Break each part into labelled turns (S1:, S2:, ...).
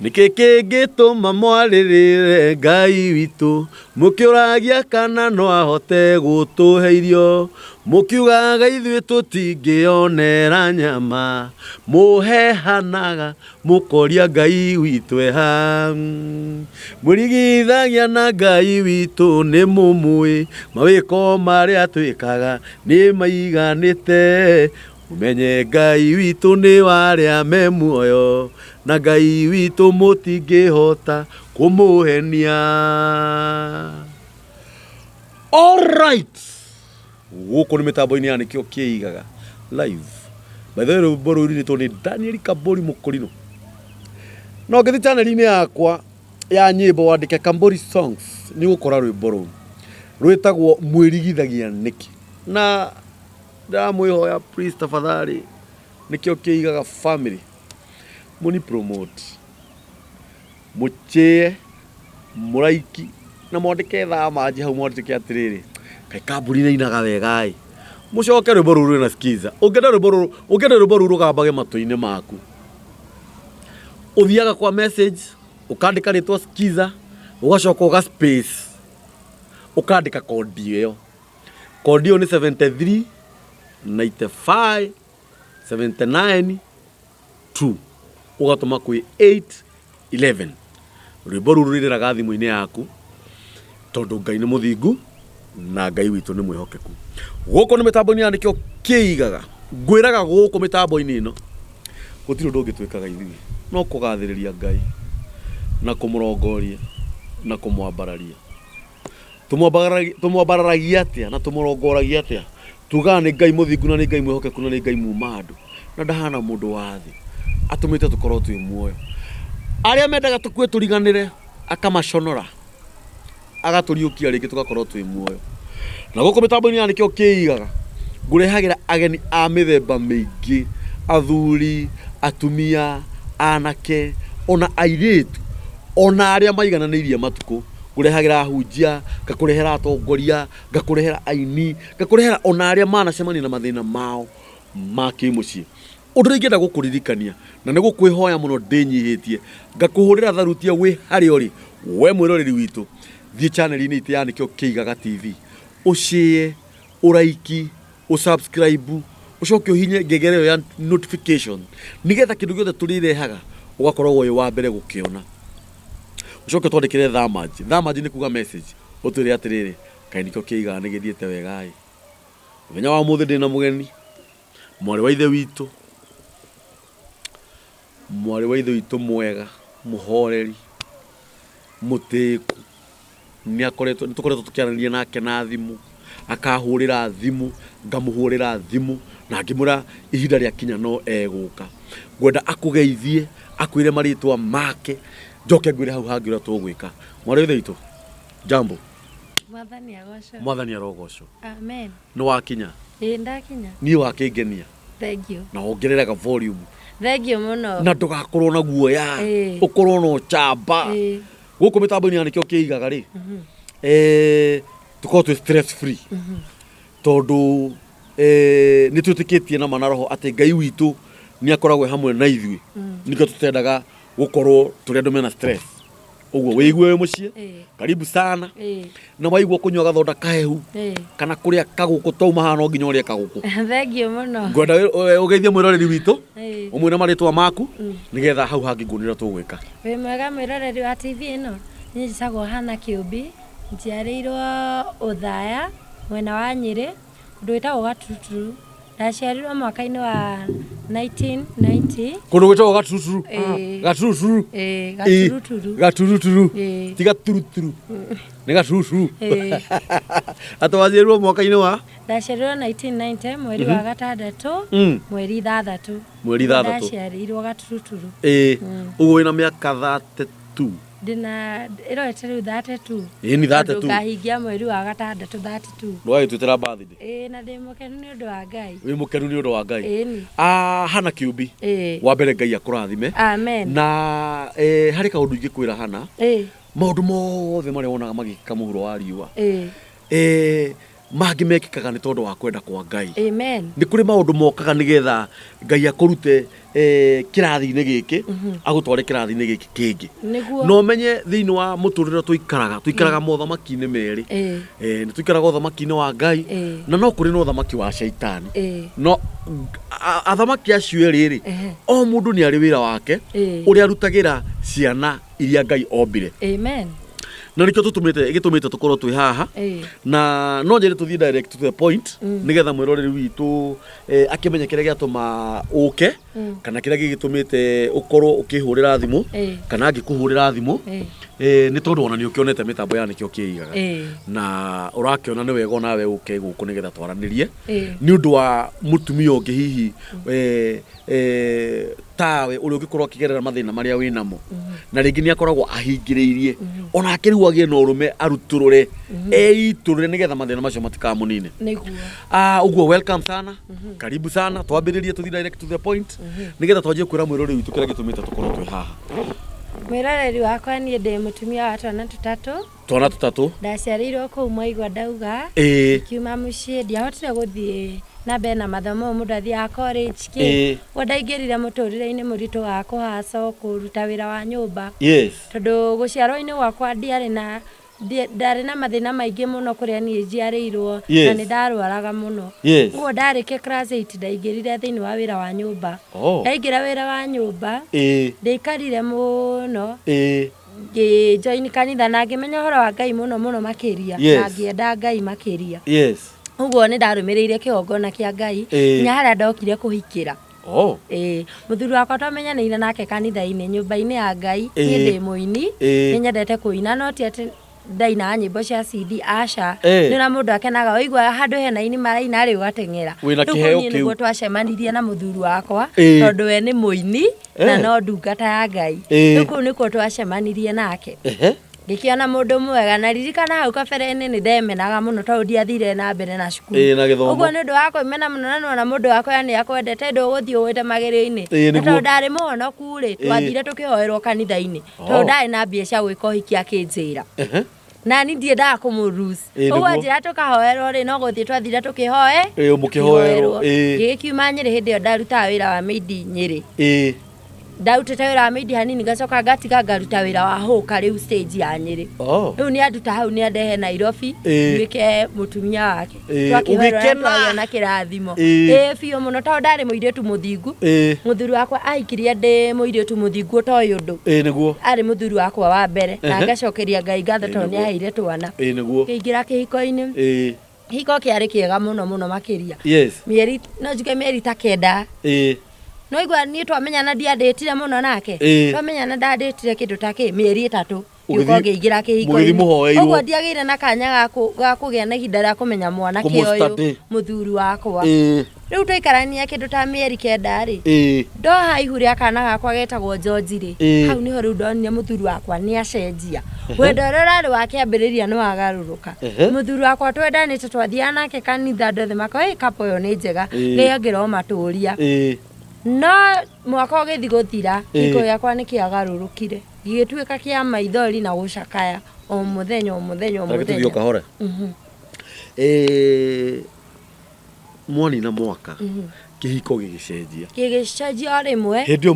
S1: Niki kĩngĩtũma mwarĩrĩre Ngai witũ, mũkĩũragia kana no ahote gũtũhe irio, mũkiugaga ithuĩ tũtingĩonera nyama, mũhehanaga mũkoria Ngai witũ eha, mũrigithagia na Ngai witũ nĩ mũmũĩ, mawĩko marĩa twĩkaga nĩ maiganĩte, ũmenye Ngai witũ nĩ warĩa me muoyo, na Ngai witũ mũtingĩhota kũmũhenia. Alright, gũkũ nĩ mĩtambo-inĩ ya nĩkĩo kĩigaga live. By the way, rwĩmbo rũrũ rwĩtwo nĩ Daniel Kambũri Mũkũrinũ. No ngĩthiĩ channel-inĩ yakwa ya nyĩmbo wandĩke Kambũri Songs, nĩ gũkora rwĩmbo rũu rwĩtagwo mwĩrigithagia nĩkĩ. Na ndamwĩhoya please tafadhali, nĩkĩo kĩigaga family, muni promote, mũchĩe, mũraiki, na mwandĩke thamaji hau mwandĩke atĩrĩrĩ, Kaĩ Kambũri nĩainaga wega ĩ, mũcoke rwĩmbo rũrũ rwĩna skiza. Ũngĩenda rwĩmbo rũrũ rũgambage matũ-inĩ maku, ũthiaga kwa message, ũkandĩka rĩtwa skiza, ũgacoka ũgaspace, ũkandĩka kodi ĩyo. Kodi ĩyo nĩ 73 95 79 2, ũgatũma kwĩ 811. Rwĩmbo rũrũ rĩrĩraga thimũ-inĩ yaku, tondũ Ngai nĩ mũthingu na Ngai witũ nĩ mwĩhokeku. Gũkũ nĩ mĩtambo-inĩ ya nĩkĩo kĩigaga, ngwĩraga gũkũ mĩtambo-inĩ ĩno gũtirĩ ũndũ ũngĩtwĩkaga ithuĩ no kũgathĩrĩria Ngai na kũmũrongoria na kũmwambararia. Tũmwambararagia atĩa na tũmũrongoragia atĩa? Tugaga nĩ Ngai mũthingu na nĩ Ngai mwĩhokeku na nĩ Ngai muma andũ, na ndahana mũndũ wa thĩ, atũmĩte tũkorwo twĩ muoyo. Arĩa mendaga tũkue tũriganĩre akamaconora, agatũriũkia rĩngĩ tũgakorwo twĩ muoyo. Na gũkũ mĩtambo-inĩ ya nĩkĩo kĩigaga, ngũrehagĩra ageni a mĩthemba mĩingĩ, athuri, atumia, anake, ona airĩtu, ona arĩa maigananĩirie matukũ. Ngũrehagĩra ahunjia, ngakũrehera atongoria, ngakũrehera aini, ngakũrehera ona arĩa manacemania na mathĩna mao ma kĩmũciĩ. Ũndũ ũrĩa ingĩenda gũkũririkania na nĩ gũkwĩhoya mũno ndĩnyihĩtie, ngakũhũrĩra tharutia wĩ harĩa ũrĩ, we mwĩroreri witũ, thiĩ channel-inĩ itũ ya nĩkĩo kĩigaga TV, ũshare, ũraiki, ũsubscribe, ũcoke ũhinye ngengere ĩyo ya notification, nĩgetha kĩndũ gĩothe tũrĩrehaga ũgakorwo wĩ wa mbere gũkĩona. Ũcoke twandĩkĩre thamaji. Thamaji nĩ kuga message, ũtwĩre atĩrĩrĩ, kaĩ nĩkĩo kĩigaga nĩ gĩthiĩte wega ĩ. Mũthenya wa ũmũthĩ ndĩna mũgeni, mwarĩ wa ithe witũ, mwarĩ wa ithe witũ mwega, mũhoreri, mũtĩĩku. Nĩtũkoretwo tũkĩaranĩria nake na thimũ, akahũrĩra thimũ, ngamũhũrĩra thimũ, na ngĩmwĩra ihinda rĩakinya no egũka. Ngwenda akũgeithie, akwĩre marĩtwa make, njoke ngwĩre hau hangĩ ũrĩa tũgwĩka. Mwarĩ wa ithe witũ, jambo.
S2: Mwathani agocwo.
S1: Mwathani arogocwo.
S2: Amen.
S1: Nĩ wakinya?
S2: Ĩĩ ndakinya.
S1: Niĩ wakĩngenia.
S2: Thank you.
S1: Na wongereraga volume.
S2: Thank you mũno.
S1: Na ndũgakorwo na guoya, ũkorwo na ũcamba. Gũkũ mĩtambo-inĩ ya nĩkĩo kĩigaga rĩ, tũkorwo twĩ stress free, tondũ nĩ twĩtĩkĩtie na mana roho atĩ Ngai witũ nĩ akoragwo hamwe na ithuĩ, nĩkĩo tũtendaga gũkorwo tũrĩ andũ mena stress. Ũguo wĩigue wĩ mũciĩ, karibu sana, na waigua kũnyua gathonda kahehu kana kũrĩa kagũkũ tauma haha no nginya ũrĩe kagũkũ.
S2: Thank you mũno.
S1: Ngwenda ũgeithie mwĩroreri witũ, ũmwĩre marĩtwa maku, nĩgetha hau hangĩ nguonera tũgwĩka.
S2: Wĩ mwega mwĩroreri wa TV ĩno, niĩ njĩtagwo Hana Kĩũmbi, njiarĩirwo Ũthaya mwena wa Nyĩrĩ, ũndũ wĩtagwo Gaturuturu. Ndaciarirwo mwaka-inĩ wa 1990.
S1: Kũndũ gwĩtagwo Gaturuturu. Gaturuturu.
S2: Gaturuturu.
S1: Gaturuturu. Ti Gaturuturu. Nĩ Gaturuturu. Atwaciarirwo mwaka-inĩ wa? Ndaciarirwo
S2: 1990 mweri wa gatandatũ, mweri 6.
S1: Mweri 6.
S2: Ndaciarirwo Gaturuturu.
S1: Ũguo wĩna mĩaka 32.
S2: Ndina ĩroete rĩu 32.
S1: Ni 32.
S2: Ngahingia mweri wa gatandatũ 32.
S1: Ndwagĩtwĩtĩra birthday?
S2: Na ndĩ mũkenu nĩ ũndũ wa Ngai.
S1: Wĩ mũkenu nĩ ũndũ wa Ngai? Hana Kĩũmbi, wa mbere Ngai akũrathime.
S2: Amen.
S1: Na harĩ kaũndũ ingĩkwĩra Hana, maũndũ mothe marĩa wonaga magĩka mũhuro wa riũa, mangĩ mekĩkaga nĩ tondũ wa kwenda kwa Ngai.
S2: Amen.
S1: Nĩ kũrĩ maũndũ mokaga nĩgetha Ngai akũrute kĩrathi-inĩ gĩkĩ agũtware kĩrathi-inĩ gĩkĩ kĩngĩ. No menye thĩinĩ wa mũtũrĩre tũikaraga mothamaki-inĩ merĩ. Nĩ tũikaraga ũthamaki-inĩ wa Ngai na no kũrĩ na ũthamaki wa Shaitani. No athamaki acio erĩ o mũndũ nĩ arĩ wĩra wake ũrĩa arutagĩra ciana iria Ngai ombire.
S2: Amen.
S1: Na nĩkĩo gĩtũmĩte tũkorwo twĩ haha na no njĩre tũthiĩ direct to the point nĩgetha mwĩroreri witũ akĩmenye kĩrĩa gĩatũma ũke kana kĩrĩa gĩgĩtũmĩte ũkorwo ũkĩhũrĩra thimũ kana angĩkũhũrĩra thimũ nĩ tondũ ona nĩ ũkĩonete mĩtambo ya nĩkĩo kĩigaga na ũrakĩona nĩ wega nawe ũke gũkũ nĩgetha twaranĩrie nĩ ũndũ wa mũtumia ũngĩ hihi tawe ũrĩa ũngĩkorwo akĩgerera mathĩna marĩa wĩ namo na rĩngĩ nĩ akoragwo ahingĩrĩirie ona akĩrĩu agĩe na ũrũme arutũrũre eitũrũre nĩgetha mathĩna macio matikamũnine. Ũguo welcome sana, karibu sana, twambĩrĩrie tũthiĩ direct to the point nĩgetha twanjie kwĩra mwĩroreri witũ kĩrĩa gĩtũmĩte tũkorwo twĩ haha.
S2: Mwĩroreri wakwa niĩ ndĩ mũtumia wa twana tũtatũ ndaciarĩirwo kũu Mwaigua Ndauga kiuma mũciĩ ndiahotire gũthiĩ na mbere na mathomo mũndũ athiaga college ndaingĩrire mũtũrĩre-inĩ mũritũ wa kũhaca kũruta wĩra wa nyũmba tondũ gũciarwo-inĩ gwakwa ndarĩ na mathĩna maingĩ mũno kũrĩa niĩ njiarĩirwo na nĩ ndarwaraga mũno. Ũguo ndarĩkia class 8 ndaingĩrire thĩinĩ wa wĩra wa nyũmba. Ndaingĩra wĩra wa nyũmba ndaikarire mũno ngĩjoin kanitha na ngĩmenya ũhoro wa Ngai mũno makĩria na ngĩenda Ngai makĩria. Ũguo nĩ ndarũmĩrĩire kĩgongona kĩa Ngai nginya harĩa ndokire kũhikĩra. Mũthuri wakwa twamenyanĩire nake kanitha-inĩ nyũmba-inĩ ya Ngai niĩ ndĩ mũini nĩ nyendete kũina no ti atĩ ndaina nyĩmbo cia CD aca nĩona mũndũ akenaga waigua handũ hena ini maraina rĩ ũgateng'era. Rĩu nĩguo twacemanirie na mũthuri wakwa tondũ we nĩ mũini na no ndungata ya Ngai. Rĩu kũu nĩkuo twacemanirie nake. Ngĩkĩona mũndũ mwega na ririkana hau kabere-inĩ nĩ ndemenaga mũno tondũ ndiathire na mbere na cukuru. Ũguo nĩ ũndũ wa kwĩmena mũno na mũndũ wakwa nĩ akwendete ndũgũthiĩ ũgwĩte magĩrĩro-inĩ na tondũ ndarĩ mũhonoku rĩ twathire tũkĩhoerwo kanitha-inĩ tondũ ndarĩ na mbia cia gwĩka ũhiki akĩnjĩra na niĩ ndiendaga kũmũruci. Ũguo njĩra tũkahoerwo rĩ no gũthiĩ twathire tũkĩhoerwo gĩkiuma Nyĩrĩ hĩndĩ ĩyo ndarutaga wĩra wa maidi Nyĩrĩ. Ndarutĩte wĩra wa maidi hanini ngacoka ngatiga ngaruta wĩra wa hũka rĩu stage ya Nyĩrĩ. Rĩu nĩ anduta hau nĩ andehe Nairobi nduĩke mũtumia wake twakĩhoerwo na kĩrathimo biũ mũno tondũ ndarĩ mũirĩtu mũthingu. Mũthuri wakwa ahikirie ndĩ mũirĩtu mũthingu toĩ ũndũ arĩ mũthuri wakwa wa mbere na ngacokeria Ngai ngatho tondũ nĩ aheire twana. Ngĩingĩra kĩhiko-inĩ kĩhiko kĩarĩ kĩega mũno makĩria mĩeri no njuge mĩeri ta 9 no igua niĩ twamenyana ndiandĩtire mũno nake twamenyana ndandĩtire kĩndũ ta mĩeri 3 yuko ngĩingĩra kĩhiko-inĩ. Ũguo ndiagĩire na kanya ga kũgĩa na ihinda rĩa kũmenya mwanake ũyũ mũthuri wakwa. Rĩu twaikarania kĩndũ ta mĩeri 9 rĩ ndoha ihu rĩa kana gakwa getagwo George rĩ hau niho rĩu ndonire mũthuri wakwa nĩ acenjia wendo ũrĩa ũrarĩ wa kĩambĩrĩria nĩ wagarũrũka. Mũthuri wakwa twendanĩte twathiaga nake kanitha andũ othe makauga kapo ĩyo nĩ njega Ngai angĩromatũria. No mwaka ũgĩthiĩ gũthira kĩhiko gĩakwa nĩ kĩagarũrũkire gĩgĩtuĩka kĩa maithori na gũcakaya o mũthenya. Mwani na mwaka kĩhiko gĩgĩcenjia rĩmwe. Hĩndĩ ĩyo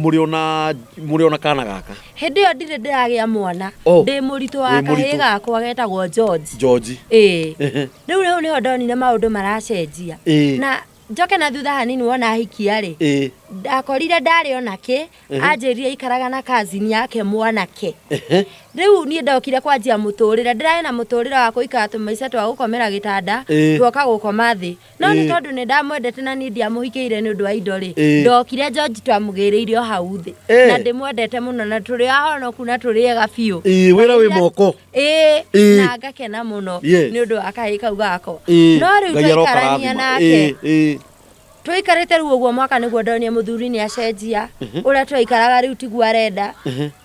S2: mũrĩ ona kana gaka? Hĩndĩ ĩyo ndirĩ ndĩragĩa mwana ndĩ mũritũ wa kahĩĩ gakwa getagwo George. Rĩu hau nĩho ndonire maũndũ maracenjia na njoke na thutha hanini wona ahikia rĩ ndakorire ndarĩ onake anjĩrire ikaraga na cousin yake mwanake. Rĩu niĩ ndokire kwanjia mũtũrĩre ndĩrarĩ na mũtũrĩre wa kũikara tũmaica twa gũkomera gĩtanda tuoka gũkoma thĩ no nĩ tondũ nĩ ndamwendete na niĩ ndiamũhikĩire nĩ ũndũ wa indo rĩ ndokire George twamũgĩrĩire o hau thĩ na ndĩmwendete mũno na tũrĩ ahonoku na tũrĩ ega biũ. Wĩra wĩ moko na ngakena mũno nĩ ũndũ wa kahĩĩ kau gakwa. No rĩu twaikarania nake tũikarĩte rĩu ũguo mwaka nĩguo ndonire mũthuri nĩ acenjia ũrĩa twaikaraga rĩu tiguo arenda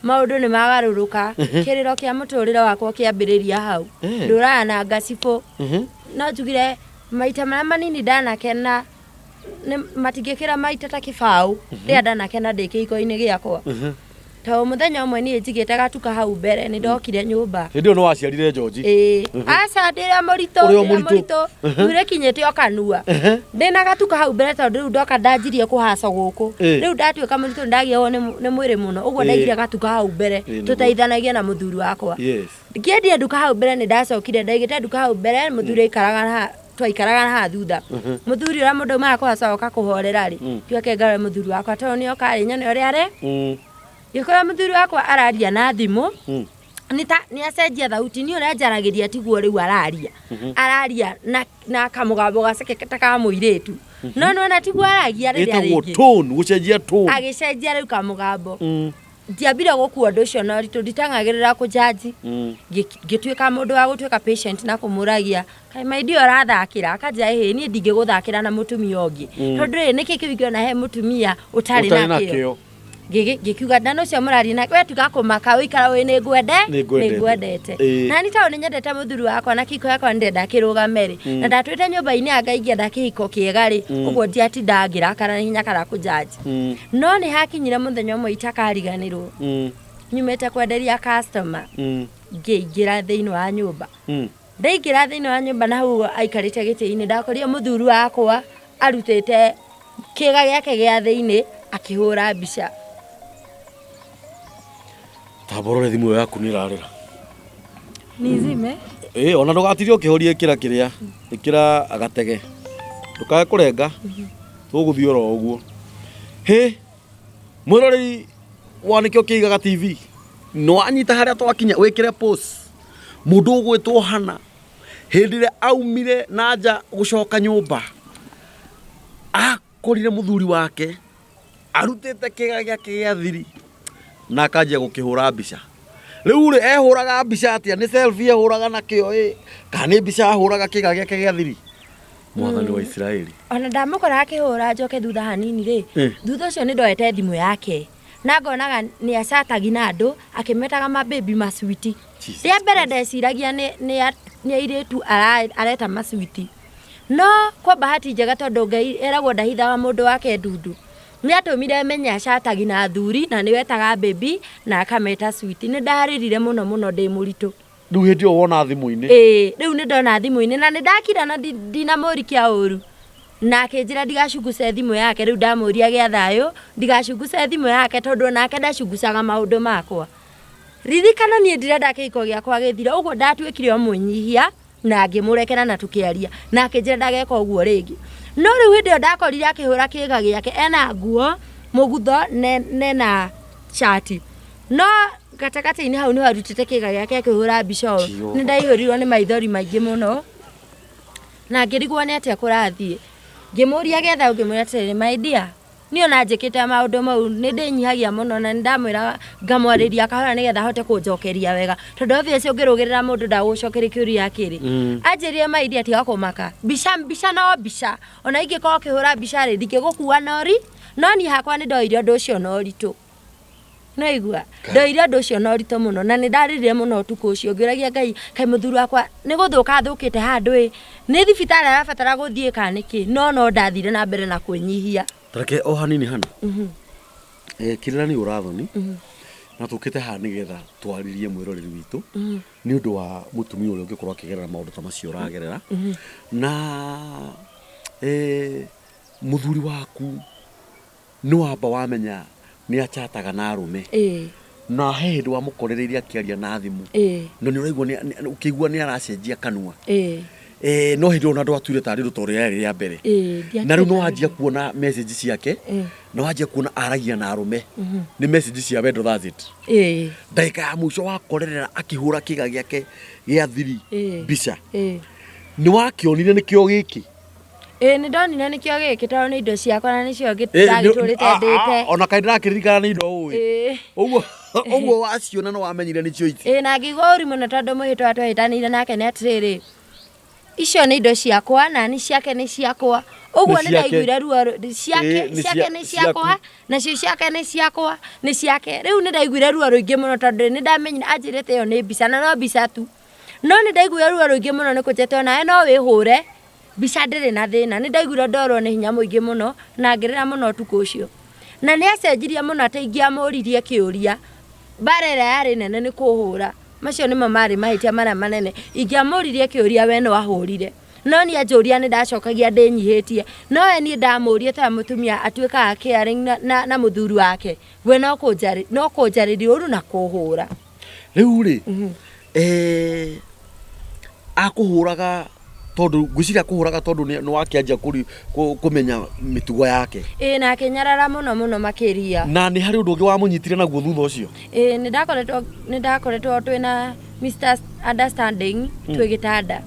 S2: maũndũ nĩ magarũrũka. Kĩrĩro kĩa mũtũrĩre wakwa kĩambĩrĩria hau ndũraya na ngacibũ no njugire maita marĩa manini ndanakena matingĩkĩra maita ta kĩbaũ rĩrĩa ndanakena ndĩ kĩhiko-inĩ gĩakwa. to muthenya umwe ni njigite gatuka hau mbere ni ndokire nyumba
S1: ndio no waciarire George
S2: aca ndira murito ure kinyete okanua ndina gatuka hau mbere tondu riu ndoka ndanjirie kuhaca guku riu ndatuika murito ndagiawo ni mwiri muno uguo ndaigire gatuka hau mbere tutaithanagia na muthuri wakwa ngiendia nduka hau mbere ni ndacokire ndaigite nduka hau mbere muthuri ikaraga twaikaraga ha thutha muthuri ura mundu makuhacoka kuhorera ri tuake ngare muthuri wakwa to ni okari nyone uri are Yekora muthuri wakwa araria na thimu ni acenjia thauti ni ura njaragiria tiguo riu araria na kamugambo gaceketa ka muiretu no na tiguo aragia riria ringi
S1: tone gucenjia tone
S2: agicenjia riu kamugambo ndiambire gukuo ndu cio no ritu nditangagirira ku jaji ngituika mundu wa gutuika patient na kumuragia kai maidio arathakira akaja ni ndingiguthakira na mutumia ongi tondu niki kiugiona he mutumia utari nakio gikiuga ndano cio murari na we tugakumaka uikara we ni ngwendete na ni tawo ni nyendete muthuri wakwa na kiko yakwa ndenda kirugamere na ndatwite nyumba-ini angaingia ndakihiko kiega ri uguo ndiati ndangira kana hinya kana kujaji no ni hakinyire muthenya umwe itakariganirwo nyumete kwenderia customer ngiingira thiini wa nyumba ndaingira thiini wa nyumba na hau aikarite giti-ini ndakoria muthuri wakwa arutite kiega giake gia thiini akihura mbica
S1: taborore thimu yaku ni rarira
S2: nizime
S1: ona ndugatirie ukihoria ikira agatege ndukae kurenga tuguthio ro uguo mwiroreri wanikio kiigaga TV no anyita haria twakinya wikire post mundu ugwitwo hana hindire aumire nanja gucoka nyumba akorire muthuri wake arutite kiga giake gia thiri na akajia gukihura mbica riu ri ehuraga mbica atia ni selfie ehuraga nakio kana mbica ahuraga kiga giake gia thiri mwathani wa Israeli
S2: ona ndamukora akihura njoke thutha hanini ri thutha ucio ni ndoete thimu yake na ngonaga ni acatagi na andu akimetaga mababy maswiti ria mbere ndeciragia ni airetu areta maswiti no kwa bahati njega tondu Ngai eragwo ndahithaga mundu wake ndundu ni atumire menya acatagi na thuri na ni wetaga baby na akameta sweet ni ndaririre muno ndi muritu
S1: riu hindi o wona thimu-ini
S2: riu ni ndona thimu-ini na ni ndakira na ndina murikia uru na akinjira ndigacunguce thimu yake riu ndamuria gia thayo ndigacunguce thimu yake tondu nake ndacungucaga maundu makwa ririkana ni ndirenda kiko giakwa githira uguo ndatuikire o munyihia na ngimurekera na tukiaria na akinjira ndageka uguo ringi no riu hindi ndakorire akihura kiga giake ena nguo mugutho na shati no katakati-ini hau ni harutite kiga giake akihura mbica ni ndaihurirwo ni maithori maingi muno na ngirigwo ni atia kurathie ngimuria getha ngimwira atiriri my dear ni ona njikite maundu mau ni ndinyihagia muno na ndamwira ngamwariria kahora nigetha hote kunjokeria wega tondu obviously ungirugirira mundu ndagucokeria kiuria akiri anjirie maidi ati akomaka mbica no mbica ona ingikoo kihura mbica ri ndingigukua nori no ni hakwa ni ndoire undu ucio no ritu no igua ndoire undu ucio no ritu muno na ni ndaririre muno tuku ucio ngiragia Ngai kai muthuri wakwa ni guthuka thukite handu ni thibitari arabatara guthie kaniki no ndathire na mbere na kwinyihia
S1: tareke o hanini hana kirani urathoni na tukite ha nigetha twaririe mwiroreri witu ni undu wa mutumia uri ungikorwo akigerera maundu ta macio uragerera na muthuri waku ni wamba wamenya ni achataga na arume na hindi wa mukorereria akiaria na thimu no ni uraigua ukigua ni aracenjia kanua no hindi ona ndwatuire tari rutori ya mbere na riu no wanjia kuona message ciake no wanjia kuona aragia na arume ni message cia wendo that's it ndaika ya muico wa korerera akihura kiga giake gia thiri mbica ni wakionire ni kio giki
S2: ni ndonire ni kio giki tondu ni indo ciakwa na nicio ngitagitũrĩte ndĩte
S1: ona kaĩ ndĩrakĩririkana ni indo ũĩ ũguo waciona no wamenyire nĩ cio iti
S2: na ngigwa ũri mũno tondu mũhĩtwa twahĩtanĩire nake nĩ atĩrĩrĩ icio ni indo ciakwa na ni ciake ni ciakwa uguo ni ndaiguire ruo ciake ni ciakwa na cio ciake ni ciakwa ni ciake riu ni ndaiguire ruo ruingi muno tondu ni ndamenyire anjirite yo ni mbica na no mbica tu no ni ndaiguire ruo ruingi muno ni kujete ona no wihure mbica ndiri na thina ni ndaiguire ndoro ni hinya muingi muno na ngirira muno tuku ucio na ni acenjirie muno ateithia amuririe kiuria barera yari nene ni kuhura macio nimo mari mahitia mara manene ingiamuririe kiuria we no ahurire no ni anjuria ni ndacokagia ndinyihitie no we ni ndamurie ta mutumia atuika caring na muthuru wake we no kunjariri uru na kuhura
S1: riu ri akuhuraga tondu ngwiciria kuhuraga tondu ni wakianjia kumenya mitugo yake
S2: na akinyarara muno makiria na
S1: ni hari undu ungi wamunyitire naguo thutha ucio
S2: ni ndakoretwo twina Mr Understanding twigitanda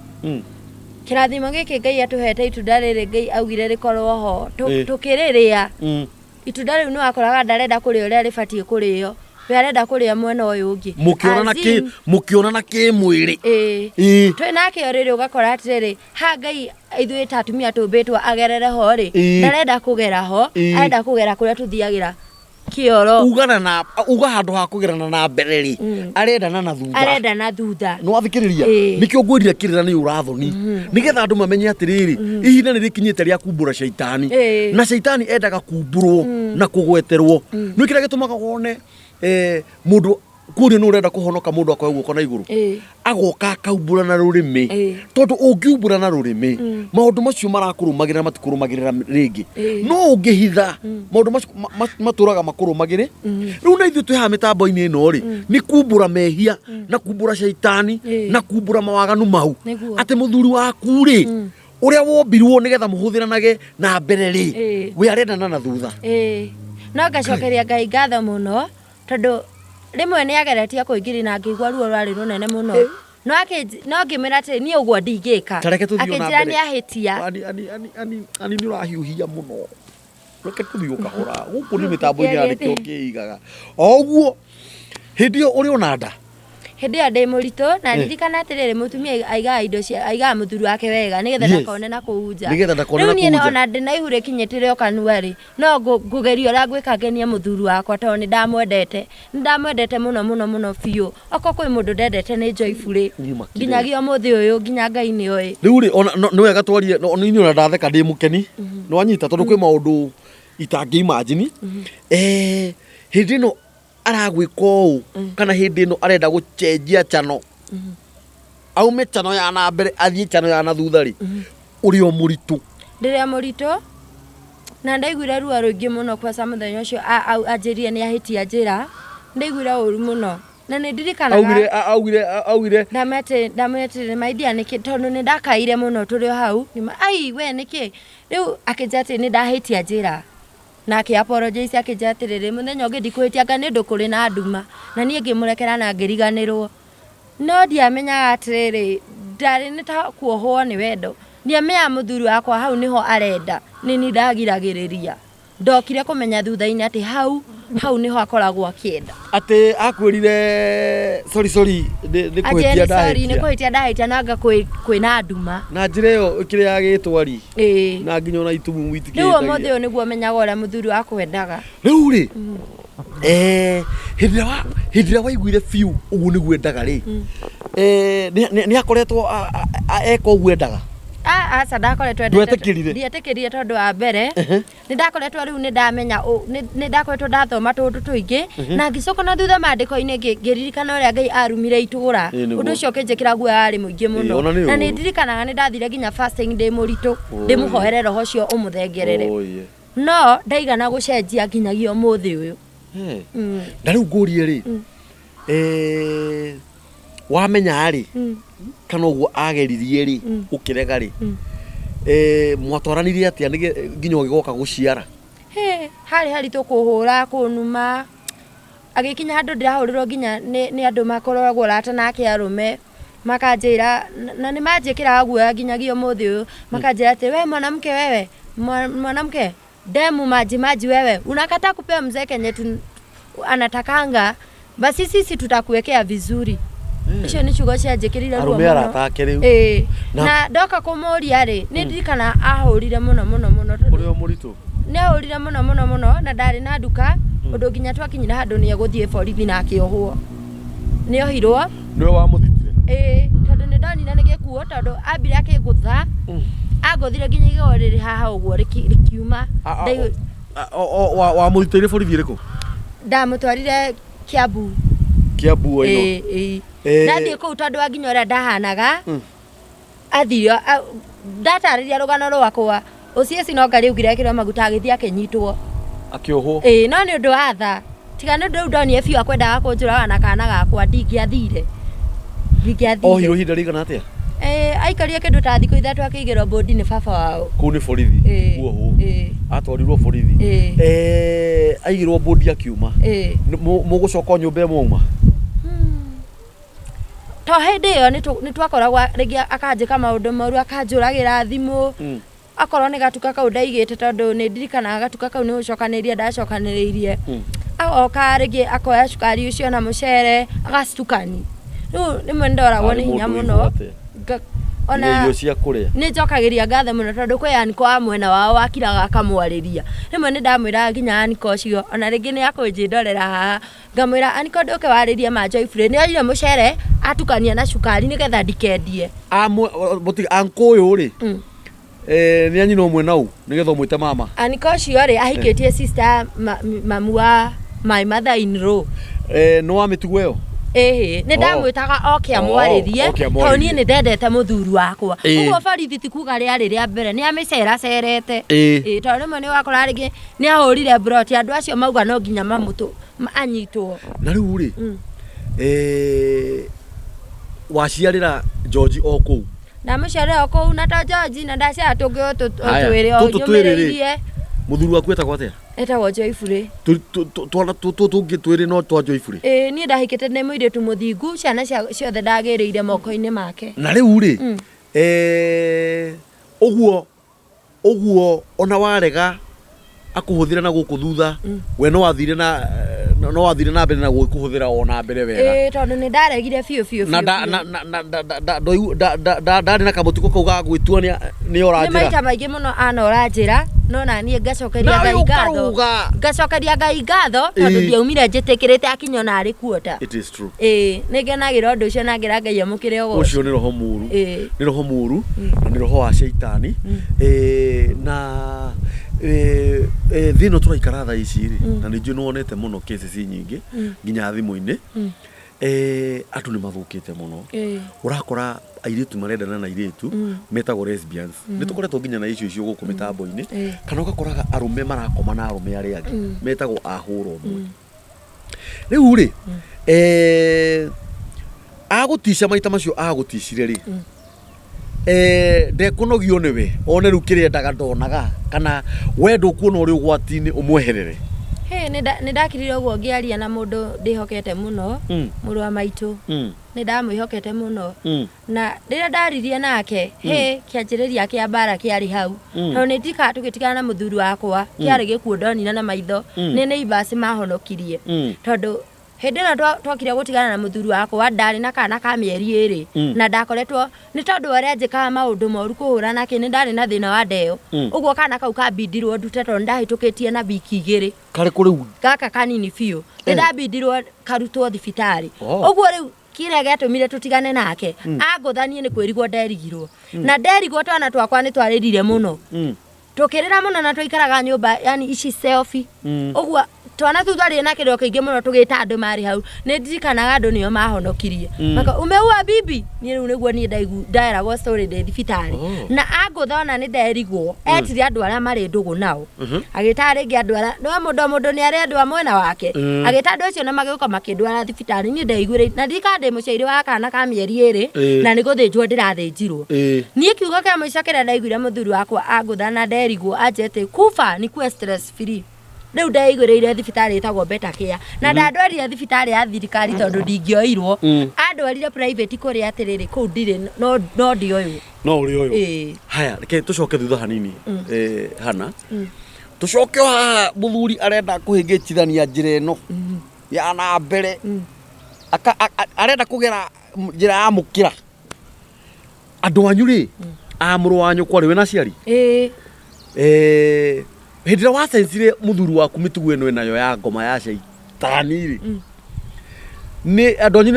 S2: kirathimo giki Ngai atuhete itunda riri Ngai augire rikorwo ho tukiriria itunda riu ni wakoraga ndarenda kuria uria ribatie kurio we arenda kuria mwena uyu ungi
S1: mukionana ki mwiri
S2: twi nake oriri ugakora atiriri ha Ngai ithuĩ ta atumia tumbĩtwo agerere ho ri ndarenda kugera ho arenda kugera kuria tuthiagira kioro
S1: uga handu ha kugerana na mbere ri arenda na thutha no athikiriria nikio ngwirire kirira ni urathoni nigetha andu mamenye atiriri ihinda ni rikinyite ria kumbura shaitani na shaitani endaga kumburwo na kugweterwo no kira gitumaga wone mundu kurio no urenda kuhonoka mundu akwa guko na iguru agoka kaumbura na rurimi tondu ungiumbura na rurimi maundu macio marakurumagirira matikurumagirira ringi no ungihitha maundu macio maturaga makurumagire riu na ithu twiha mitambo-ini ino ri ni kumbura mehia na kumbura shaitani na kumbura mawaganu mau ati muthuri waku ri uria wombirwo nigetha muhuthiranage na mbere ri we arendana na thutha
S2: no ngacokeria Ngai ngatho muno tondu rimwe ni ageretie kuingiri na ngigwa ruo rwari runene muno no ngimira ati ni uguo ndingika akinjira ni ahitia
S1: ani ni urahiuhia muno reke tuthio kahora guku ni mitambo-ini arikio kiigaga oguo hindio uri onanda
S2: hindi ya ndimurito na ndirikana atiriri mutumia aiga indo cia aiga muthuru wake wega nigetha ndakone na kuunja riu ni ona ndinaihure kinyitire okanua ri no ngugerio ra gwika ngenia muthuru wakwa to ni ndamwendete muno biu oko kwi mundu ndendete ni Joyful nginyagio muthi uyu nginya Ngai ni oi
S1: riu ri no wega twarie ni ona ndatheka ndi mukeni no anyita tondu kwi maundu itangi imagine hindi no aragwika uu kana hindi ino arenda gucenjia chano aume chano ya na mbere athie chano ya na thutha ri uri o muritu
S2: ndiria muritu na ndaiguire ruo ruingi muno kwa muthenya ucio anjirie ni ahitia njira ndaiguire uru muno na ni ndirikanaga augire ndamete maidia niki tondu ni ndakaire muno turi hau ai we niki riu akinjati ni ndahitia njira na ki apologize akijatirire muthenya ungi ndikuhitia anga ni ndukuri na nduma na nie ngimurekera na ngiriganirwo no ndiamenya atiriri ndari ni ta kuohwo ni wendo ndiamenya muthuri wakwa hau niho arenda ni ndagiragiriria ndokire kumenya thutha-ini ati hau niho akoragwo akienda
S1: ati akwirire sorry
S2: ni kuhitia ndahitia nanga kwina nduma
S1: na njira iyo ikire ya gitwari na nginya ona itumu mwitikie
S2: riu mothe uyu niguo menyaga uria muthuri wakwendaga
S1: riu ri hindira waiguire fiu ugu niguo endaga ri ni akoretwo eka ugu endaga
S2: asa ndakoretwo ndietikirire tondu wa mbere ni ndakoretwo riu ni ndamenya ni ndakoretwo ndathoma tundu tuingi na ngicoka na thutha mandiko-ini ngiririkana uria Ngai arumire itura undu ucio kinjikira guoya ari muingi muno na ni ndirikanaga ni ndathire nginya fasting ndi muritu ndimuhoere roho ucio umuthengerere no ndaigana gucenjia nginyagia umuthi uyu
S1: na riu ngurie ri wamenya ri kana uguo ageririe ri ukirega ri mwatwaranirie atia nginya ugigoka guciara
S2: hari tukuhura kunuma agikinya handu ndirahurirwo nginya ni andu makoragwo rata nake arume makanjira na ni manjikira guoya nginyagia umuthi uyu makanjira ati we mwanamke demu maji wewe unakata kupea mzee kenye anatakanga basi sisi tutakuwekea vizuri icio ni ciugo cia njikirire ruo muno na ndoka kumuria ri ni ndirikana ahurire muno
S1: uri o muritu
S2: ni ahurire muno na ndari na nduka undu nginya twakinyira handu ni eguthie borithi na akiohwo ni ohirwo
S1: niwe wamuthitire
S2: tondu ni ndonire ni gikuo tondu ambire akigutha agothire nginya igoro riri haha uguo rikiuma
S1: wa muthitire borithi riku
S2: ndamutwarire Kiambu
S1: Kiambu ino.
S2: Ndathiĩ kũu tondũ wa nginya ũrĩa ndahanaga athirio ndatariria rũgano rwakwa ũcio eci no ngari ugire ekĩrwo maguta agĩthiĩ akĩnyitwo
S1: akĩohwo
S2: no nĩ ũndũ wa tha tiga nĩ ũndũ ndonire biũ akwendaga kũnjũraga na kana gakwa ndingĩathire
S1: ohirwo ihinda rĩigana atĩa
S2: aikarire kĩndũ ta thikũ ithatũ akĩigĩrwo bodi nĩ baba wao
S1: kũu nĩ borithi kuohwo atwarirwo borithi aigirwo bodi akiuma mũgũcoka nyũmba ĩmwe mwauma
S2: to hĩndĩ ĩyo nĩ twakoragwo rĩngĩ akanjĩka maũndũ moru akanjũragĩra thimũ akorwo nĩ gatuka kau ndaigĩte tondũ nĩ ndirikanaga gatuka kau nĩ gũcokanĩria ndacokanĩrĩirie agoka rĩngĩ akoya cukari ũcio na mũcere agacitukani rĩu rĩmwe ndoragwo nĩ hinya mũno ona nĩ njokagĩria ngatho mũno tondũ kwĩ aniko wa mwena wao wakiraga akamwarĩria rĩmwe nĩ ndamwĩraga nginya aniko ũcio ona rĩngĩ nĩ akũnjĩndorera haha ngamwĩra aniko ndũke warĩrie ma Joyfrey nĩ oire mũcere atukania na cukari nĩgetha ndikendie
S1: anko ũyũ rĩ nĩ anyina ũmwe nau nĩgetha ũmwĩte mama
S2: aniko ũcio rĩ ahikĩtie sister mamu wa my mother in law
S1: nĩ wa mĩtugo ĩyo
S2: nĩ ndamwĩtaga oke amwarĩrie tondũ niĩ nĩ ndendete mũthuri wakwa ũguo borithi ti kuga rĩarĩ rĩa mbere nĩ amĩceracerete tondũ rĩmwe nĩ wakora rĩngĩ nĩ ahũrire mburoti andũ acio mauga no nginya anyitwo
S1: na rĩu rĩ waciarĩra George o kũu
S2: ndamũciarĩra o kũu na to George na ndaciara tũngĩ twĩrĩ o nyũmĩrĩirie
S1: mũthuri waku etagwo atĩa
S2: etagwo Joyfrey
S1: tũngĩ twĩrĩ no twa Joyfrey
S2: niĩ ndahikĩte nĩ mũirĩtu mũthingu ciana ciothe ndagĩrĩire moko-inĩ make
S1: na rĩu rĩ ũguo ona warega akũhũthĩra na gũkũ thutha we no wathire na mbere na gũkũhũthĩra ona mbere wega
S2: tondũ nĩ ndaregire biũ
S1: na ndarĩ na kamũtuko kau ga gwĩtua nĩ oranjĩra
S2: nĩ maita maingĩ mũno anora njĩra no na niĩ ngacokeria Ngai ngatho tondũ ndiaumire njĩtĩkĩrĩte akinya ona arĩ kuota nĩ ngenagĩra ũndũ ũcio na ngera Ngai amũkĩre
S1: ũcio nĩ roho mũru na nĩ roho wa Shaitani na thĩno tũraikara thaa ici rĩ na nĩnjũĩ nĩwonete mũno cases nyingĩ nginya thimũ-inĩ andũ nĩ mathũkĩte mũno ũrakora airĩtu marendana na airĩtu metagwo lesbians nĩ tũkoretwo nginya na icio gũkũ mĩtambo-inĩ kana ũgakoraga arũme marakoma na arũme arĩa angĩ metagwo ahũra ũmwe rĩu rĩ agũtica maita macio agũticire rĩ ndekũnogio nĩwe one rĩu kĩrĩa endaga ndonaga kana wendo kuona ũrĩ ũgwati-inĩ ũmweherere
S2: nĩ ndakirire ũguo ngĩaria na mũndũ ndĩhokete mũno mũrũ wa maitũ nĩ ndamwĩhokete mũno na rĩrĩa ndaririe nake kĩanjĩrĩria kĩa mbara kĩarĩ hau tondũ nĩ ndikaga tũgĩtigana na mũthuri wakwa kĩarĩ gĩkuũ ndonina na maitho nĩ neighbors mahonokirie tondũ hĩndĩ ĩno twokire gũtigana na mũthuri wakwa ndarĩ na kana ka mĩeri 2 na ndakoretwo nĩ tondũ ũrĩa njĩkaga maũndũ moru kũhũra nake nĩ ndarĩ na thĩna wa ndeo ũguo kana kau kabindirwo ndute tondũ ndahĩtũkĩtie na wiki 2
S1: karĩ kũ rĩu
S2: gaka kanini biũ nĩ ndabindirwo karutwo thibitarĩ ũguo rĩu kĩrĩa gĩatũmire tũtigane nake angũthanie nĩ kwĩrigwo nderigirwo na nderigwo twana twakwa nĩ twarĩrire mũno tũkĩrĩra mũno na tũikaraga nyũmba yani ici selfie ũguo twana tu twarĩ na kĩrĩo kĩingĩ mũno tũgĩta andũ marĩ hau nĩ ndirikanaga andũ nĩo mahonokirie maka umeua bibi niĩ rĩu nĩguo niĩ ndaeragwo story ndĩ thibitarĩ na angũthona nĩ nderigwo etire andũ arĩa marĩ ndũgũ nao agĩta rĩngĩ andũ arĩa no mũndũ nĩ arĩ andũ a mwena wake agĩta andũ acio na magĩũka makĩndwara thibitarĩ niĩ ndaiguire na ndikandĩ mũciari wa kana ka mĩeri 2 na nĩ gũthĩnjwo ndĩrathĩnjirwo niĩ kiugo kĩa mũico kĩrĩa ndaiguire mũthuri wakwa angũthana nderigwo anjete kufa nĩ kuwe stress free rĩu ndaiguĩrĩire thibitarĩ ĩtagwo Better Care na ndandwarire thibitarĩ ya thirikari tondũ ndingĩoirwo andwarire private kũrĩa atĩrĩrĩ kũu ndirĩ no ndioywo
S1: no ũrĩ ũyũ haya reke tũcoke thutha hanini hana tũcoke haha mũthuri arenda kũhĩngĩcithania njĩra ĩno ya na mbere arenda kũgera njĩra ya mũkĩra andũ anyu rĩ mũrũ wa nyũkwa rĩ wĩna ciari hĩndĩ ĩrĩa wacensire mũthuri waku mĩtugo ĩno nayo ya ngoma ya Shaitani rĩ nĩ andũ anyu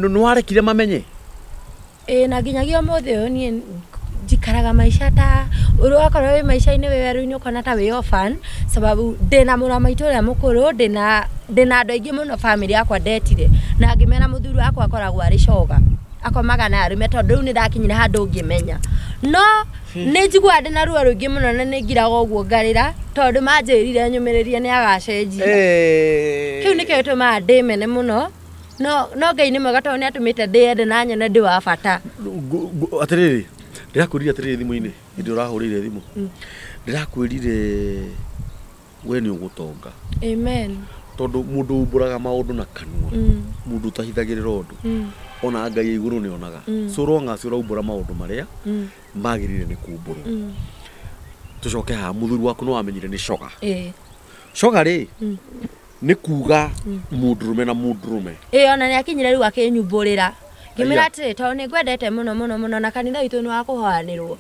S1: nĩ warekire mamenye
S2: na nginyagia ũmũthĩ ũyũ niĩ jikaraga maisha ta uruakorwo wi maisha-ini wi weru-ini ukona ta wi orphan sababu ndina muramaitũ ũrĩa mũkũrũ ndina andũ aingĩ mũno family yakwa ndetire na ngĩmera mũthuri wakwa akoragwo arĩ coga akomaga na arũme tondũ rĩu nĩ ndakinyire handũ ngĩmenya no nĩ njiguaga ndĩ na ruo rũingĩ mũno na nĩ ngiraga ũguo ngarĩra tondũ manjĩrire nyũmĩrĩrie nĩ agacenjia kĩu nĩkĩo gĩtũmaga ndĩmene mũno no Ngai nĩ mwega tondũ nĩ atũmĩte ndĩende na nyone ndĩ wa bata
S1: atĩrĩrĩ ndĩrakwĩrire atĩrĩrĩ thimũ-inĩ hĩndĩ ũrahũrĩire thimũ ndĩrakwĩrire we nĩ ũgũtonga
S2: amen
S1: tondũ mũndũ umbũraga maũndũ na kanua mũndũ ũtahithagĩrĩra ũndũ ona Ngai igũrũ nĩ onaga so long as ũraumbũra maũndũ marĩa magĩrĩire nĩ kumbũrwo tũcoke haha mũthuri waku nĩ wamenyire nĩ coga coga rĩ nĩ kuga mũndũrũme na mũndũrũme
S2: ona nĩ akinyire rĩu akĩnyumbũrĩra ngĩmĩra atĩrĩ tondũ nĩ ngwendete mũno na kanitha witũ nĩ wa kũhoanĩrwo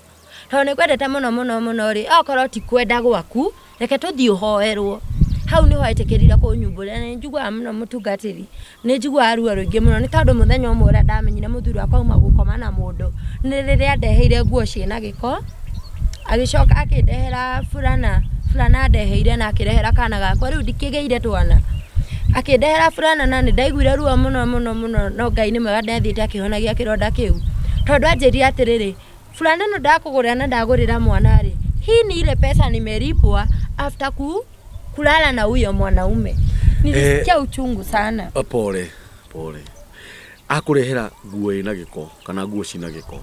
S2: tondũ nĩ ngwendete mũno rĩ okorwo ti kwenda gwaku reke tũthiĩ ũhoerwo hau nĩ hoetĩkĩrire kũnyumbũrĩra na nĩ njiguaga mũno mũtungatĩri nĩ njiguaga ruo rũingĩ mũno nĩ tondũ mũthenya ũmwe ũrĩa ndamenyire mũthuri wakwa auma gũkoma na mũndũ nĩ rĩrĩa ndeheire nguo ciĩna gĩko agĩcoka akĩndehera fulana ndeheire na akĩrehera kana gakwa rĩu ndikĩgĩire twana akĩndehera fulana na nĩ ndaiguire ruo mũno no Ngai nĩ mwega ndathiĩte akĩhonagia kĩronda kĩu tondũ anjĩrire atĩrĩrĩ fulana ĩno ndakũgũrĩra na ndagũrĩra mwana rĩ hii ni ile pesa nimelipwa after kulala na huyo mwanaume nilisikia uchungu sana
S1: pole akurehera nguo ina gĩko kana nguo cina gĩko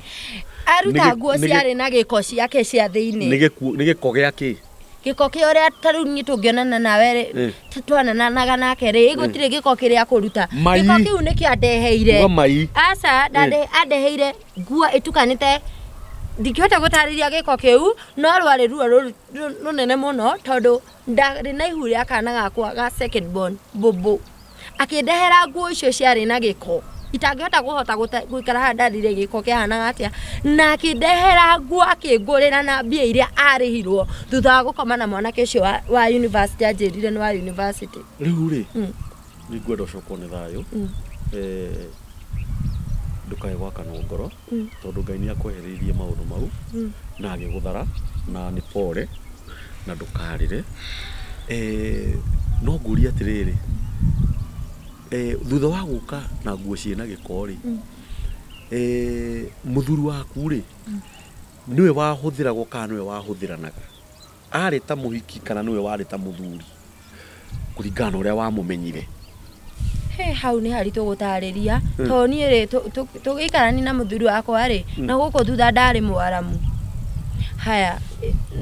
S2: aruta nguo ciarĩ na gĩko ciake cia thĩinĩ
S1: nĩ gĩko gĩake
S2: gĩko kĩa ũrĩa tarĩu niĩ tũngĩonana nawe rĩ twananaga nake rĩ gũtirĩ gĩko kĩrĩa kũruta gĩko kĩu nĩ kĩandeheire aca andeheire nguo ĩtukanĩte ndikĩhota gũtarĩria gĩko kĩu no rwarĩ ruo rũnene mũno tondũ ndarĩ na ihu rĩa kana gakwa ga second born bobo akĩndehera nguo icio ciarĩ na gĩko itangĩhota gũikara haha ndarire gĩko kĩahanaga atĩa na akĩndehera nguo akĩngũrĩra na mbia iria arĩhirwo thutha wa gũkoma na mwanake ũcio wa university anjĩrire nĩ wa university
S1: rĩu rĩ nĩ ngwenda ũcokwo nĩ thayũ ndukae gwakana ngoro tondu Ngai nĩ akwehereirie maundu mau na agĩgũthara na nĩ pole na ndukarire no ngũria atĩrĩrĩ thutha wa gũka na nguo ciĩna gĩko rĩ mũthuri waku rĩ niwe wahũthĩragwo kana niwe wahũthĩranaga arĩ ta mũhiki kana niwe warĩ ta mũthuri kũringana na ũrĩa wamũmenyire
S2: hau nĩ haritũ gũtarĩria tondũ niĩ rĩ tũgĩikarania na mũthuri wakwa rĩ na gũkũ thutha ndarĩ mwaramu haya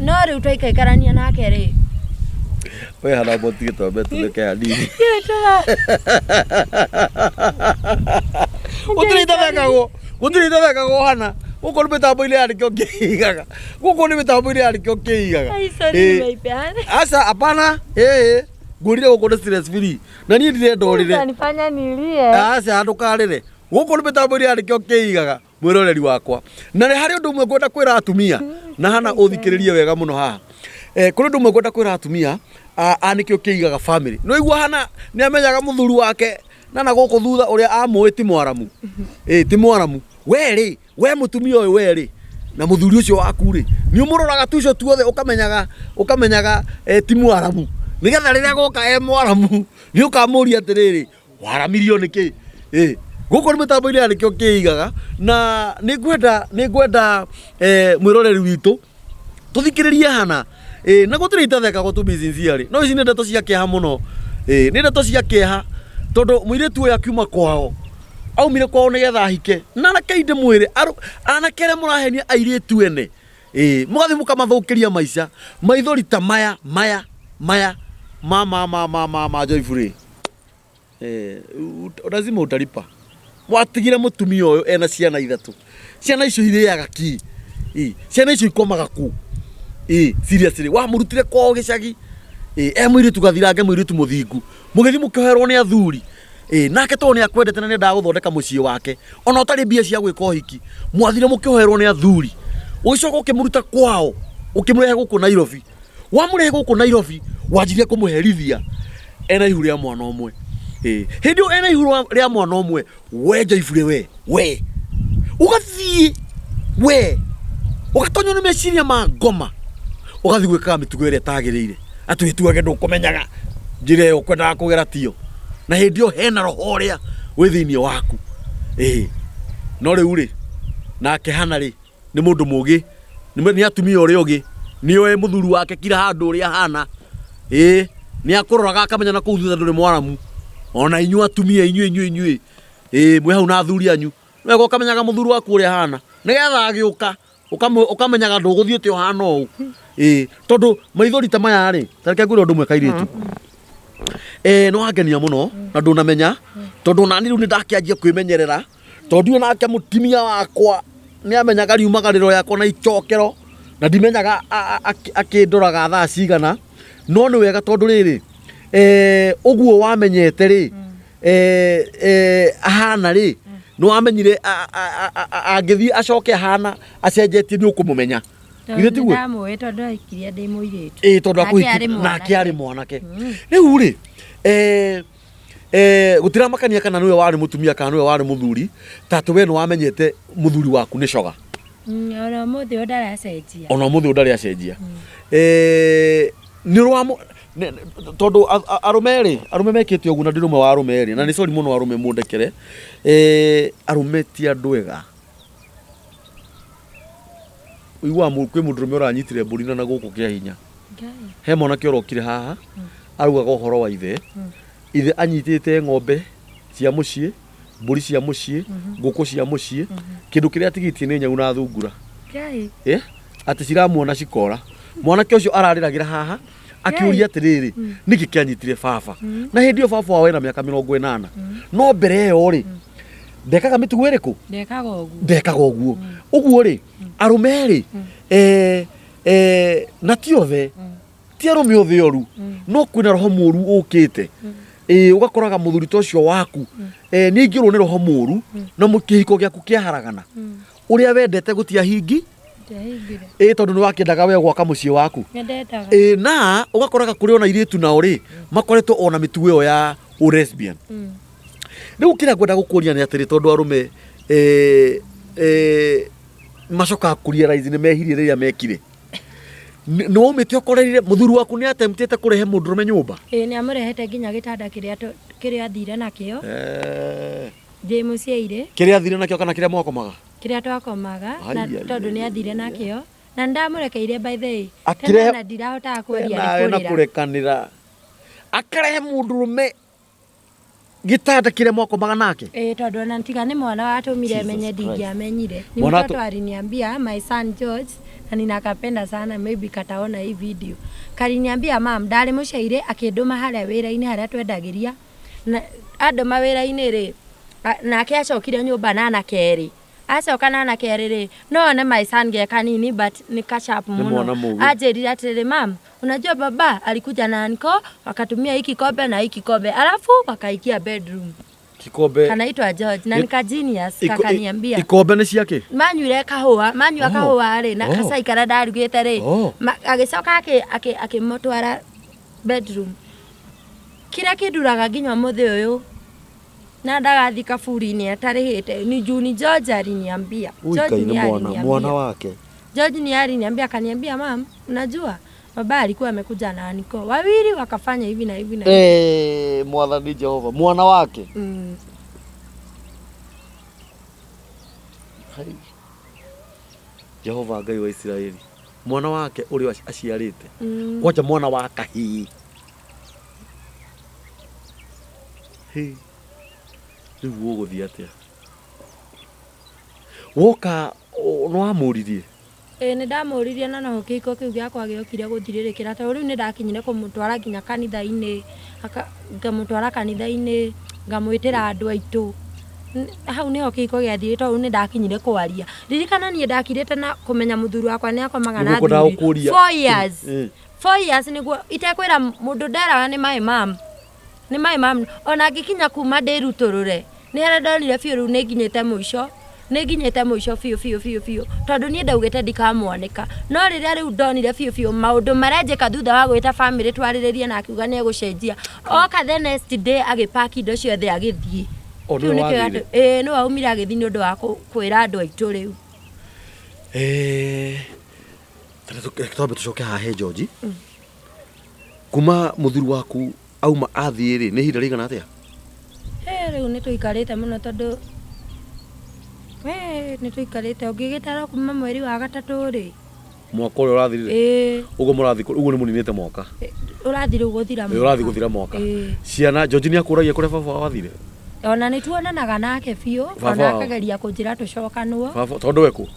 S2: no rĩu twaikaikarania nake rĩ
S1: we hana botige twambe tũtheke hanini gũtirĩ ithebekagwo hana gũkũ nĩ mĩtambo-inĩ yarĩkĩo kĩigaga gũkũ nĩ mĩtambo-inĩ yarĩkĩo kĩigaga aca hapana ngũrire gũkũ nĩ stress free na niĩ ndirenda ũrĩre
S2: nifanya nilie
S1: aca ndũkarĩre gũkũ nĩ mĩtambo-inĩ yarĩkĩo kĩigaga mwĩroreri wakwa na nĩ harĩ ũndũ ũmwe ngwenda kwĩra atumia na hana ũthikĩrĩrie wega mũno haha kũrĩ ũndũ ũmwe ngwenda kwĩra atumia anĩkĩo kĩigaga family no igua hana nĩ amenyaga mũthuri wake na gũkũ thutha ũrĩa amũĩ ti mwaramu ti mwaramu we mũtumia ũyũ we rĩ na mũthuri ũcio waku rĩ nĩ ũmũroraga tuico tuothe ũkamenyaga ti mwaramu nĩgetha rĩrĩa goka mwaramu nĩ ũkamũria atĩrĩrĩ waramirio nĩkĩ gũkũ nĩ mĩtambo-inĩ yarĩkĩo kĩigaga na nĩ ngwenda mwĩroreri witũ tũthikĩrĩrie hana na gũtirĩ itathekagwo tu sincerely no ici nĩ ndeto cia kĩeha mũno nĩ ndeto cia kĩeha tondũ mũirĩtu ũyũ akiuma kwao aumire kwao nĩgetha ahike na anake ndĩmwĩre anake arĩa mũrahenia airĩtu ene mũgathiĩ mũkamathũkĩria maica maithori ta maya Joyful lazima utalipa mwatigire mũtumia ũyũ ena ciana ithatũ ciana icio irĩaga ki ciana icio ikomaga ku seriously wa mũrutire kwao gĩcagi mũirĩtu gathirange mũirĩtu mũthingu mũgĩthi mũkĩherwo nĩ athuri nake to nĩ akwendete na nĩ ndagũthondeka mũciĩ wake ona ũtarĩ mbia cia gwĩka ũhiki mwathire mũkĩherwo nĩ athuri ũgĩcoka ũkĩmũruta kwao ũkĩmũrehe gũkũ Nairobi wamũrehe gũkũ Nairobi wanjirie kũmũherithia ena ihu rĩa mwana ũmwe hĩndĩ ĩyo ena ihu rĩa mwana ũmwe we Joyful we ũgathiĩ we Ugatonywo nĩ meciria ma ngoma ugathi gwikaga mitugo ĩrĩa ĩtagĩrĩire atĩ wĩtuage ndũkũmenyaga njĩra ĩyo ũkwendaga kũgera tio na hĩndĩ ĩyo hena roho ũrĩa wĩ thĩinĩ waku no rĩu rĩ nake hana rĩ nĩ mũndũ mũgĩ nĩ atumia ũrĩa ũngĩ nĩoe mũthuri wake kira handũ ũrĩa hana nĩ akũroraga akamenya na kũu thutha ndũrĩ mwaramu ona inyuĩ atumia inyuĩ mwĩ hau na athuri anyu wega ũkamenyaga mũthuri waku ũrĩa hana nĩgetha agĩũka ũkamenyaga ndũgũthiĩte ũhana ũũ tondũ maithori ta maya rĩ tareke ngwĩre ũndũ ũmwe kairĩtu nĩ wangenia mũno na ndũnamenya tondũ nani rĩu nĩ ndakĩanjia kwĩmenyerera tondũ nake mũtimia wakwa nĩ amenyaga riumagarĩro yakwa na icokero na ndimenyaga akĩndoraga thaa cigana no nĩ wega tondũ rĩrĩ ũguo wamenyete rĩ ahana rĩ nĩ wamenyire angĩthiĩ acoke ahana acenjetie nĩ ũkũmũmenya
S2: ndamũĩ tondũ aikirie ndĩ mũirĩtu
S1: tondũ nake arĩ mwanake rĩu rĩ gũtiramakania kana nĩwe warĩ mũtumia kana nĩwe warĩ mũthuri tatũ we nĩ wamenyete mũthuri waku nĩ coga
S2: ona ũmũthĩ ndarĩacenjia
S1: nĩ rwamo tondũ arũme mekĩte ũguo na ndĩ rũmwe wa arũme erĩ na nĩ sori mũno arũme mũndekere arũme ti andũ ega uigua kwĩ mũndũ rũme ũranyitire mbũri na gũkũ kĩa hinya he mwanake ũrokire haha arugaga ũhoro wa ithe anyitĩte ng'ombe cia mũciĩ mbũri cia mũciĩ ngũkũ cia mũciĩ kĩndũ kĩrĩa atigĩtie nĩ nyau na thungura atĩ ciramuona cikora mwanake ũcio ararĩragĩra haha akĩũria atĩrĩrĩ nĩkĩ kĩanyitire baba na hĩndĩ ĩyo baba wao ena mĩaka 80 no mbere ĩyo rĩ ndekaga mĩtugo ĩrĩkũ ndekaga ũguo ũguo rĩ arũme rĩ na ti othe ti arũme othe oru no kwĩna roho mũru ũkĩte ugakoraga mũthuri ta ũcio waku nĩ ingĩrwo nĩ roho mũru na kĩhiko gĩaku kĩaharagana ũrĩa wendete gũtia hingi tondũ nĩ wakĩendaga we gwaka mũciĩ waku na ugakoraga kũrĩ ona airĩtu nao rĩ makoretwo ona mĩtugo ĩyo ya lesbian rĩu kĩrĩa ngwenda gũkũria nĩ atĩrĩ tondũ arũme macokaga kũrealize nĩ mehirie rĩrĩa mekire nĩ waumĩte ũkorerire mũthuri waku nĩ atemptĩte kũrehe mũndũrũme nyũmba
S2: nĩ amũrehete nginya gĩtanda kĩrĩa athire nakĩo ndĩ mũciĩ
S1: kĩrĩa athire nakĩo kana kĩrĩa mwakomaga
S2: kĩrĩa twakomaga na tondũ nĩ athire nakĩo na ndamũrekeire by the way na ndirahotaga kũria
S1: na kũrekanĩra akarehe mũndũrũme gĩtanda kĩrĩa mwakomaga nake
S2: tondũ ona tiga nĩ mwana watũmire menye ndingĩamenyire ni mtoto aliniambia my son George na ninakapenda sana maybe kataona hii video kaliniambia mam ndarĩ mũciĩ akĩndũma harĩa wĩra-inĩ harĩa twendagĩria na andũma wĩra-inĩ rĩ nake acokire nyũmba na anake acoka na anake rĩ no one my son ge kanini but ni kachap muno ajirira atĩrĩrĩ mam unajua baba alikuja na anko wakatumia hiki kikombe na hiki kikombe alafu wakaikia bedroom
S1: kikombe
S2: kanaitwa George na nika genius kakaniambia
S1: ikombe nĩ ciake
S2: manyuire kahũa rĩ na kacaikara ndarugĩte rĩ agĩcoka akĩmũtwara bedroom kira kĩnduraga nginya mũthĩ ũyũ na ndagathi kaburi-inĩ atarĩhĩte ni Juni George aliniambia
S1: mwana wake
S2: George ni aliniambia akaniambia mam unajua baba alikuwa amekuja na aniko wawili wakafanya hivi na hivi na
S1: mwathani Jehova mwana wake Jehova Ngai wa Israeli mwana wake ũrĩa aciarĩte kwaja mwana wa kahii rĩu ũgũthiĩ atĩa woka no amũririe
S2: nĩ ndamũririe na no kĩhiko kĩu gĩakwa gĩokire gũthirĩrĩkĩra tondũ rĩu nĩ ndakinyire kũmũtwara nginya kanitha-inĩ ngamũtwara kanitha-inĩ ngamwĩtĩra andũ aitũ hau nĩho kĩhiko gĩathirĩte tondũ nĩ ndakinyire kwaria ririkana niĩ ndakirĩte na kũmenya mũthuri wakwa nĩ akomaga na thuri 4 years nĩguo itekwĩra mũndũ nderaga nĩ my mam ona ngĩkinya kuma ndĩrutũrũre nĩ arĩa ndonire biũ rĩu nĩ nginyĩte mũico biũ tondũ niĩ ndaugĩte ndikamwanĩka no rĩrĩa rĩu ndonire biũ maũndũ marenjĩka thutha wa gwĩta family twarĩrĩrie na akiuga nĩ egũcenjia oka the next day agĩpaki indo ciothe agĩthiĩ nĩ waumire agĩthiĩ nĩ ũndũ wa kwĩra andũ aitũ rĩu
S1: Twambe tucoke hahe George. Kuma muthuri waku auma athie ri ni hinda rigana atia?
S2: Riu ni tuikarite muno tondu ni tuikarite ungigitara kuma mweri wa gatatu ri
S1: mwaka uria urathirire uguo murathi uguo ni muninite mwaka
S2: urathire guthira mwaka
S1: urathi guthira mwaka ciana George ni akuragia kuria baba wathire
S2: ona ni tuonanaga nake biu ona akageria kunjira tucokanwo
S1: baba tondu weku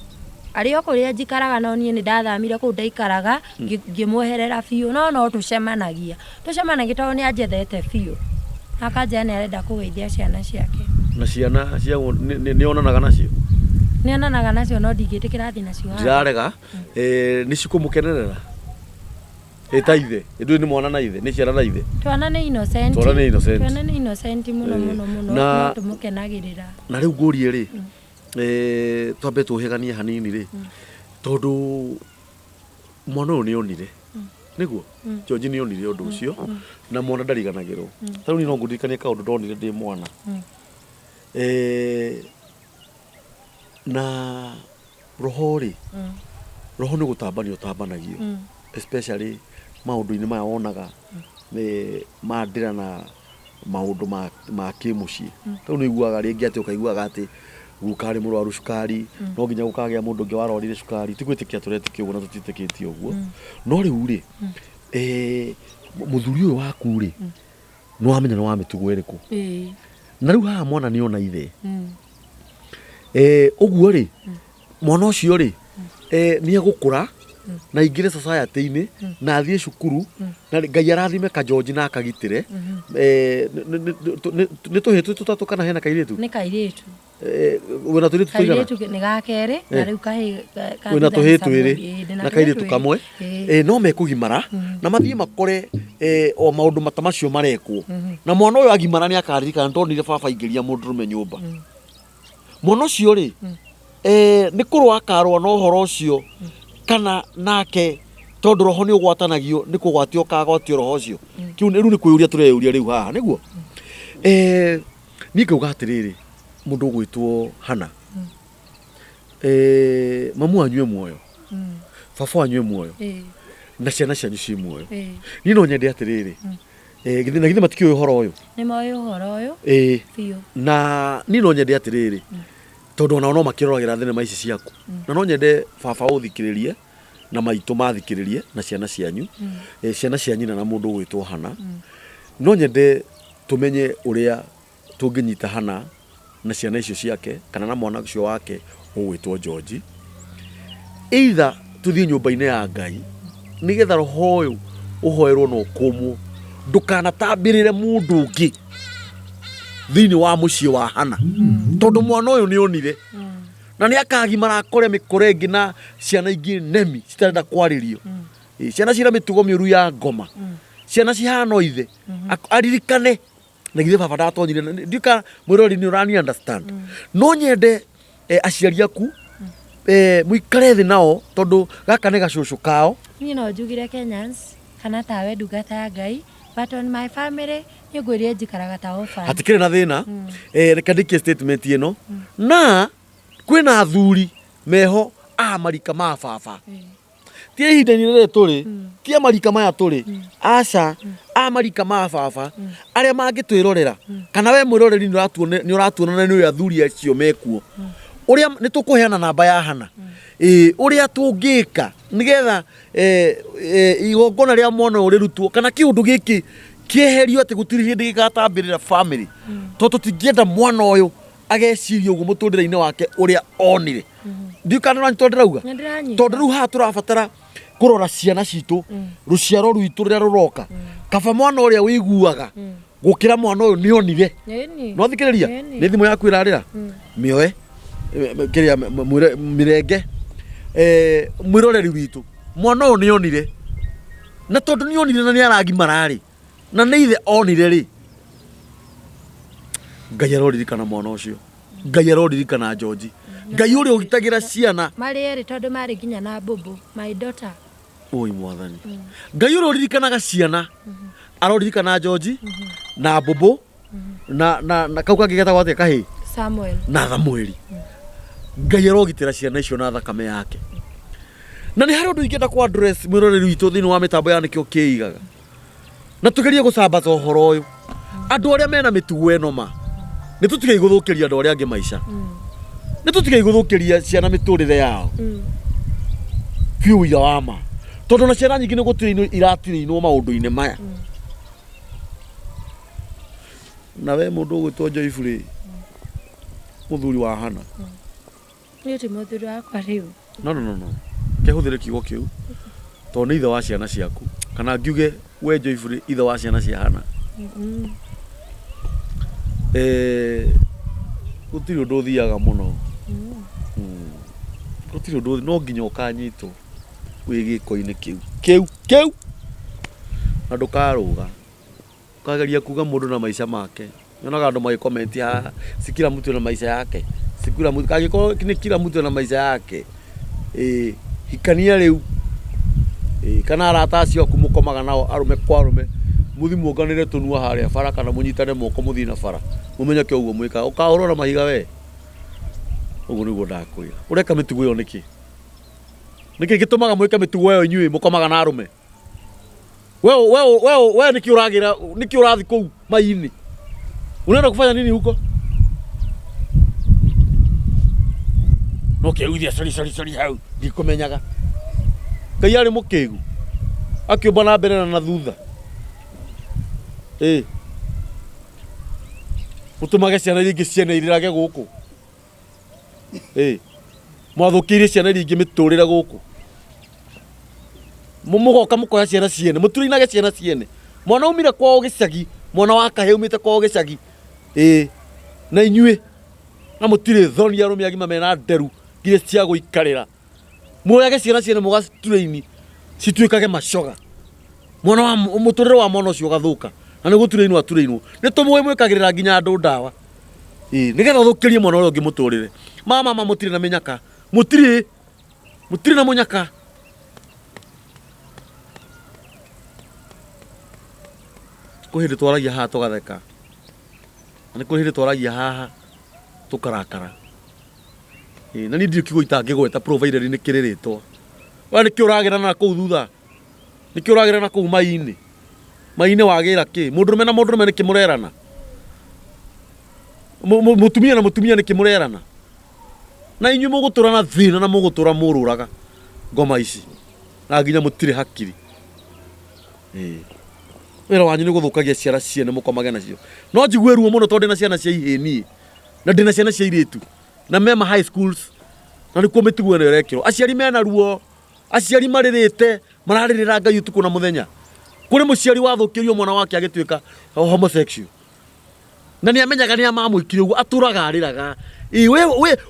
S2: ari o kuria njikaraga no nie ni ndathamire kuu ndaikaraga ngimweherera biu no tucemanagia tondu ni anjethete biu akanja ni arenda kugeithia ciana ciake
S1: na ciana cia ni onanaga nacio
S2: ni onanaga nacio no ndingitikira thi nacio
S1: ndirarega ni cikumukenerera eta ithe ndu ni mwana na ithe ni ciana na ithe
S2: twana ni innocent muno no tumukenagirira
S1: na riu ngurie ri twambe tuheganie hanini ri tondu mwana uyu ni onire niguo George ni onire undu ucio na mwana ndariganagirwo tariu ni no ngundirikanie kaundu ndonire ndi mwana na roho ni gutambanio tambanagio especially maundu-ini maya wonaga mandira na maundu ma kimucii tau ni iguaga ringi ati ukaiguaga ati gukari murwaru cukari no nginya gukagia mundu ungi warorire cukari tigwitikia turetikio uguo na tutitikitie uguo no riu ri muthuri uyu waku ri no amenya no amitugo iriku na riu haha mwana ni ona ithe uguo ri mwana ucio ri ni agukura na ingire society-ini na athie cukuru na Ngai arathime ka George na akagitire ni tuhitu tutatu kana hena kairitu
S2: ni kairitu
S1: wena tuhitu tuigana
S2: kairitu ni gakere na riu kahe
S1: wena tuhitu iri na kairitu kamwe no mekugimara na mathie makore o maundu matamacio marekwo na mwana uyu agimara ni akaririkana ndonire baba ingiria mundurume nyumba mwana ucio ri ni kurwa akarwa no horo ucio kana nake tondu roho ni ugwatanagio ni kugwatio kagwatio roho ucio kiu riu ni kwiyuria tureyuria riu haha niguo ni ngauga atiriri mundu ugwitwo Hana mamu anywe muoyo baba anywe muoyo na ciana cianyu ci muoyo ni no nyende atiriri githina matikio uhoro uyu
S2: ni moyo uhoro uyu biu
S1: na ni no nyende atiriri tondu no makiroragera thenema ici ciaku na no nyende baba uthikiririe na maitu mathikiririe na ciana cianyu ciana cianyu na mundu ugwitwo Hana no nyende tumenye uria tunginyita Hana na ciana icio ciake kana na mwana ucio wake ugwitwo George either tuthie nyumba-ini ya Ngai nigetha roho uyu uhoerwo no kumwo ndukanatambirire mundu ungi thini wa mucii wa Hana tondu mwana uyu ni onire na ni akagimara akore mikore ingi na ciana ingi nemi citarenda kwaririo ciana cira mitugo miuru ya ngoma ciana cihana ithe aririkane na githe baba ndatonyire ndika mwirori ni urani understand no nyende aciari aku muikare thi nao tondu gaka ni gacucu kao
S2: ni no njugire Kenyans kana tawe ndungata ya Ngai but on my family ni ngwirie njikaraga ta orphan
S1: hatikire na thina reka ndikie statement ino na kwina athuri meho marika ma baba tie ihinda-ini riri turi tie marika maya turi aca marika ma baba aria mangitwirorera kana we mwiroreri ni uratuona ni athuri acio mekuo uria ni tukuheana namba ya Hana uria tungika nigetha igongona ria mwana urirutwo kana kiundu giki kieherio ati gutiri hindi gigatambirira family to tutingienda mwana uyu ageciria uguo mutundira-ini wake uria onire ndikana na tondu rauga tondu riu ha turabatara kurora ciana citu ruciaro rwitu ria ruroka kaba mwana uria wiguaga gukira mwana uyu ni onire no thikiriria ni thimu yaku irarira mioe kiria mirenge mwiroreri witu mwana uyu ni onire na tondu ni onire na ni aragimara ri na ni ithe onire ri Ngai aroririkana mwana ucio Ngai aroririkana George Ngai uria ugitagira ciana
S2: mari eri tondu mari nginya na bubu my daughter
S1: oi mwathani Ngai uria uririkanaga ciana aroririkana George na bubu na kauka gigetagwo atia kahi
S2: Samuel
S1: na Samueli Ngai arogitĩra ciana icio na thakame yake. Na nĩ harĩ ũndũ ingĩenda kwa address mwĩroreri witũ thĩinĩ wa mĩtambo ya nĩkĩo kĩigaga. Na tũgerie gũcambaca ũhoro ũyũ. Andũ arĩa mena mĩtugo ĩno ma. Nĩ tũtige gũthũkĩria andũ arĩa angĩ maica. Nĩ tũtige gũthũkĩria ciana mĩtũrĩre yao. Biũ ira wa ma. Tondũ na ciana nyingĩ nĩ gũtirĩinwo iratirĩinwo maũndũ-inĩ maya. Na we mũndũ ũgwĩtwo Joyfrey mũthuri wa Hana.
S2: Nĩ ti mũthuri wakwa rĩu.
S1: No. Kehũthĩre kiugo kĩu. Tondũ nĩ ithe wa ciana ciaku. Kana ngiuge we Joyfrey ithe wa ciana cia Hana. Gũtirĩ ũndũ ũthiaga mũno. Gũtirĩ ũndũ no nginya ũkanyitwo wĩ gĩko-inĩ kĩu. Na ndũkarũga. Ũkageria kuga mũndũ na maica make. Nyonaga andũ magĩkomenti haha, si kila mtu na maisha yake. Si kila mtu kagĩkorwo nĩ kila mtu na maisha yake. Hikania rĩu. Kana arata acio kumukomaga nao arume kwa arume. Muthi muonganĩre tũnua harĩa bara kana mũnyitane moko mũthi na bara. Mũmenye kĩ ũguo mwĩka. Ũkahũrwo na mahiga we. Ũguo nĩguo ndakwĩra. Ũreka mĩtugo ĩyo nĩkĩ? Nĩkĩ gĩtũmaga mwĩke mĩtugo ĩyo inyuĩ mũkomaga na arume? Wewe nĩkĩ ũragira, nĩkĩ ũrathi kũu mai-inĩ? Unaenda kufanya nini huko? No keuithia sorry hau. Ndikũmenyaga. Ngai arĩ mũkĩgu. Akĩũmba na mbere na thutha. Ũtũmage ciana iria ingĩ ciene irirage gũkũ. Mwathũkĩirie ciana iria ingĩ mĩtũrĩre gũkũ. Mũgoka mũkoya ciana ciene, mũtũrĩinage ciana ciene. Mwana umire kwao gĩcagi, mwana wa kahĩĩ umĩte kwao gĩcagi. Na inyuĩ na mũtirĩ thoni arũme agima mena nderu nginya cia gũikarĩra. Muoyage ciana ciene mũgatũrĩini cituĩkage macoga. Mwana wa mũtũrĩre wa mwana ũcio ũgathũka. Na nĩ gũturĩinwo atũrĩinwo. Nĩ tũmũĩ mwĩkagĩrĩra nginya andũ ndawa. Nĩgetha thũkĩrie mwana ũrĩa ũngĩ mũtũrĩre. Mama mũtirĩ na mĩnyaka. Mũtirĩ na mũnyaka. Kũ hĩndĩ twaragia haha tũgatheka. Na nĩ kũ hĩndĩ twaragia haha tũkarakara. Na niĩ ndirĩ kiugo itangĩgweta provider nĩ kĩrĩrĩtwo. We nĩkĩ ũragĩra na kũu thutha? Nĩkĩ ũragĩra na kũu mai-inĩ? Mai-inĩ wagĩra kĩ? Mũndũrũme na mũndũrũme nĩkĩ mũrerana? Mũtumia na mũtumia nĩkĩ mũrerana? Na inyuĩ mũgũtũra na thĩna na mũgũtũra mũrũraga ngoma ici. Na nginya mũtirĩ hakiri. Wĩra wanyu nĩ gũthũkagia ciana ciene mũkomage nacio. No njigue ruo mũno tondũ ndĩna ciana cia ihĩni. Na ndĩna ciana cia airĩtu. Na mema high schools. Na nĩkuo mĩtugo ĩno ĩrekĩrwo. Aciari mena ruo. Aciari marĩrĩte. Mararĩrĩra Ngai ũtukũ na mũthenya. Kũrĩ mũciari wathũkĩrio mwana wake agĩtuĩka homosexual. Na nĩ amenyaga nĩ amamũikire ũguo atũraga arĩraga.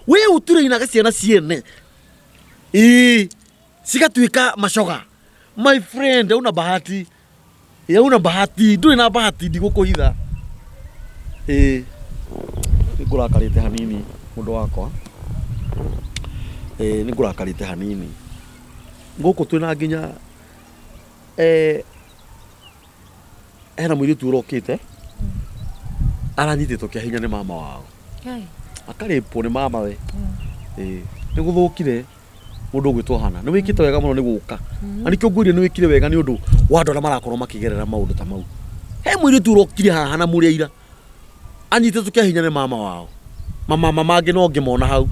S1: We ũturĩinaga ciana ciene. Cigatuĩka macoga. My friend, una bahati. Una bahati, ndũrĩ na bahati ndigũkũhitha. Nĩngũrakarĩte hanini mũndũ wakwa. Nĩngũrakarĩte hanini. Gũkũ twĩna nginya hena mũirĩtu ũrokĩte. Aranyitĩtwo kĩa hinya nĩ mama wao. Akarĩpwo nĩ mama we. Nĩ gũthũkire mũndũ ũgwĩtwo Hana. Nĩ wĩkĩte wega mũno nĩ gũka. Na nĩkĩo ngwĩrire nĩ wĩkire wega nĩ ũndũ wa andũ arĩa marakorwo makĩgerera maũndũ ta mau. He mũirĩtu ũrokire haha na mũrĩa ira. Anyitĩtwo kĩa hinya nĩ mama wao. Mama mangĩ no ngĩmona hau.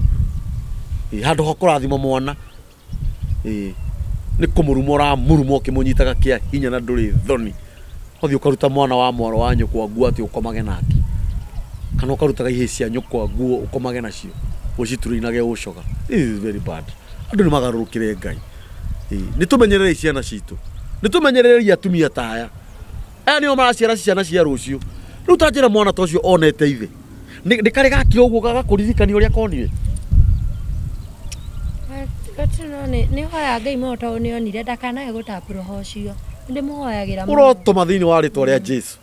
S1: Handũ ha kũrathima mwana. Nĩ kũmũruma ũramũruma ũkĩmũnyitaga kĩa hinya na ndũrĩ thoni. Ũthiĩ ũkaruta mwana wa mwarĩ wa nyũkwa nguo atĩ ũkomage nake. Kana ũkarutaga ihĩ cia nyũkwa nguo ũkomage nacio. Ũciturĩinage ũcoga. This is very bad. Andũ nĩ magarũrũkĩre Ngai. Nĩ tũmenyerere ciana citũ. Nĩ tũmenyerere atumia ta aya. Aya nĩo maraciara ciana cia rũciũ. Rĩu ta njĩra mwana ta ũcio onete ithe. Nĩ karĩ gakira ũguo gagakũririkania ũrĩa konire.
S2: Nĩ hoya Ngai mũno tondũ nĩonire ndakanage gũtambũra ũcio. Ndĩmũhoyagĩra mũno.
S1: Ũrotũma thĩinĩ wa rĩtwa rĩa Jesu.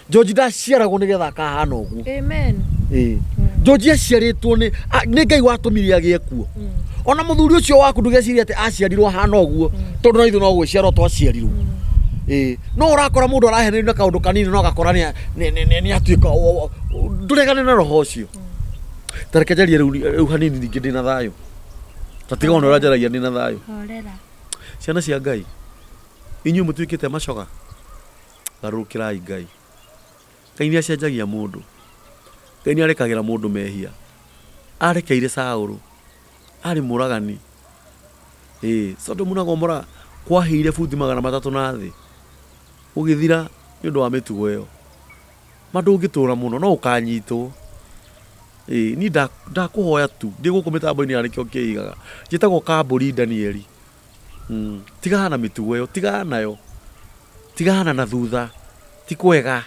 S1: George ndaciaragwo nĩgetha akahana ũguo.
S2: Amen.
S1: George aciarĩtwo nĩ Ngai watũmire agĩe kuo. Ona mũthuri ũcio waku ndũgeciria atĩ aciarirwo ahana ũguo tondũ na ithuĩ no gwĩciarwo twaciarirwo. No ũrakora mũndũ arahenerio na kaũndũ kanini no gakora nĩ atuĩka ndũregane na roho ũcio. Tareke jarie riu hanini ningi ndina thayo. Tatiga ona urajaragia ndina thayo.
S2: Horera.
S1: Ciana cia Ngai. Inyu mutuikite macoka. Garukirai Ngai. Ngai ni acenjagia mundu. Ngai ni arekagira mundu mehia. Arekeire Saulu. Ari muragani. Sodomu na Gomora kwaheire futi 300 na thi. Ugithira ni undu wa mitugo iyo. Mandungitura muno no ukanyitwo. Ni ndakuhoya tu ndiguku mitambo-ini arikio kiigaga. Njitagwo Kamburi Danieli. Tigana mitugo iyo, tigana nayo. Tigana na thutha. Ti kwega.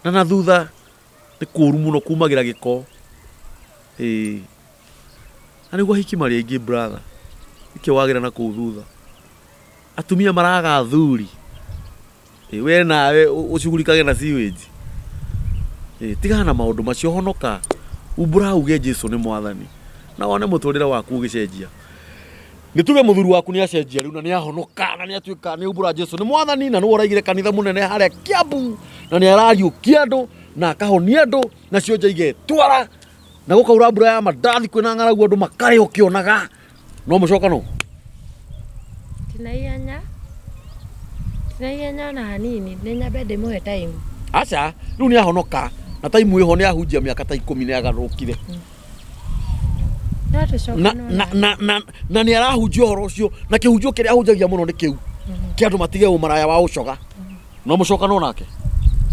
S1: Na thutha ni kuru muno kumagira giko. Ani gwa hikima ringi brother. Ike wagira na kuu thutha. Atumia maraga thuri. We nawe ucugurikage na sewage. Tigana na maundu macio, honoka. Umbura uge Jesu ni mwathani. Na wone muturire waku ugicenjia. Nituge muthuri waku ni acenjia riu na ni ahonoka na ni atuika ni umbura Jesu ni mwathani na ni oraigire kanitha munene haria Kiambu na ni arariukia andu na akahonia andu na cio njaige twara na gukaura mbura ya mandathi kwina ng'aragu andu makare ukionaga no mucoka no
S2: Tinaihenya na hanini ni nyambe ndimuhe time.
S1: Aca riu ni ahonoka na time iho ni ahunjia miaka ta 10 ni agarukire. Na ni arahunjia horo ucio na kihunjio kiria ahunjagia muno ni kiu ki andu matige umaraya wa ucoga. No mucoka no nake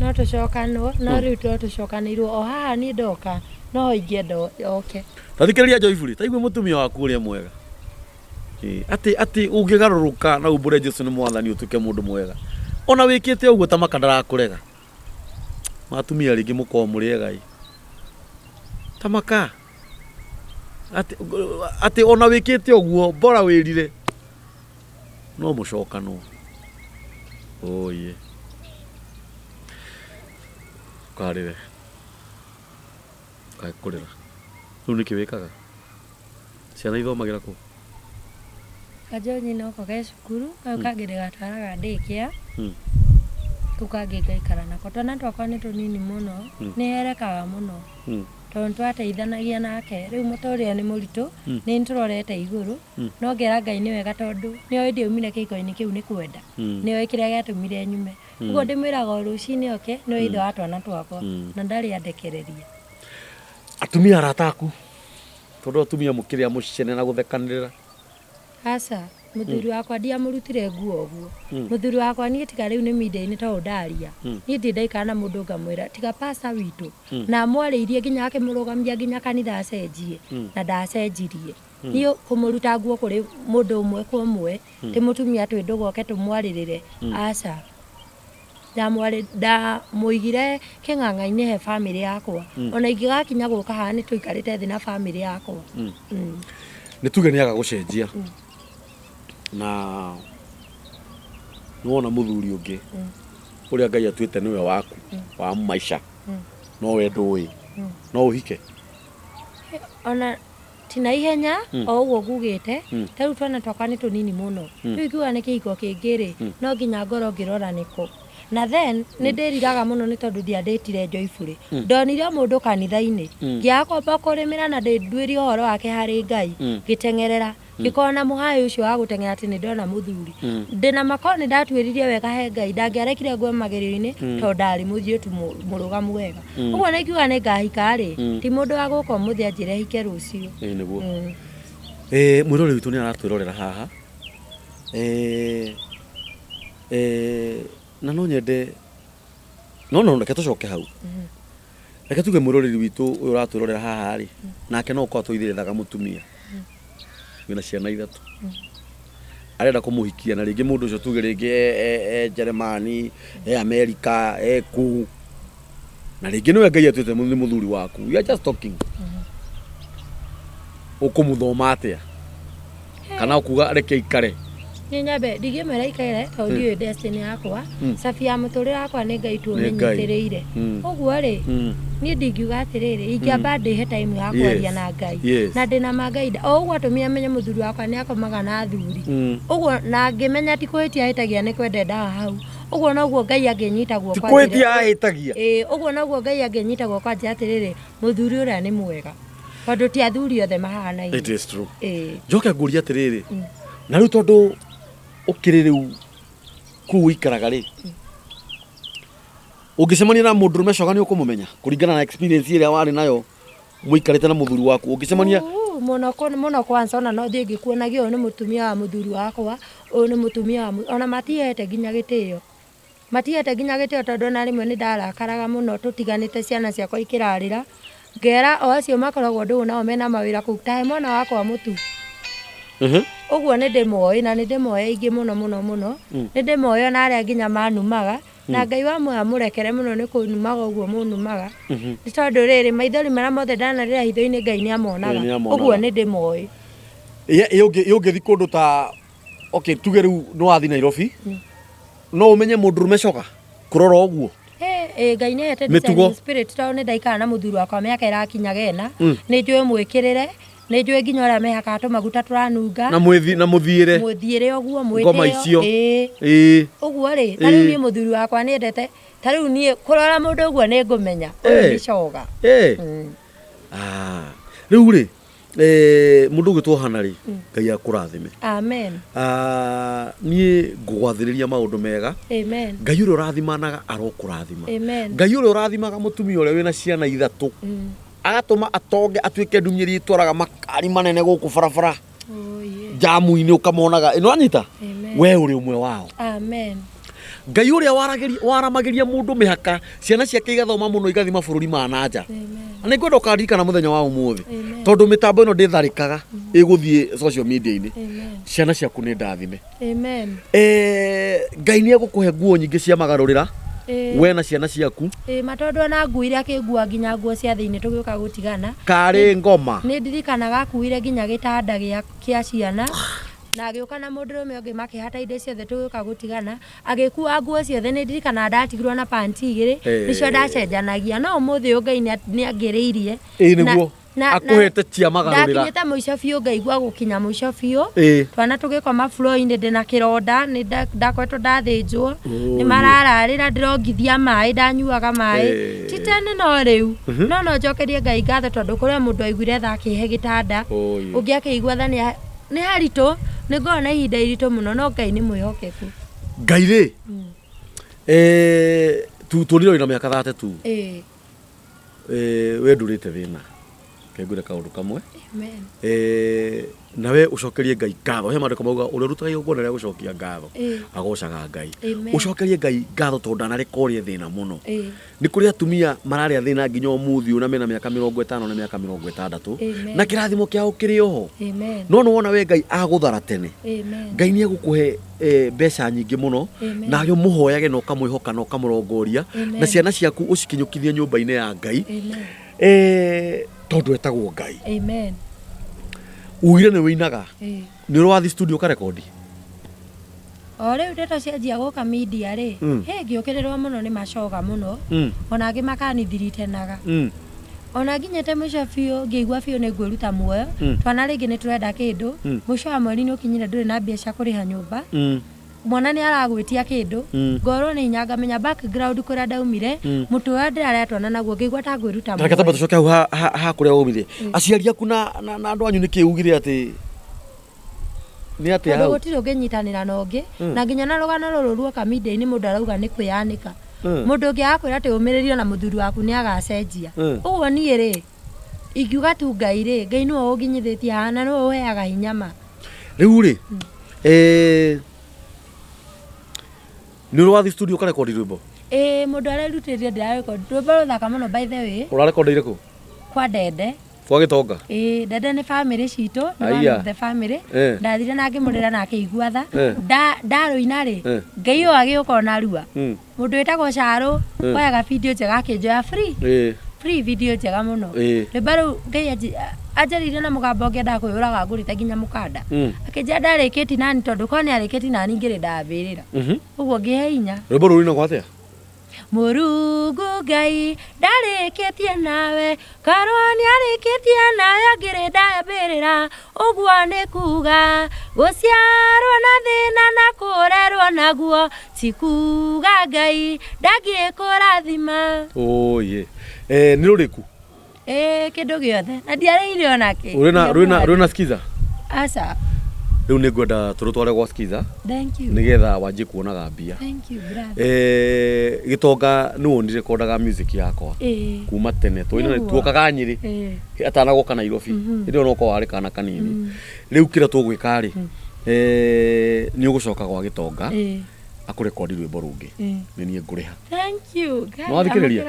S2: no tucokano no riu tucokanirwo o haha ni ndoka no ingienda oke.
S1: Tathikiriria Joyful taigwe mutumia waku uria mwega. Ati ungigaruruka na umbure Jesu ni mwathani utuke mundu mwega. Ona wikite uguo ta makandara kurega. Matumia ringi muko muriega. Tamaka. Ati ona wikite uguo bora wirire. No mucoka no. Oye. Karire. Kai kurira. Riu niki wikaga. Ciana ithomagira ku.
S2: Kajonyi no koge cukuru kau kangire gatwaraga ndikia. Tukangi gaikara nako twana twakwa ni tunini muno ni herekaga muno. Tondu twateithanagia nake riu muturire ni muritu ni nturorete iguru no ngera Ngai ni wega tondu ni oe ndiumire kiiko-ini kiu ni kwenda ni oe kiria giatumire nyume uguo ndimwiraga rucini oke ni ithe wa twana twakwa na ndari andekereria.
S1: Atumia arataku tondu atumia mukiria mucene na guthekanirira.
S2: Aca muthuri wakwa ndiamurutire nguo uguo. Muthuri wakwa ni tiga riu ni media-ini to ndaria ni ndindaikara na mundu ngamwira tiga pastor witu na mwariirie nginya akimurugamia nginya kanitha acenjie na ndacenjirie ni kumuruta nguo kuri mundu umwe kwa umwe ti mutumia twi ndugoke tumwaririre. Aca da muigire king'ang'a-ini he family yakwa ona ingigakinya guka haha ni tuikarite thi na family yakwa.
S1: Ni tuge ni agagucenjia na nuona muthuri ungi uria Ngai atuite niwe waku wa maisha no we ndui no uhike
S2: ona tinaihenya o uguo gugite tariu twana twakwa ni tunini muno riu iguga ni kiiko kingiri no nginya ngoro ngirora niko na then ni ndiriraga muno ni tondu ndianditire Joyful ndonire mundu kanitha-ini ngiakomba kurimira na ndindwiri uhoro wake hari Ngai gitengerera gikona muhayo ucio wa gutengera ati ni ndona muthuri ndina makoni ndatwiririe wega he Ngai ndangiarekire ngwe magerio-ini tondu ndari muthiutu murugamu wega uguo ni kiuga ni ngahika ri ti mundu wa guko muthi anjire hike rucio
S1: niguo mwirore witu ni aratwirorera haha na no nyende no reke tucoke hau reke tuge mwiroreri witu uyu uratwirorera haha ri nake no ukorwo twithirethaga mutumia wina ciana ithatu arenda kumuhikia na ringi mundu ucio tuge ringi Jeremani America ku na ringi niwe Ngai atuite ni muthuri waku. You are just talking. Ukumuthoma atia kana ukuga reke ikare
S2: ni nyambe ndigimera ikaire tondu ndiwe destiny yakwa safi ya muturire wakwa ni Ngai tu umenyitiriire uguo ri ni ndingiuga atiriri ingiamba ndihe time ya kwaria na Ngai na ndina magaida o uguo atumia menye muthuri wakwa ni akomaga na thuri uguo na ngimenya ti kwitia hitagia ni kwende ndaga hau uguo noguo Ngai anginyitagwo
S1: kwa kwitia hitagia
S2: uguo noguo Ngai anginyitagwo kwa atiriri muthuri uria ni mwega tondu ti athuri othe mahanaine.
S1: It is true. Njoke nguria atiriri na riu tondu ukiri riu ku ikaraga ri ungicemania na mundu rumecoga ni ukumumenya kuringana na experience iria wari nayo muikarite na muthuri waku ungicemania
S2: muno kwanza ona no thie ngikuonagia uyu ni mutumia wa muthuri wakwa uyu ni mutumia wa ona matihete nginya gitio tondu ona rimwe ni ndarakaraga muno tutiganite ciana ciakwa ikirarira ngera o acio makoragwo ndu nao mena mawira kuu tahe mwana wakwa mutu uguo ni ndimoi na ni ndimoi ingi muno ni ndimoi ona aria nginya manumaga na Ngai wa mwe amurekere muno ni kunumaga uguo munumaga ni tondu riri maithori maria mothe ndanarira hitho-ini Ngai ni amonaga uguo ni ndimoi
S1: ungithi kundu ta okay tuge riu no wathi Nairobi no umenye mundu rumecoga kurora uguo
S2: Ngai ni hete discerning spirit tondu ni ndaikara na muthuri wakwa miaka irakinyaga ena ni njui mwikirire ni njui nginya uria mehakaga tumaguta turanunga na muthiire uguo mwitio uguo ri tariu ni muthuri wakwa ni endete tariu ni kurora mundu uguo ni ngumenya uyu ni coga
S1: riu ri mundu gwitwo hana ri Ngai akurathime
S2: amen
S1: nie ngugwathiriria maundu mega
S2: amen
S1: Ngai uria urathimanaga arokurathima
S2: amen
S1: Ngai uria urathimaga mutumia uria wina ciana ithatu agatuma atonge atuike ndunyiri itwaraga makari manene guku barabara jamu-ini ukamonaga ino anyita we uri umwe wao
S2: amen
S1: Ngai uria waramagiria mundu mihaka ciana ciake igathoma muno igathi mabururi ma nanja ni ngwenda ukaririkana muthenya wa umuthi tondu mitambo ino nditharikaga iguthie social media-ini ciana ciaku ni ndathime
S2: amen
S1: Ngai ni egukuhe nguo nyingi cia magarurira we na ciana ciaku
S2: matondu ona nguire akingua nginya nguo cia thiini tugiuka gutigana
S1: kari ngoma
S2: ni ndirikanaga akuire nginya gitanda gia ciana na agiuka na mundu rume ungi makihata inde ciothe tugiuka gutigana agikua nguo ciothe ni ndirikana ndatigirwo na panti igiri nicio ndacenjanagia no umuthi Ngai ni angiriirie
S1: niguo akuhete cia magarurira
S2: ndakinyite muico biu ngaigua gukinya muico biu twana tugikoma floor-ini ndina kironda ni ndakoretwo ndathinjwo ni marararira ndirongithia mai ndanyuaga mai titene no riu no njokerie Ngai ngatho tondu kuria mundu aiguire tha akihe gitanda ungi akigua tha ni haritu ni ngona ihinda iritu muno no Ngai ni mwihokeku
S1: Ngai ri turire ina miaka 32 we ndurite thina ngwire kaundu kamwe nawe ucokerie Ngai ngatho he mandiko mauga uria rutaga igongona ria gucokia ngatho agocaga Ngai ucokerie Ngai ngatho tondu ndanarikoria thina muno ni kuri atumia mararia thina nginya umuthi una mena miaka 50 na miaka 60 na kirathimo kiao kiri oho no wona we Ngai aguthara tene Ngai ni egukuhe mbeca nyingi muno na yo muhoyage no kamwihoka no kamurongoria na ciana ciaku ucikinyukithie nyumba-ini ya Ngai tondu etagwo Ngai
S2: amen
S1: uire ni winaga ni rwathi studio ka record
S2: o riu ndeto cianjia guka media ri ngiukirirwo muno ni macoga muno ona angi makanithiritenaga ona nginyete mwico biu ngĩigua biu nĩ ngwĩruta muoyo twana rĩngĩ nĩ tũrenda kĩndũ mwico wa mweri nĩ ũkinyire ndũrĩ na mbia cia kũrĩha nyũmba mwana nĩ aragwĩtia kĩndũ ngorwo nĩ hinya ngamenya background kũrĩa ndaumire mũtũ ũrĩa ndĩrarĩa twana naguo ngĩigua ta ngwĩruta muoyo.
S1: Reke tũcoke hau ha kũrĩa umire aciari aku na andũ anyu nĩ kĩugire atĩ nĩ atĩa hau
S2: gũtirĩ ũngĩnyitanĩra na ũngĩ na nginya na rũgano rũrũ ruoka media-inĩ mũndũ arauga nĩ kwĩyanĩka mundu ungi akwira ati umiririo na muthuri waku ni agacenjia uguo nie ri ingiuga tu Ngai ri Ngai niwe unginyithitie hana niwe uheaga hinya ma
S1: riu ri ni rwathi studio ka record rwimbo
S2: mundu arerutirie ndira record rwimbo ruthaka muno by the way
S1: urarekordeire ku
S2: kwa Dede
S1: kwa Gitonga
S2: Dede ni family citu ni the family ndathire na ngimurira na akigua tha ndaruina ri Ngai o agiuka na rua mundu witagwo Charo oyaga video njega akinjoya free video njega muno ribaru Ngai ajarire na mugambo ngenda kuyuraga ngurite nginya mukanda akinja ndarikiti nani tondu ko ni arikiti nani ngiri ndambirira uguo ngihe hinya
S1: rwimbo rurina kwatia
S2: Mũrungu Ngai ndarĩkĩtie nawe karwani arĩkĩtie nawe ngĩrĩ ndambĩrĩra ũguo nĩ kuga gũciarwo na thĩna na kũrerwo naguo ti kuga Ngai ndangĩkũrathima
S1: oye nĩ rũrĩku
S2: Kĩndũ gĩothe. Na ndiarĩire onake.
S1: Rwĩna skiza?
S2: Aca.
S1: Rĩu nĩ ngwenda tũrũtware gwa skiza.
S2: Thank you.
S1: Nĩgetha wanjie kuonaga mbia.
S2: Thank you, brother.
S1: Gĩtonga nĩ wonire kodaga music yakwa. Kuma tene. Tuokaga Nyĩrĩ. Atanagoka Nairobi. Ndio no ko warĩ kana kanini. Rĩu kĩrĩa tũgwĩka rĩ. Nĩ ũgũcoka gwa Gĩtonga. Akurekondi rwĩmbo rũngĩ. Nĩ niĩ ngũrĩha.
S2: Thank you.
S1: No athikĩrĩria.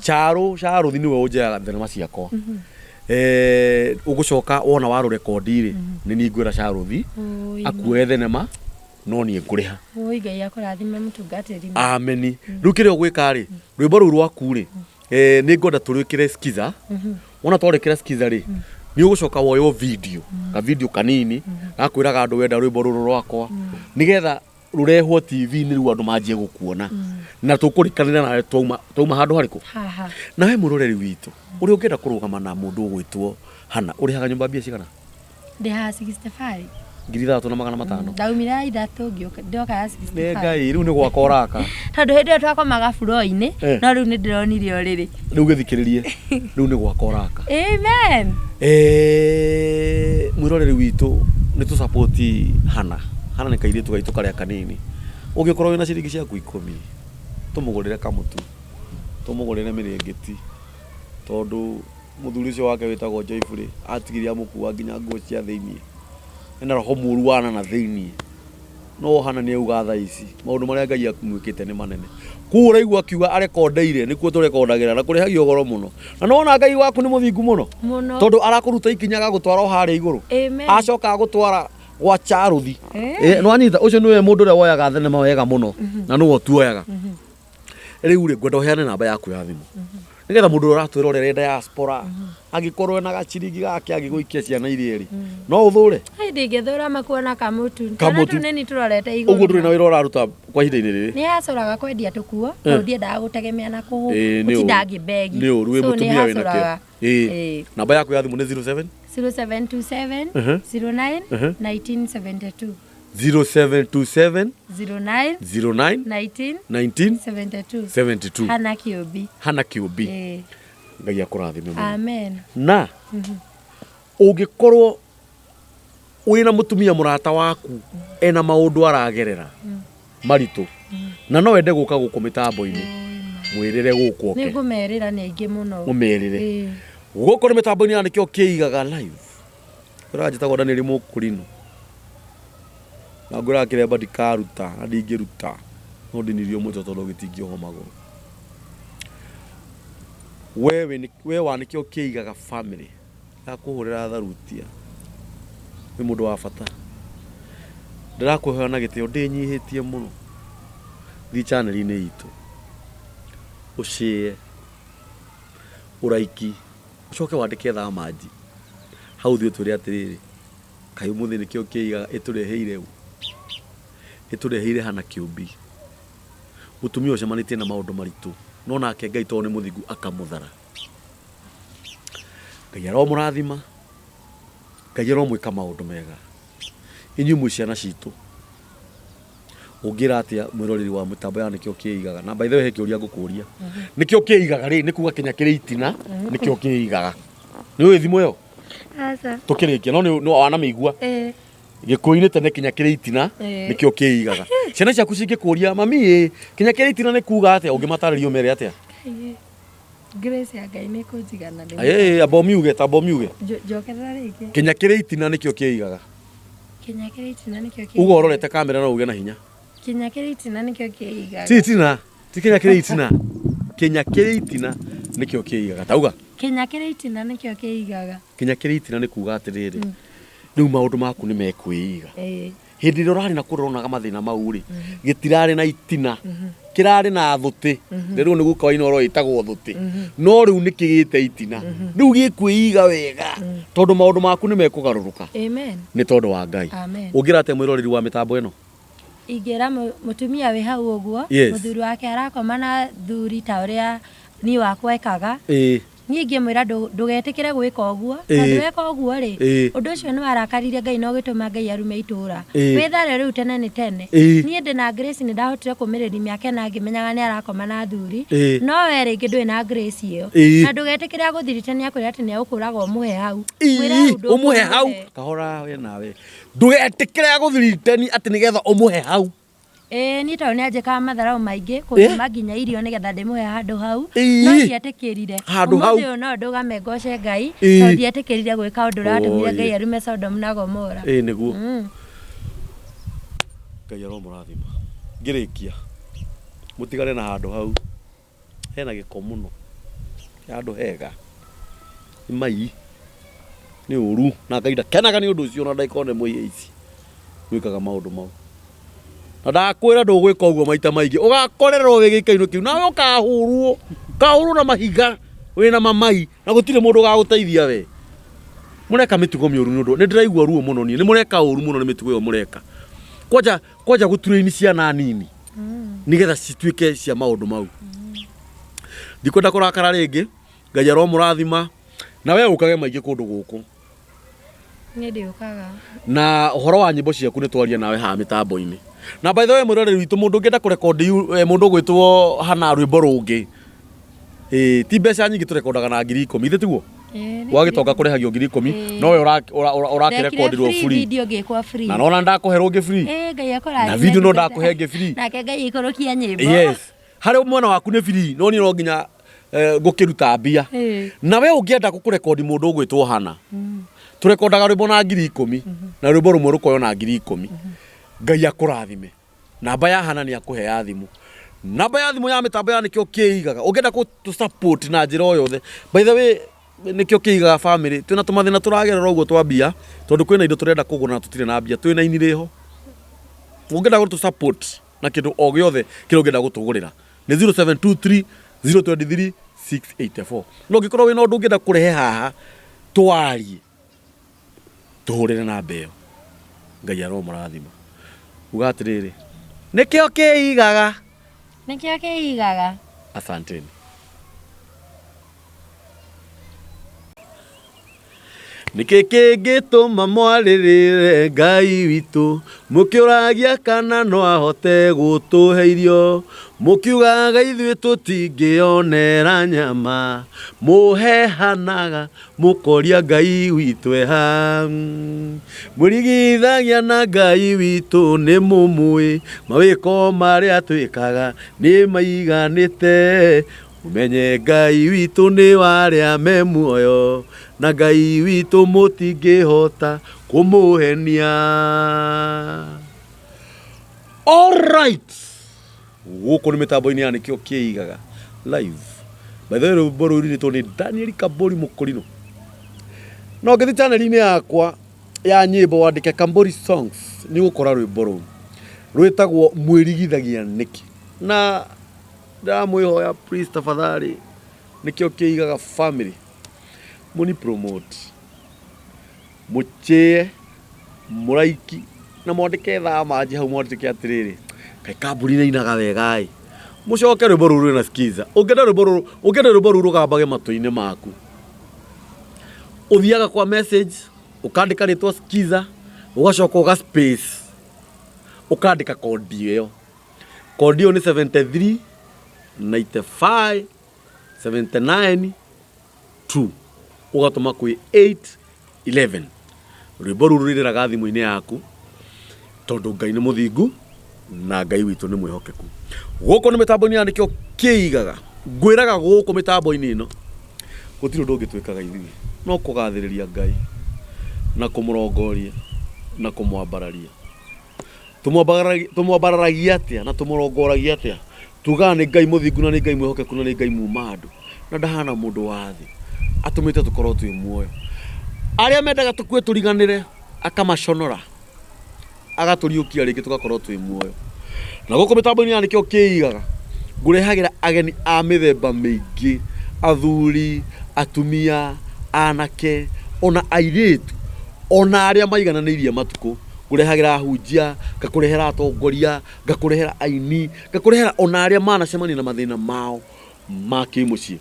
S1: Charo thi niwe ũnjeaga thenema ciakwa. Ũgũcoka wona warũrekondi rĩ nĩ niĩ ngwĩra Charo thi akuoe thenema no niĩ ngũrĩha.
S2: Ngai akũrathime mũtungatĩri.
S1: Ameni. Rĩu kĩrĩa ũgwĩka rĩ rwĩmbo rũu rwaku rĩ nĩ ngwenda tũrwĩkĩre skiza. Wona twarĩkĩra skiza rĩ nĩ ũgũcoka woywo video ka video kanini gakwĩraga andũ wenda rwĩmbo rũrũ rwakwa nĩgetha rũrehwo TV-inĩ rĩu andũ manjie gũkuona na tũkũrikanĩra nawe twauma handũ harĩkũ. Na we mũroreri witũ ũrĩa ũngĩenda kũrũgama na mũndũ ũgwĩtwo Hana ũrĩhaga nyũmba mbia cigana?
S2: Ndĩhaga 65.
S1: 3,500.
S2: Ndaumira ithatũ ndioka ya 65.
S1: Nĩ Ngai rĩu nĩ gwaka ũraka.
S2: Tondũ hĩndĩ ĩyo twakomaga buro-inĩ no rĩu nĩ ndĩronire ũrĩrĩ.
S1: Rĩu gĩthikĩrĩrie rĩu nĩ gwaka ũraka.
S2: Amen.
S1: Mwĩroreri witũ nĩ tũ support Hana. Hana nĩ kairĩtu gaitũ karĩa kanini. Ũngĩkorwo wĩna ciringi ciaku 10 tũmũgũrĩre kamutu tũmũgũrĩre mĩrĩngĩti tondũ mũthuri ũcio wake wĩtagwo Joyfrey atigiria mũkuua nginya nguo cia thĩinĩ. Ena roho mũru wana na thĩinĩ. No Hana nĩ auga thaa ici maũndũ marĩa Ngai akumwĩkĩte nĩ manene. Kuo ũraigua akiuga arekondeire nĩkuo tũrekondagĩra na kũrĩhagio goro mũno. Na no wona Ngai waku nĩ mũthingu mũno. Tondũ arakũruta ikinyaga gũtwara harĩa igũrũ. Acoka gũtwara gwa Charuthi. No anyita ũcio nĩwe mũndũ ũrĩa woyaga thenema wega mũno na nĩwe tuoyaga. Rĩu rĩ ngwenda ũheane namba yaku ya thimũ. Nĩgetha mũndũ ũratwĩrorera diaspora angĩkorwo na gaciringi gake agĩgũikia ciana iria eri no ũthũre.
S2: Ndingĩthũra makuona kamutu. Kana tũnini tũrorete igũrũ.
S1: Ũguo ndũrĩ na wĩra ũraruta kwa ihinda-inĩ rĩrĩ.
S2: Nĩ acoraga kwendia tũkuo no ndiendaga gũtegemea na gũtinda ngĩbegi.
S1: Nĩ ũru wĩ mũtumia wĩna kĩo. Namba yaku ya thimũ nĩ 07
S2: 0727 09 1972.
S1: 0727
S2: 09
S1: 19
S2: 72. Hana Kĩũmbi.
S1: Hana Kĩũmbi. Ngai akũrathime mũno.
S2: Amen.
S1: Na ũngĩkorwo wĩna mũtumia mũrata waku ena maũndũ aragerera maritũ na no wende gũka gũkũ mĩtambo-inĩ mwĩrĩre gũkũ oke.
S2: Nĩ ngũmerĩra nĩ aingĩ mũno.
S1: Ũmerĩre. Gũkũ nĩ mĩtambo-inĩ ya nĩkĩo kĩigaga live. Ũranjĩtagwo Daniel Mũkũrinũ. Na ngũra kĩremba ndikaruta na ndingĩruta no ndinirio mũtwe tondũ gĩtingĩohwo magũrũ. We wanĩkĩo kĩigaga family ya kũhũrĩra tharutia nĩ mũndũ wa bata. Ndĩrakũheana na gĩtĩo ndĩnyihĩtie mũno thi channel-inĩ itũ ũshare ũraiki ũcoke wandĩke thamaji hau thiĩ tũrĩ atĩrĩrĩ kaĩ mũthĩ nĩkĩo kĩigaga ĩtũreheire Hana Kĩũmbi. Mũtumia ũcio manĩtie na maũndũ maritũ no nake Ngai tondũ nĩ mũthingu akamũthara. Ngai aromũrathima. Ngai aromwĩka maũndũ mega. Inyuĩ mwĩ ciana citũ ũngĩra atĩa mwĩroreri wa mĩtambo ya nĩkĩo kĩigaga na by the way he kĩũria ngũkũria nĩkĩo kĩigaga rĩ nĩ kuga Kenya kĩrĩ itina nĩkĩo kĩigaga. Nĩ ũĩ thimũ ĩyo?
S2: Aca.
S1: Tũkĩrĩkia no wanamĩigua. Gĩkũyũ-inĩ tene Kenya kĩrĩ itina nĩkĩo kĩigaga. Ciana ciaku cingĩkũria mami Kenya kĩrĩ itina nĩ kuga atĩa ũngĩmatarĩria ũmere atĩa?
S2: Grace ya Ngai nĩ kũnjigana.
S1: Abomiuge.
S2: Njokerera rĩngĩ.
S1: Kenya kĩrĩ itina nĩkĩo kĩigaga.
S2: Kenya kĩrĩ itina nĩkĩo kĩigaga.
S1: Ugo ũrorete kamera no uge na hinya.
S2: Kenya kĩrĩ itina nĩkĩo kĩigaga.
S1: Ti itina. Ti Kenya kĩrĩ itina. Kenya kĩrĩ itina nĩkĩo kĩigaga. Tauga.
S2: Kenya kĩrĩ itina nĩkĩo kĩigaga.
S1: Kenya kĩrĩ itina nĩ kuga atĩrĩrĩ. Rĩu maũndũ maku nĩ mekwĩiga. Hĩndĩ ĩrĩa ũrarĩ na kũronaga mathĩna mau rĩ gĩtirarĩ na itina kĩrarĩ na thũtĩ. Rĩu nĩ gũkawaina oro ĩtagwo thũtĩ. No rĩu nĩ kĩgĩte itina. Rĩu gĩkwĩiga wega tondũ maũndũ maku nĩ mekũgarũrũka.
S2: Amen.
S1: Nĩ tondũ wa Ngai. Ũngĩra atĩa mwĩroreri wa mĩtambo ĩno?
S2: Ingĩra mũtumia wĩ hau ũguo mũthuri wake arakoma na thuri ta ũrĩa niĩ wakwa ekaga niĩ ngĩmwĩra ndũgetĩkĩre gwĩka ũguo tondũ weka ũguo rĩ ũndũ ũcio nĩ warakaririe Ngai na ũgĩtũma Ngai arume itũũra wĩthare rĩu tene nĩ tene niĩ ndĩ na Grace nĩ ndahotire kũmĩrĩria mĩaka na ngĩmenyaga nĩ arakoma na athuri no we rĩngĩ ndũĩ na Grace ĩyo na ndũgetĩkĩre agũthiritania akwĩra atĩ nĩ agũkũraga ũmũhe hau
S1: ũmũhe hau kahora we nawe ndũgetĩkĩre agũthiritania atĩ nĩgetha ũmũhe hau
S2: niĩ tondũ nĩ anjĩkaga matharaũ maingĩ kũnyuma nginya irio nĩgetha ndĩmũhe handũ hau no ndietĩkĩrire ũmũthĩ ũyũ no ndũgame ngoce Ngai tondũ ndietĩkĩrire gwĩka ũndũ ũratũmire Ngai arume Sodomu na Gomora
S1: nĩguo Ngai aromũrathima ngĩrĩkia mũtigane na handũ hau hena gĩko mũno handũ hega nĩ mai nĩ ũru na Ngai ndakenaga nĩ ũndũ ũcio na ndaikone mũiye ici gwĩkaga maũndũ mau na ndakwĩra ndũgwĩka ũguo maita maingĩ ũgakorerwo wĩ gĩikaino kĩu nawe ũkahũrwo na mahiga wĩna mamai na gũtirĩ mũndũ ũgagũteithia we mũreka mĩtugo mĩũru nĩ ũndũ nĩ ndĩraigua ruo mũno niĩ nĩ mũreka ũru mũno nĩ mĩtugo ĩyo mũreka kwanja gũturaini ciana nini nĩgetha cituĩke cia maũndũ mau ndikwenda kũrakara rĩngĩ Ngai aromũrathima na we ũkage maingĩ kũndũ gũkũ
S2: nĩ ndĩũkaga
S1: na ũhoro wa nyĩmbo ciaku nĩ twaria nawe haha mĩtambo-inĩ na by the way mũroreri witũ mũndũ ũngĩenda kũrekondi mũndũ ũgwĩtwo hana rwĩmbo rũngĩ ti mbeca nyingĩ tũrekondaga na 10,000 ithe tiguo wagĩtonga kũrĩhagio 10,000 no we ũrakĩrekondirwo free na nona ndakũherwo ngĩ free na video no ndakũhe ngĩ free
S2: nake Ngai ikũrũkia nyĩmbo
S1: yes harĩ mwena waku nĩ free no niĩ no nginya ngũkĩruta mbia na we ũngĩenda gũkũrekondi mũndũ ũgwĩtwo hana tũrekondaga rwĩmbo na 10,000 na rwĩmbo rũmwe rũkoyo na 10,000 Ngai akũrathime namba ya hana nĩ akũhe ya thimũ namba ya thimũ ya mĩtambo ya nĩkĩo kĩigaga ũngĩenda gũtũ support na njĩra o yothe by the way nĩkĩo kĩigaga family twĩna tũmathĩna tũragerera ũguo twa mbia tondũ kwĩna indo tũrenda kũgũra na tũtirĩ na mbia twĩna ini rĩho ũngĩenda gũtũ support na kĩndũ o gĩothe kĩrĩa ũngĩenda gũtũgũrĩra nĩ 0723 023 684 no ũngĩkorwo wĩna ũndũ ũngĩenda kũrehe haha twarie tũhũrĩre namba ĩyo Ngai aromũrathima uga atĩrĩrĩ nĩkĩo kĩigaga asanteni nĩkĩ kĩngĩtũma mwarĩrĩre Ngai witũ mũkĩũragia kana no ahote gũtũhe irio mũkiugaga ithuĩ tũtingĩonera nyama mũhehanaga mũkoria Ngai witũ eha mũrigithagia na Ngai witũ nĩ mũmũĩ mawĩko marĩa twĩkaga nĩ maiganĩte umenye Ngai witũ nĩ warĩa me muoyo na Ngai witũ mũtingĩhota kũmũhenia. All right gũkũ nĩ mĩtambo-inĩ ya nĩkĩo kĩigaga live by the way rwĩmbo rũu rũinĩtwo nĩ Daniel Kambori Mũkũrinũ no ngĩthi channel-inĩ yakwa ya nyĩmbo wandĩke Kambori Songs nĩ ũgũkora rwĩmbo rũu rwĩtagwo mwĩrigithagia nĩkĩ na ndamwĩhoya please tafadhali nĩkĩo kĩigaga family muni promote mũchĩe mũraiki na mwandĩke thama nji hau mwandĩke atĩrĩrĩ Kaĩ Kamburi nĩ inaga wega mũcoke rwĩmbo rũu rwĩna skiza ũngĩenda rwĩmbo rũu rũgambage matũ-inĩ maku ũthiaga kwa message ũkandĩka rĩtwa skiza ũgacoka ũga space ũkandĩka kodi ĩyo kodi ĩyo nĩ 73 95 79 2 ũgatũma kwĩ 811 rwĩmbo rũu rũrĩraga thimũ-inĩ yaku tondũ Ngai nĩ mũthingu na Ngai witũ nĩ mwĩhokeku gũkũ nĩ mĩtambo-inĩ ya nĩkĩo kĩigaga ngwĩraga gũkũ mĩtambo-inĩ ĩno gũtirĩ ũndũ ũngĩtwĩkaga ithuĩ no kũgathĩrĩria Ngai na kũmũrongoria na kũmwambararia tũmwambararagia atĩa na tũmũrongoragia atĩa tugaga nĩ Ngai mũthingu na nĩ Ngai mwĩhokeku na nĩ Ngai muma andũ na ndahana mũndũ wa thĩ atũmĩte tũkorwo twĩ muoyo arĩa mendaga tũkue tũriganĩre akamaconora agatũriũkia rĩngĩ tũgakorwo twĩ muoyo na gũkũ mĩtambo-inĩ ya nĩkĩo kĩigaga ngũrehagĩra ageni a mĩthemba mĩingĩ athuri atumia anake ona airĩtu ona arĩa maigananĩirie matukũ ngũrehagĩra ahunjia ngakũrehera atongoria ngakũrehera aini ngakũrehera ona arĩa manacemania na mathĩna mao ma kĩmũciĩ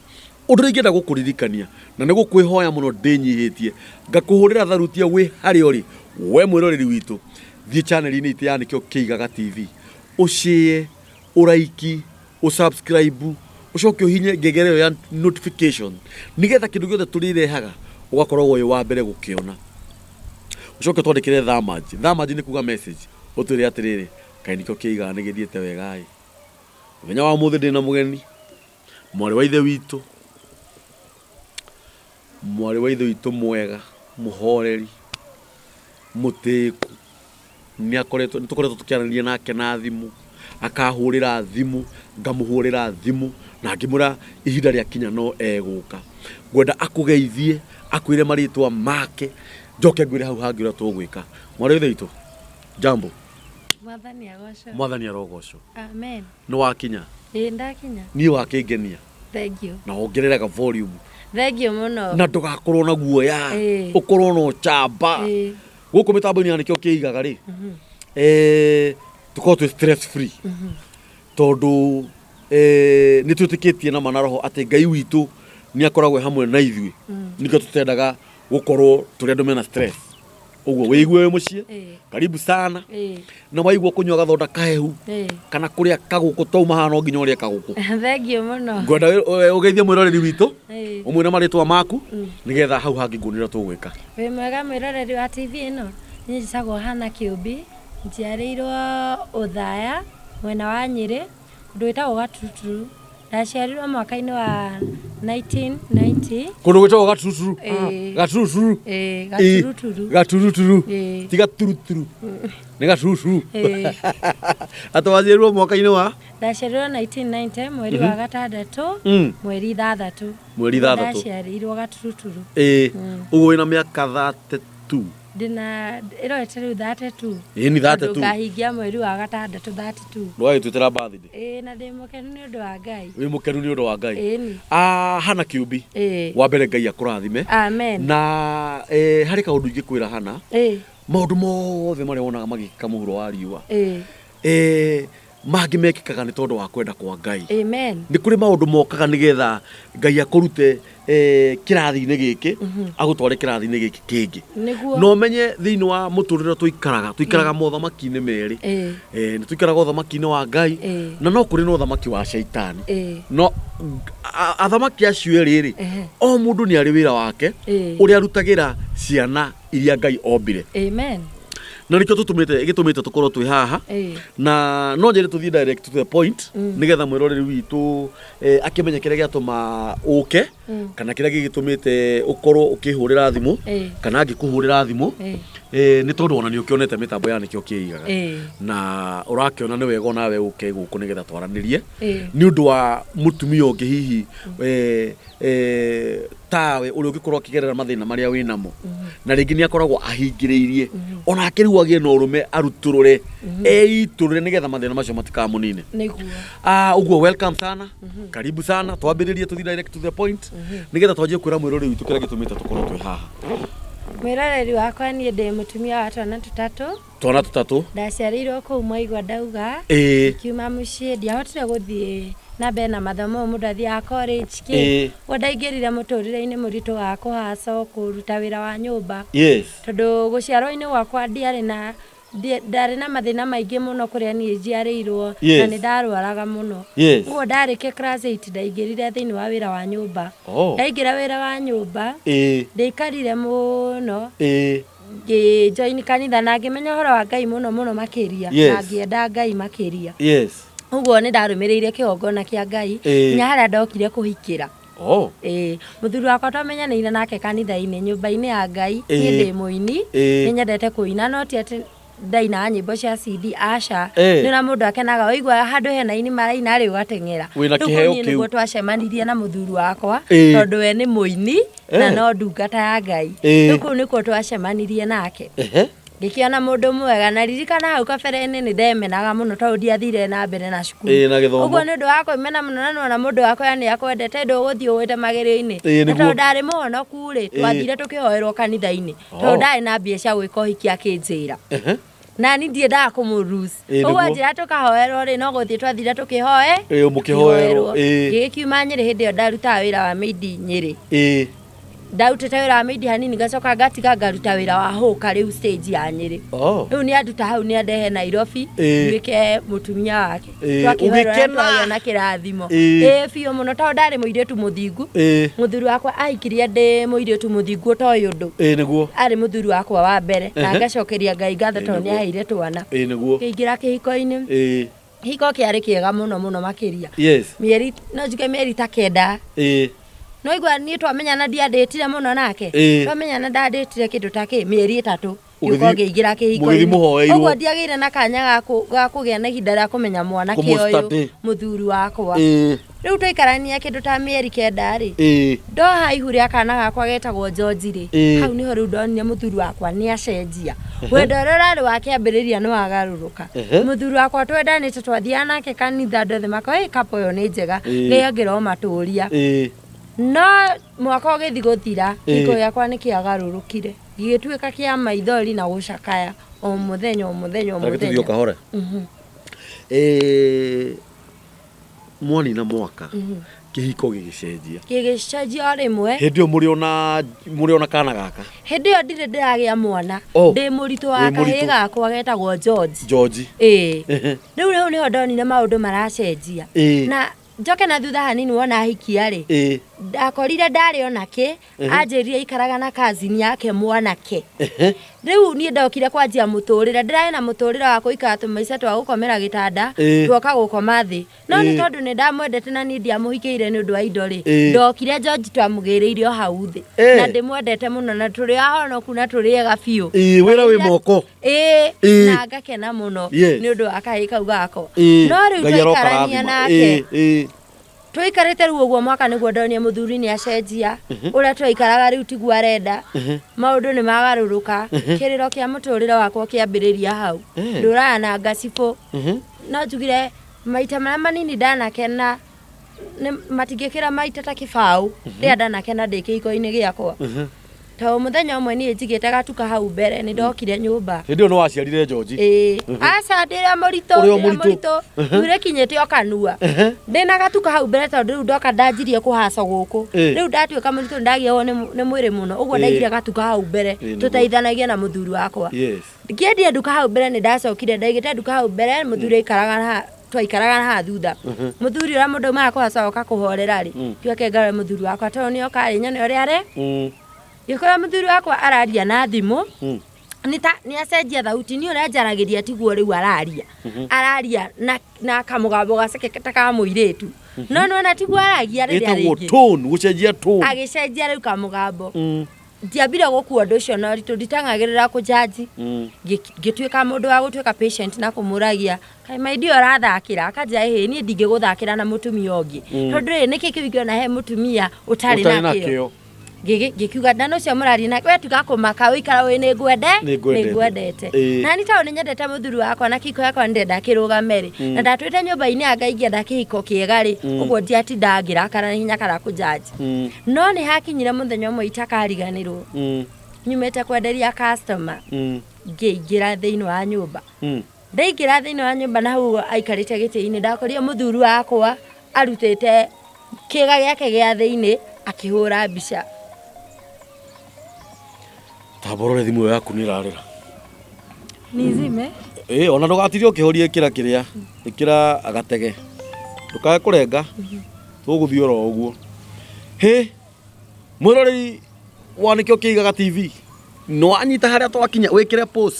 S1: Undu ingenda gukuririkania na nĩ gũkwĩhoya mũno ndĩnyihĩtie ngakũhũrĩra tharutia wĩ harĩa ũrĩ we mwĩroreri witũ thiĩ channel-inĩ itũ ya nĩkĩo Kĩigaga TV ũshare ũraiki ũsubscribe ucoke uhinye ngengere yo ya notification nigetha kindu giothe turirehaga ugakorwo wĩ wa mbere gukiona ucoke twandikire thamaji ni kuga message utwire atiriri kai nikio Kĩigaga nĩ githiĩte wega ĩ muthenya wa muthi ndina mugeni mwari wa ithe witũ mwega muhoreri mutiku nitukoretwo tukiarania nake na thimu akahurira thimu ngamuhurira thimu na ngimura ihinda ria kinya no eguka ngwenda akugeithie akwire maritwa make njoke ngwire hau hangi ura tugwika mwari withe witũ jambo mwathani arogocwo
S2: amen
S1: no wakinya
S2: ndakinya
S1: ni wakingenia
S2: thank you
S1: na ongereraga volume
S2: thank you muno
S1: na ndugakorwo na guoya ukorwo no chamba guku mitambo-ini ya nikio Kĩigaga ri tukorwo twi stress free tondu ni twitikitie na manaroho ati Ngai witũ ni akoragwo hamwe na ithuĩ nikio tutendaga gukorwo turi andu mena stress uguo wigue mucie karibu sana na waigua kunywa gathonda kahehu kana kuria kaguku tauma hana nginya uria kaguku
S2: thank you muno
S1: ngwenda ugeithie mwiroreri witũ umwire maritwa maku nigetha hau hangi ngunira tugwika
S2: wi mwega mwiroreri wa TV ino ni njicagwo Hana Kĩũmbi njiarĩirwo Uthaya mwena wa Nyĩrĩ ndu witagwo Gaturuturu ndaciarirwo mwaka-inĩ wa 1990
S1: kundu gwitagwo Gaturuturu Gaturuturu ti Gaturuturu ni Gaturuturu atwaciarirwo mwaka-inĩ wa
S2: ndaciarirwo 1990 mweri wa gatandatũ mweri 6 ndaciarirwo Gaturuturu
S1: uguo wina miaka 32
S2: ndina irorete riu 32
S1: ni 32
S2: ngahingia mweri wa gatandatũ 32
S1: ndwagitwitira birthday
S2: na ndi mukenu ni undu wa Ngai
S1: wi mukenu ni undu wa Ngai
S2: ni
S1: Hana Kĩũmbi wa mbere Ngai akurathime
S2: amen
S1: na hari kaundu ingikwira Hana maundu mothe maria wonaga magika muhuro wa riua mangi mekikaga ni tondu wa kwenda kwa Ngai
S2: amen
S1: ni kuri maundu mokaga nigetha Ngai akurute kirathi-ini giki agutware kirathi-ini giki kingi no menye thiini wa muturire tuikaraga mothamaki-ini meri ni tuikaraga uthamaki-ini wa Ngai na no kuri no uthamaki wa shaitani no athamaki acio eriri o mundu ni ari wira wake uria arutagira ciana iria Ngai ombire
S2: amen
S1: na nikio gitumite tukorwo twi haha na no njire tuthie direct to the point nigetha mwiroreri witũ akimenya kiria giatuma uke kana kiria gigitumite ukorwo ukihurira thimu kana angikuhurira thimu ni tondu ona ni ukionete mitambo ya nikio Kĩigaga na urakiona ni wega nawe uke guku nigetha twaranirie ni undu wa mutumia ungi hihi tawe uri ungikorwo akigerera mathina maria winamo na ringi ni akoragwo ahingiriirie ona akiriu agie na urume aruturure eiturure nigetha mathina macio matikamunine niguo uguo welcome sana karibu sana twambiririe tuthi direct to the point nigetha twanjie kwira mwiroreri witu kiria gitumite tukorwo twi haha
S2: mwiroreri wakwa ni ndi mutumia wa twana tutatu ndaciarirwo kuu Mwaigua Ndauga kiuma mucii ndiahotire guthie na mbere na mathomo mundu athiaga college ndaingirire muturire-ini muritu wa kuhaca kuruta wira wa nyumba tondu guciarwo-ini gwakwa ndari na mathina maingi muno kuria ni njiarĩirwo na ni ndarwaraga muno uguo ndarikia class 8 ndaingirire thiini wa wira wa nyumba ndaingira wira wa nyumba ndikarire muno join kanitha na ngimenya uhoro wa Ngai muno makiria na ngienda Ngai makiria uguo ni ndarumirire kĩgongona kĩa Ngai nginya haria ndokire kuhikira muthuri wakwa twamenyanĩire nake kanitha-inĩ nyũmba-inĩ ya Ngai niĩ ndĩ mũini nĩ nyendete kũina no ti atĩ ndaina nyĩmbo cia CD aca nĩ na mũndũ akenaga waigua handũ hena ini maraina rĩ ũgateng'era rĩu nĩguo twacemanirie na muthuri wakwa tondũ we nĩ mũini na no ndungata ya Ngai rĩu kũu nĩkuo twacemanirie nake ngikiona mundu mwega na ririkana hau kabere-ini ni ndemenaga muno tondu ndiathire na mbere na cukuru uguo ni undu wa kwimena muno na mundu wakwa ni akwendete nduguthie wite magerio-ini na tondu ndari muhonoku ri twathire tukihoerwo kanitha-ini tondu ndari na mbia cia gwika ũhiki akinjira na ni ndiendaga kũmũruce ũguo njĩra tũkahoerwo rĩ no gũthiĩ twathire tũkĩhoe
S1: mũkĩhoerwo
S2: gĩgĩkiuma Nyĩrĩ hĩndĩ ĩyo ndarutaga wĩra wa Meidi Nyĩrĩ ndarutĩte wĩra wa Meidi hanini ngacoka ngatiga ngaruta wĩra wa Hũka rĩu stage ya Nyĩrĩ rĩu nĩ anduta hau nĩ andehe Nairobi nduĩke mũtumia wake twakĩhoerwo na kĩrathimo biũ mũno tondũ ndarĩ mũirĩtu mũthingu mũthuri wakwa ahikirie ndĩ mũirĩtu mũthingu to yũndũ
S1: nĩguo
S2: arĩ mũthuri wakwa wa mbere na ngacokeria Ngai ngatho tondũ nĩ aheire twana kĩingĩra kĩhiko-inĩ hiko kĩarĩ kĩega mũno mũno makĩria mĩeri no njuge mĩeri ta 9 no igua niĩ twamenyana ndiandĩtire mũno nake twamenyana ndandĩtire kĩndũ ta mĩeri 3 yuko ngĩingĩra kĩhiko-inĩ ũguo ndiagĩire na kanya ga kũgĩa na ihinda rĩa kũmenya mwanake ũyũ mũthuri wakwa rĩu tũikarania kĩndũ ta mĩeri 9 rĩ ndoha ihu rĩa kana gakwa getagwo George rĩ hau niho rĩu ndonire mũthuri wakwa nĩ acenjia wendo ũrĩa ũrarĩ wa kĩambĩrĩria nĩ wagarũrũka mũthuri wakwa twendanĩte twathiaga nake kanitha andũ othe makoĩ kapo ĩyo nĩ njega rĩrĩa ngĩromatũria no mwaka ũgĩthi gũthira hiko yakwa nĩ kĩagarũrũkire gĩgĩtuĩka kĩa maithori na gũcakaya o mũthenya
S1: mwani na mwaka kĩhiko
S2: gĩgĩcenjia rĩmwe
S1: hĩndĩ ĩyo mũrĩ ona kana gaka
S2: hĩndĩ ĩyo ndirĩ ndĩragĩa mwana ndĩ mũritũ wa kahĩĩ gakwa getagwo George rĩu nĩho ndonire maũndũ maracenjia na njoke na thutha hanini wona ahikia rĩ ndakorire ndarĩ onake anjĩrire ikaraga na cousin yake mwanake rĩu niĩ ndokire kwanjia mũtũrĩre ndĩrarĩ na mũtũrĩre wa gũikara tũmaica twa gũkomera gĩtanda tuoka gũkoma thĩ no nĩ tondũ nĩ ndamwendete na niĩ ndiamũhikĩire nĩ ũndũ wa indo rĩ ndokire George twamũgĩrĩire o hau thĩ na ndĩmwendete mũno na tũrĩ ahonoku na tũrĩega biũ
S1: wĩra wĩ moko
S2: na ngakena mũno nĩ ũndũ wa kahĩĩ kau gakwa no rĩu twaikarania nake tũikarĩte rĩu ũguo mwaka nĩguo ndonire mũthuri nĩ acenjia ũrĩa twaikaraga rĩu tiguo arenda maũndũ nĩ magarũrũka kĩrĩro kĩa mũtũrĩre wakwa kĩambĩrĩria hau ndũraga na ngacibũ no njugire maita marĩa manini ndanakena matingĩkĩra maita ta kĩbaũ rĩrĩa ndanakena ndĩ kĩhiko-inĩ gĩakwa to mũthenya ũmwe niĩ njigĩte gatuka hau mbere nĩ ndokire nyũmba
S1: hĩndĩ ĩyo nĩ waciarire George
S2: aca ndĩrĩa mũritũ nduire kinyĩte o kanua ndĩna gatuka hau mbere tondũ rĩu ndoka ndanjirie kũhaca gũkũ rĩu ndatuĩka mũritũ ndagĩagwo nĩ mwĩrĩ mũno ũguo ndaigire gatuka hau mbere tũteithanagia na mũthuri wakwa ngĩendia nduka hau mbere nĩ ndacokire ndaigĩte nduka hau mbere mũthuri aikaraga twaikaraga na thutha mũthuri ũrĩa mũndũ maya kũhaca kũhorera rĩ tuoke ngare mũthuri wakwa tondũ nĩ okarĩ nyone ũrĩa arĩ gĩkora mũthuri wakwa araria na thimũ nĩ acenjia thauti nĩ ũrĩa njaragĩria tiguo rĩu araria na kamũgambo gaceke ta ka mũirĩtu no nona tiguo aragia rĩrĩa rĩngĩ
S1: gũcenjia tone
S2: agĩcenjia rĩu kamũgambo ndiambire gũkua ũndũ ũcio na ũritũ nditang'agĩrĩra kũjanji ngĩtuĩka mũndũ wa gũtuĩka patient na kũmũragia kaĩ maidi ũrathakĩra akanjĩra ĩhĩ niĩ ndingĩgũthakĩra na mũtumia ũngĩ tondũ rĩ nĩkĩ kĩu ingĩona he mũtumia ũtarĩ nakĩo gĩkiuga ndano cia mũrari na we tiga kũmaka ũikara wĩ nĩngwendete na nĩ tondũ nĩnyendete mũthuri wakwa na kĩhiko yakwa ndenda kĩrũgame rĩ na ndatwĩte nyũmba-inĩ ya Ngai ngĩenda kĩhiko kĩega rĩ ũguo ndiatinda ngĩrakara na hinya kana kũjanji no nĩ hakinyire mũthenya ũmwe itakariganĩrwo nyumĩte kwenderia customer ngĩingĩra thĩinĩ wa nyũmba ndaingĩra thĩinĩ wa nyũmba na hau aikarĩte gĩtĩ-inĩ ndakorire mũthuri wakwa arutĩte kĩga gĩake gĩa thĩinĩ akĩhũra mbica
S1: taborore thimũ yaku nĩ ĩrarĩra
S2: nizime
S1: ona ndũgatire ũkĩhoria ĩkĩra agatege ndũkae kũrenga tũgũthiĩ oro ũguo mwĩroreri wa nĩkĩo kĩigaga TV nĩwanyita harĩa twakinya wĩkĩre post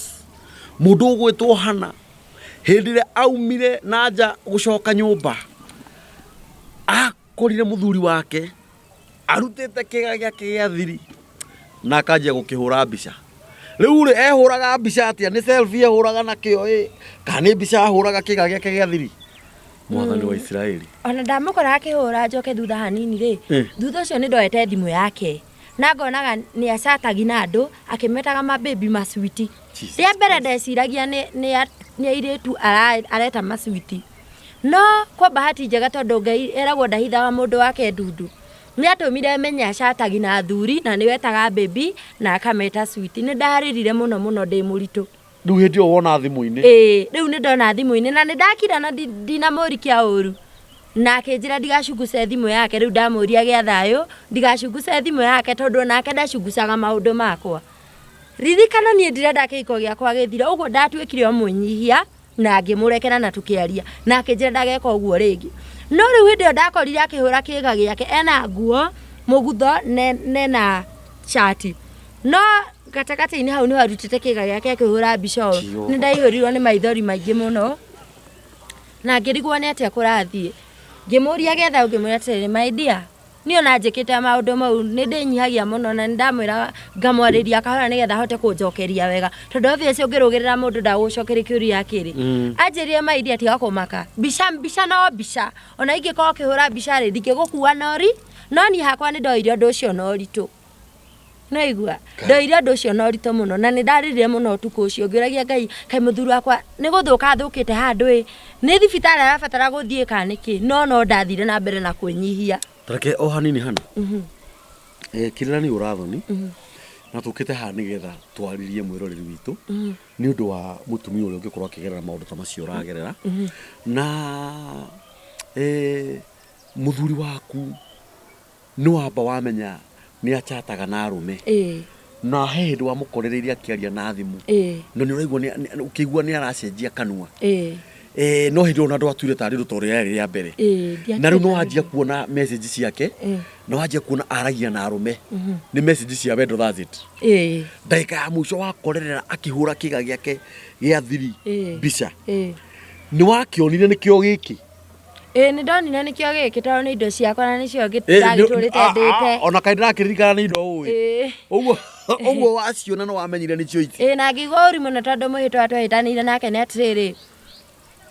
S1: mũndũ ũgwĩtwo Hana hĩndĩ ĩrĩa aumire na nja gũcoka nyũmba akorire mũthuri wake arutĩte kĩga gĩake gĩa thiri na akanjia gũkĩhũra mbica rĩu rĩ ehũraga mbica atĩa nĩ selfie ehũraga nakĩo kana nĩ mbica ahũraga kĩga gĩake gĩa thiri mwathani wa Israeli
S2: ona ndamũkora akĩhũra njoke thutha hanini rĩ thutha ũcio nĩ ndoete thimũ yake na ngonaga nĩ acatagi na andũ akĩmetaga mababy maswiti rĩa mbere ndeciragia nĩ airĩtu areta maswiti no kwa bahati njega tondũ Ngai eragwo ndahithaga mũndũ wake ndundu nĩ atũmire menye acatagi na thuri na nĩ wetaga baby na akameta sweet nĩ ndarĩrire mũno ndĩ mũritũ
S1: Riu hindi o wona thimu-ini.
S2: Riu nĩ ndona thimũ-inĩ na nĩ ndakira na ndinamũrikia ũru. Na akĩnjĩra ndigacunguce thimũ yake, rĩu ndamũria gĩa thayũ ndigacunguce thimũ yake tondũ onake ndacungucaga maũndũ makwa. Ririkana niĩ ndirenda kĩhiko gĩakwa gĩthire, ũguo ndatuĩkire o mwĩnyihia na ngĩmũrekera na tũkĩaria na akĩnjĩra ndageka ũguo rĩngĩ. No rĩu hĩndĩ ĩyo ndakorire akĩhũra kĩĩga gĩake ena nguo mũgutho nena shati. No gatagatĩ-inĩ hau nĩ harutĩte kĩĩga gĩake akĩhũra mbica ũũ. Nĩ ndaihũrirwo nĩ maithori maingĩ mũno na ngĩrigwo nĩ atĩa kũrathiĩ. Ngĩmũria getha ngĩmwĩra atĩrĩrĩ, my dear, niĩ ona njĩkĩte maũndũ mau nĩ ndĩnyihagia mũno na nĩ ndamwĩra ngamwarĩria kahora nĩgetha ahote kũnjokeria wega tondũ obviously ũngĩrũgĩrĩra mũndũ ndagũcokeria kĩũria kĩrĩ. Anjĩrire my dear tiga kũmaka, mbica no mbica, ona ingĩkorwo ũkĩhũra mbica rĩ ndingĩgũkua nori, no niĩ hakwa nĩ ndoire ũndũ ũcio na ũritũ. Naigua ndoire ũndũ ũcio na ũritũ mũno na nĩ ndarĩrire mũno ũtukũ ũcio ngĩũragia Ngai, kaĩ mũthuri wakwa nĩ gũthũka athũkĩte handũ nĩ thibitarĩ arabatara gũthiĩ kana nĩkĩ, no ndathire na mbere na kwĩnyihia.
S1: Tareke o hanini hana Kĩrĩra nĩ ũrathoni na tũkĩte haha nĩgetha twarĩrie mwĩroreri witũ nĩ ũndũ wa mũtumia ũrĩa ũngĩkorwo akĩgerera maũndũ ta macio ũragerera na mũthuri waku nĩ wamba wamenya nĩ achataga na arũme na he hĩndĩ wamũkorereirie akĩaria na thimũ no nĩ ũraigua ũkĩigua nĩ aracenjia kanua no hĩndĩ ona ndwatuire tarĩ rũta ũrĩa yarĩ rĩa mbere na rĩu no wanjia kuona message ciake no wanjia kuona aragia na arũme nĩ message cia wendo that's it ndagĩka ya mũico wakorerera akĩhũra kĩĩga gĩake gĩa thiri mbica nĩ wakĩonire nĩkĩo gĩkĩ?
S2: Nĩ ndonire nĩkĩo gĩkĩ tondũ nĩ indo ciakwa na nĩcio ndagĩtũrĩte ndĩte.
S1: Ona kaĩ ndĩrakĩririkana nĩ indo ũĩ ũguo waciona no wamenyire nĩcio ici?
S2: Na ngĩigua ũru mũno tondũ mũhĩtwa twahĩtanĩire nake nĩ atĩrĩrĩ,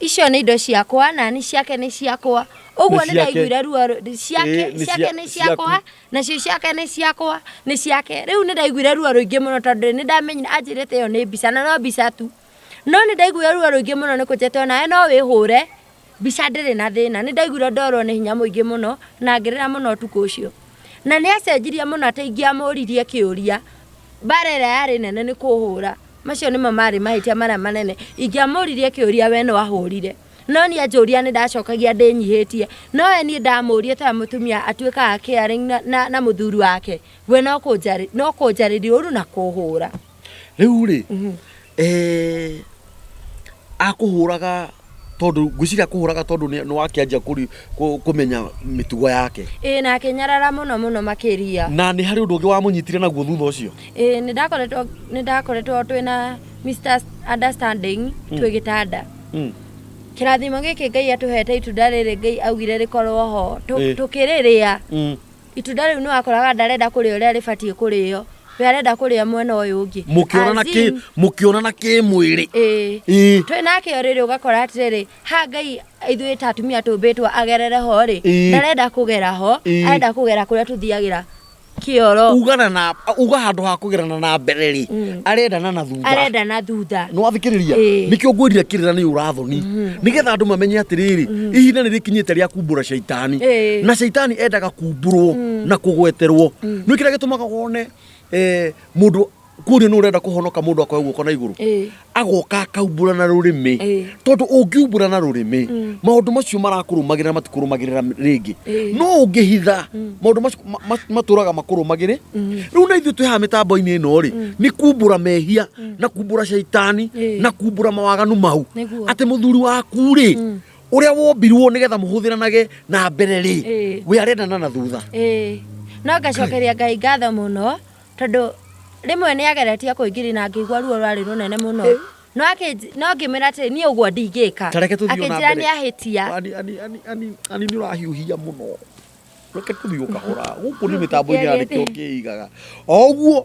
S2: icio nĩ indo ciakwa na nĩ ciake nĩ ciakwa. Ũguo nĩ ndaiguire ruo ciake nĩ ciakwa nacio ciake nĩ ciakwa nĩ ciake. Rĩu nĩ ndaiguire ruo rũingĩ mũno tondũ nĩ ndamenyire anjĩrĩte ĩyo nĩ mbica na no mbica tu, no nĩ ndaiguire ruo rũingĩ mũno nĩ kũnjĩte onawe no wĩhũre mbica ndĩrĩ na thĩna. Nĩ ndaiguire ndorwo nĩ hinya mũingĩ mũno na ngĩrĩra mũno ũtukũ ũcio na nĩ acenjirie mũno atĩ ingĩamũririe kĩũria. Mbara ĩrĩa yarĩ nene nĩ kũhũra, macio nĩmo marĩ mahĩtia marĩa manene. Ingĩamũririe kĩũria we no ahũrire, no niĩ anjũria nĩ ndacokagia ndĩnyihĩtie, no we niĩ ndamũrie ta mũtumia atuĩkaga caring na mũthuri wake, we no kũnjarĩria ũru na kũhũra.
S1: Rĩu rĩ akũhũraga tondũ ngwĩciria akũhũraga tondũ nĩ wakĩanjia kũmenya mĩtugo yake?
S2: Na akĩnyarara mũno mũno makĩria. Na
S1: nĩ harĩ ũndũ ũngĩ wamũnyitire naguo thutha ũcio?
S2: Nĩ ndakoretwo twĩna Mr. Understanding twĩ gĩtanda. Kĩrathimo gĩkĩ Ngai atũhete itunda rĩrĩ Ngai augire rĩkorwo ho tũkĩrĩrĩa. Itunda rĩu nĩ wakoraga ndarenda kũrĩa ũrĩa rĩbatiĩ kũrĩo, we arenda kũrĩa mwena ũyũ ũngĩ. Mũkĩonana kĩmwĩrĩ? Twĩ nakĩo rĩrĩ ũgakora atĩrĩrĩ ha Ngai ithuĩ ta atumia tũmbĩtwo agerere ho rĩ ndarenda kũgera ho, arenda kũgera kũrĩa tũthiagĩra kĩoro. Uga handũ ha kũgerana na mbere rĩ arendana na thutha. Nĩ wathikĩrĩria? Nĩkĩo ngwĩrire Kĩrĩra nĩ ũrathoni nĩgetha andũ mamenye atĩrĩrĩ ihinda nĩ rĩkinyĩte rĩa kumbũra caitani na caitani endaga kumbũrwo na kũgweterwo. Nĩ kĩrĩa gĩtũmaga wone mũndũ kuonio nĩ ũrenda kũhonoka mũndũ akoya guoko na igũrũ agoka akaumbũra na rũrĩmĩ tondũ ũngiumbũra na rũrĩmĩ maũndũ macio marakũrũmagĩrĩra matikũrũmagĩrĩra rĩngĩ, no ũngĩhitha maũndũ macio matũraga makũrũmagĩrĩ. Rĩu na ithuĩ twĩ haha mĩtambo-inĩ ĩno rĩ nĩ kumbũra mehia na kumbũra caitani na kumbũra mawaganu mau atĩ mũthuri waku rĩ ũrĩa wombirwo nĩgetha mũhũthĩranage na mbere rĩ we arendana na thutha. No ngacokeria Ngai ngatho mũno tondũ rĩmwe nĩ ageretie kũingĩria na ngĩigua ruo rwarĩ rũnene mũno, no ngĩmwĩra atĩ niĩ ũguo ndingĩka, akĩnjĩra nĩ ahĩtia.
S1: Ani nĩ ũrahiũhia mũno, reke tũthiĩ ũkahora gũkũ nĩ mĩtambo-inĩ ya nĩkĩo kĩigaga o ũguo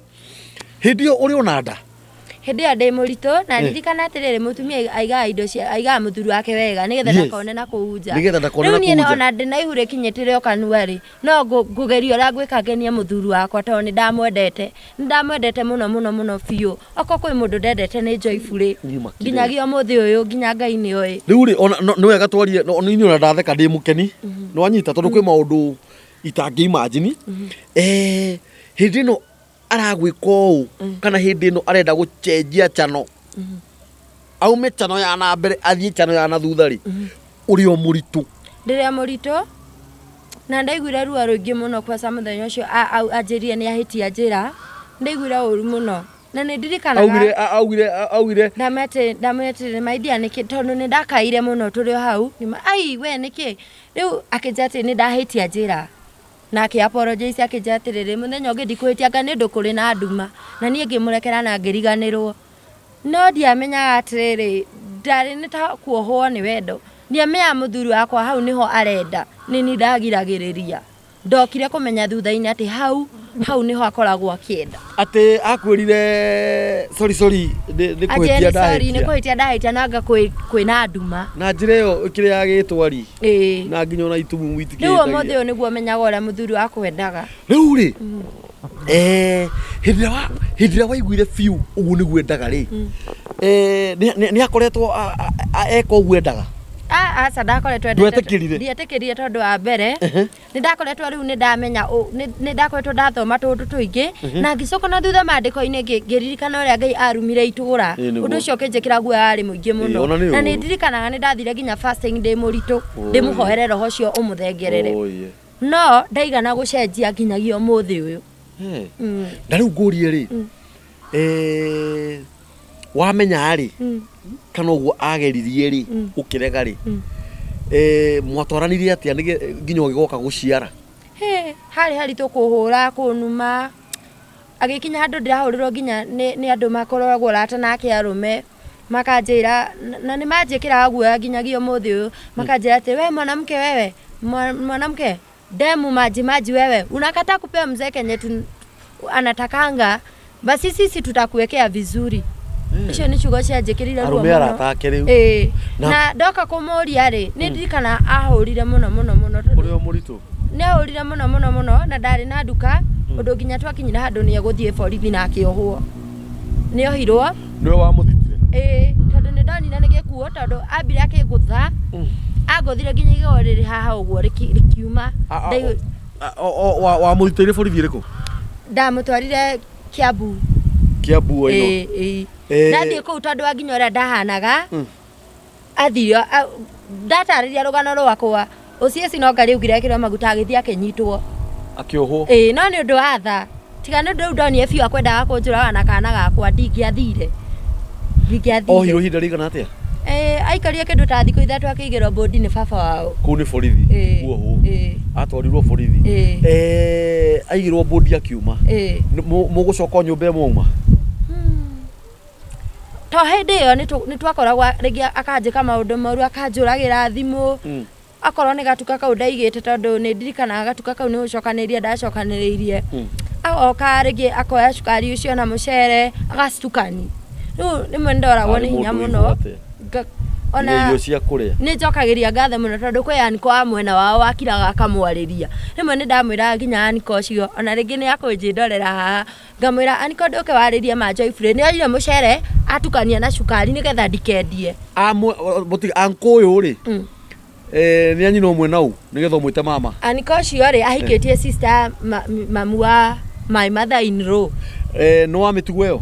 S1: hĩndĩ ĩyo ũrĩ ona nda.
S2: Hĩndĩ ĩyo ndĩ mũritũ na ndirikana atĩrĩrĩ mũtumia aigaga indo aigaga mũthuri wake wega nĩgetha ndakone na kũu nja. Rĩu niĩ ona ndĩna ihu rĩkinyĩtĩre o kanua rĩ no ngũgeria ũrĩa ngwĩka ngenie mũthuri wakwa tondũ nĩ ndamwendete mũno biũ. Okorwo kwĩ mũndũ ndendete nĩ Joyful rĩ nginyagia ũmũthĩ ũyũ nginya Ngai nĩ oĩ.
S1: Rĩu rĩ nĩ wega twarie nĩ ona ndatheka ndĩ mũkeni nĩ wanyita tondũ kwĩ maũndũ itangĩ imagine. Hĩndĩ ĩno aragwĩka ũũ kana hĩndĩ ĩno arenda gũcenjia chano aume chano ya na mbere athie chano ya na thutha ri uri o muritu
S2: ndiria muritu na ndaiguire ruo ruingi muno kwa sa muthenya ucio anjirie ni ahitia njira ndaiguire uru muno na ni ndirikanaga augire ndamete maidia niki tondu ni ndakaire muno turi hau ai we niki riu akijati ni ndahitia njira na aki apologize akijati riri muthenya ungi ndikuhitia anga ni ndu kuri na nduma na nie ngimurekera na ngiriganirwo no ndiamenya atiriri ndari ni ta kuohwo ni wendo ndiamenya muthuri wakwa hau niho arenda ni ndagiragiriria ndokire kumenya thutha-ini ati hau niho akoragwo akienda
S1: ati akwirire sorry ni
S2: kuhitia ndahitia nanga kwina nduma
S1: na njira iyo ikire ya gitwari na nginya ona itumu mwitikite
S2: niwo mothe niguo menyaga ora muthuri wakwendaga
S1: riu ri hindira waiguire fiu ugu niguo endaga ri ni akoretwo eka ugu endaga
S2: asa ndakoretwo ndietikirire tondu wa mbere ni ndakoretwo riu ni ndamenya ni ndakoretwo ndathoma tundu tuingi na ngicoka na thutha mandiko-ini ngiririkana uria Ngai arumire itura undu ucio kinjikira guoya ari muingi muno na ni ndirikanaga ni ndathire nginya fasting ndi muritu ndimuhoere roho ucio umuthengerere no ndaigana gucenjia nginyagia umuthi uyu na riu ngurie ri wamenya ri kana uguo ageririe ri ukirega ri mwatwaranirie atia nginya ugigoka guciara hari tukuhura kunuma agikinya handu ndirahurirwo nginya ni andu makoragwo rata nake arume makanjira na ni manjikira guoya nginyagia umuthi uyu makanjira ati we mwanamke demu maji wewe unakataa kupewa mzee kenye anatakanga basi sisi tutakuwekea vizuri icio ni chugo cia njikirire ruo
S1: arume aratake riu
S2: na ndoka kumuria ri ni ndirikana ahurire muno
S1: uri o muritu
S2: ni ahurire muno na ndari na nduka undu nginya twakinyira handu ni eguthie borithi na akiohwo ni ohirwo
S1: ni wa muthitire
S2: tondu ni ndonire ni gikuo tondu ambire akigutha agothire nginya igoro riri haha uguo rikiuma
S1: wa muthitire borithi riku
S2: ndamutwarire Kiambu
S1: ino
S2: ndathie kuu tondu wa nginya uria ndahanaga athirio ndatariria rugano rwakwa ucio no ngari ugire kirwa maguta agithia akinyitwo
S1: akiohwo
S2: no ni undu wa tha tiga ni undu ndonire biu akwendaga kunjuraga na kana gakwa ndingiathire
S1: ohirwo ihinda rigana atia
S2: aikaria kindu ta thikũ ithatu akĩigĩrwo bodi ni baba wao
S1: kuu ni borithi guohwo atwarirwo borithi aigirwo bodi akiuma mugucoka nyumba mwauma
S2: to hindi iyo ni twakoragwo rigi akanjika maundu moru akanjuragira thimu akorwo ni gatuka kau ndaigite tondu ni ndirikanaga gatuka kau ni gucokanirie ndacokaniriirie agoka rigi akoya cukari ucio na mucere agacitukani riu rimwe ndoragwo ni hinya muno ona
S1: iyo cia kuria
S2: ni njokagiria ngathe muno tondu kwi aniko wa mwena wao wakiraga akamwariria rimwe ni ndamwira nginya aniko ucio ona ringi ni akunjindorera haha ngamwira aniko nduke waririe ma Joyfrey ni oire mucere atukania na cukari nigetha ndikendie
S1: anko uyu ri ni anyina umwe nau nigetha mwite mama
S2: aniko ucio ri ahikitie sister mamu wa my mother in law
S1: no wa mitugo iyo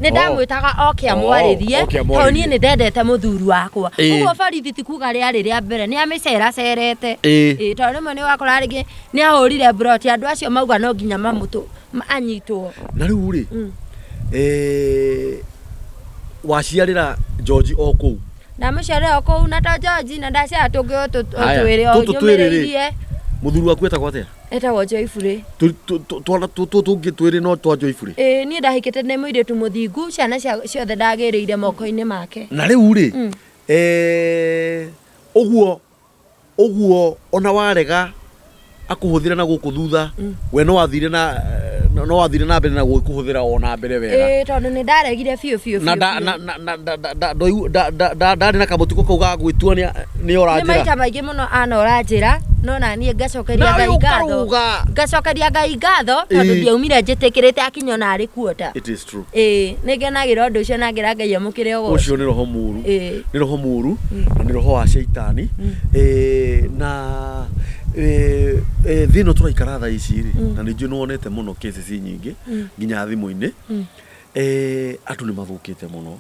S2: ni ndamwitaga oke amwaririe to ni ndendete muthuri wakwa uguo borithi tikuga riari ria mbere ni amicera cerete to rimwe ni wakora ringi ni ahurire broti andu acio mauga no nginya mamutu anyitwo
S1: na riu ri waciarira George oku
S2: ndamuciarira oku na ta George na ndacia tungi twiri o nyumiririe
S1: muthuri waku etagwo atia
S2: etagwo Joyfrey
S1: tungi twiri no twa Joyfrey
S2: ni ndahikite ni muiritu muthingu ciana ciothe ndagiriire moko-ini make
S1: na riu ri uguo ona warega akuhuthira na guku thutha we no wathire na mbere na gukuhuthira ona mbere wega
S2: tondu ni ndaregire biu
S1: na ndari na kamutiko kau ga gwitua ni ora njira
S2: ni maita maingi muno anora njira no na nie ngacokeria Ngai ngatho tondu ndiaumire njitikirite akinya na ari kuota
S1: it is true
S2: ni ngenagira undu ucio na ngira Ngai amukire ugo
S1: ucio ni roho muru na ni roho wa shaitani na thino turaikara tha ici ri na ni njuno onete muno cases nyingi nginya thimu-ini andu nĩ mathũkĩte mũno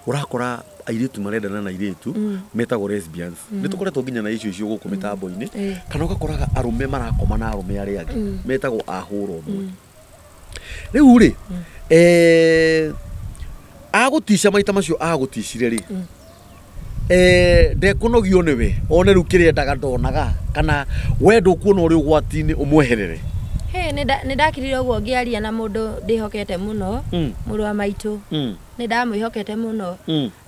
S1: ũrakora airĩtu marendana na airĩtu metagwo lesbians nĩ tũkoretwo nginya na icio gũkũ mĩtambo-inĩ kana ũgakoraga arũme marakoma na arũme arĩa angĩ metagwo ahũra ũmwe rĩu rĩ agũticia maita macio agũticire rĩ ndekũnogio nĩwe one rĩu kĩrĩa endaga ndonaga kana wenda ũkuona ũrĩ ũgwati-inĩ ũmweherere
S2: nĩ ndakirire ũguo ngĩaria na mũndũ ndĩhokete mũno mũrũ wa maitũ nĩ ndamwĩhokete mũno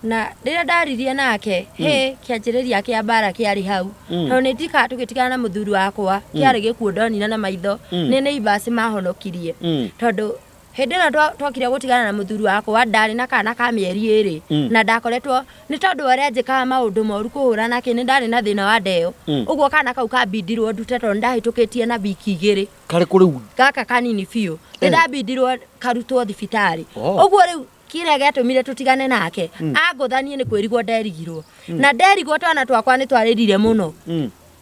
S2: na rĩrĩa ndaririe nake kĩanjĩrĩria kĩa mbara kĩarĩ hau tondũ nĩ ndika tũgĩtigana na mũthuri wakwa kĩarĩ gĩkuũ ndonina na maitho nĩ neighbors mahonokirie tondũ hĩndĩ ĩno twokire gũtigana na mũthuri wakwa ndarĩ na kana ka mĩeri 2 na ndakoretwo nĩ tondũ arĩa njĩkaga maũndũ moru kũhũra nake nĩ ndarĩ na thĩna wa ndeo ũguo kana kau kabindirwo ndute tondũ ndahĩtũkĩtie na wiki 2
S1: karĩ kũrĩu
S2: gaka kanini biũ nĩ ndabindirwo karutwo thibitarĩ ũguo rĩu kĩrĩa gĩatũmire tũtigane nake angũthanie nĩ kwĩrigwo nderigirwo na nderigwo twana twakwa nĩ twarĩrire mũno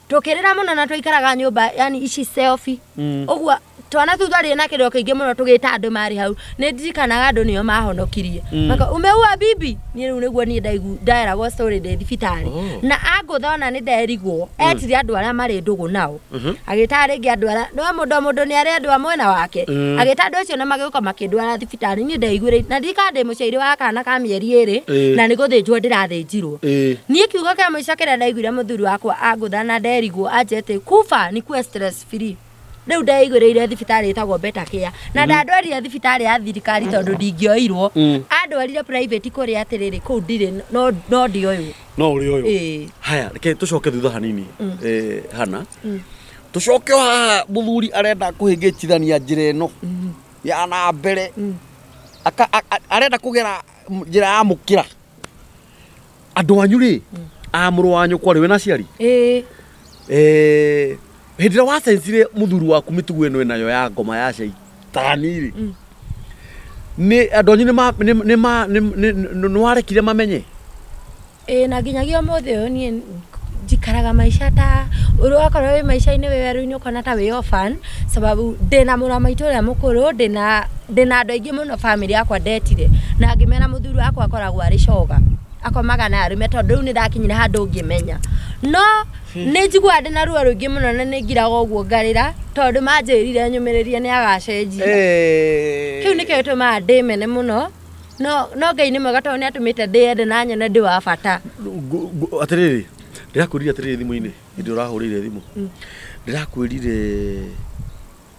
S2: tũkĩrĩra mũno na tũikaraga nyũmba yani ici selfie ũguo twana tu twarĩ na kĩrĩo kĩingĩ mũno tũgĩta andũ marĩ hau nĩ ndirikanaga andũ nĩo mahonokirie maka umeua bibi niĩ rĩu nĩguo niĩ ndaeragwo story ndĩ thibitarĩ na angũthona nĩ nderigwo etire andũ arĩa marĩ ndũgũ nao agĩta rĩngĩ andũ arĩa no mũndũ nĩ arĩ andũ a mwena wake agĩta andũ acio na magĩũka makĩndwara thibitarĩ niĩ ndaiguire na ndika ndĩ mũciari wa kana ka mĩeri 2 na nĩ gũthĩnjwo ndĩrathĩnjirwo niĩ kiugo kĩa mũico kĩrĩa ndaiguire mũthuri wakwa angũthana nderigwo anjete kufa ni kuwa stress free rĩu ndaiguĩrĩire thibitarĩ ĩtagwo Better Care na ndandwarire thibitarĩ ya thirikari tondũ ndingĩoirwo andwarire private kũrĩa atĩrĩrĩ kũu ndirĩ no ndioywo
S1: no ũrĩ ũyũ haya reke tũcoke thutha hanini hana tũcoke haha mũthuri arenda kũhĩngĩcithania njĩra ĩno ya na mbere arenda kũgera njĩra ya mũkĩra andũ anyu rĩ a mũrũ wa nyũkwa rĩ wĩna ciari hĩndĩ ĩrĩa wacensire mũthuri waku mĩtugo ĩno nayo ya ngoma ya caitani rĩ nĩ andũ anyu nĩ warekire mamenye
S2: na nginyagia ũmũthĩ ũyũ niĩ njikaraga maica ta ũrĩa wakorwo wĩ maica-inĩ wĩ werũ-inĩ ũkona ta wĩ orphan sababu ndĩna mũrũ wa maitũ ũrĩa mũkũrũ ndĩna andũ aingĩ mũno family yakwa ndetire na ngĩmena mũthuri wakwa akoragwo arĩ coga akomaga na arũme tondũ rĩu nĩ ndakinyire handũ ngĩmenya no nĩ njiguaga ndĩna ruo rũingĩ mũno na nĩ ngiraga ũguo ngarĩra tondũ manjĩrire nyũmĩrĩrie nĩ agacenjia kĩu nĩkĩo gĩtũmaga ndĩmene mũno no Ngai nĩ mwega tondũ nĩ atũmĩte ndĩende na nyone ndĩ wa bata
S1: atĩrĩrĩ ndĩrakwĩrire atĩrĩrĩ thimũ-inĩ hĩndĩ ũrahũrĩire thimũ ndĩrakwĩrire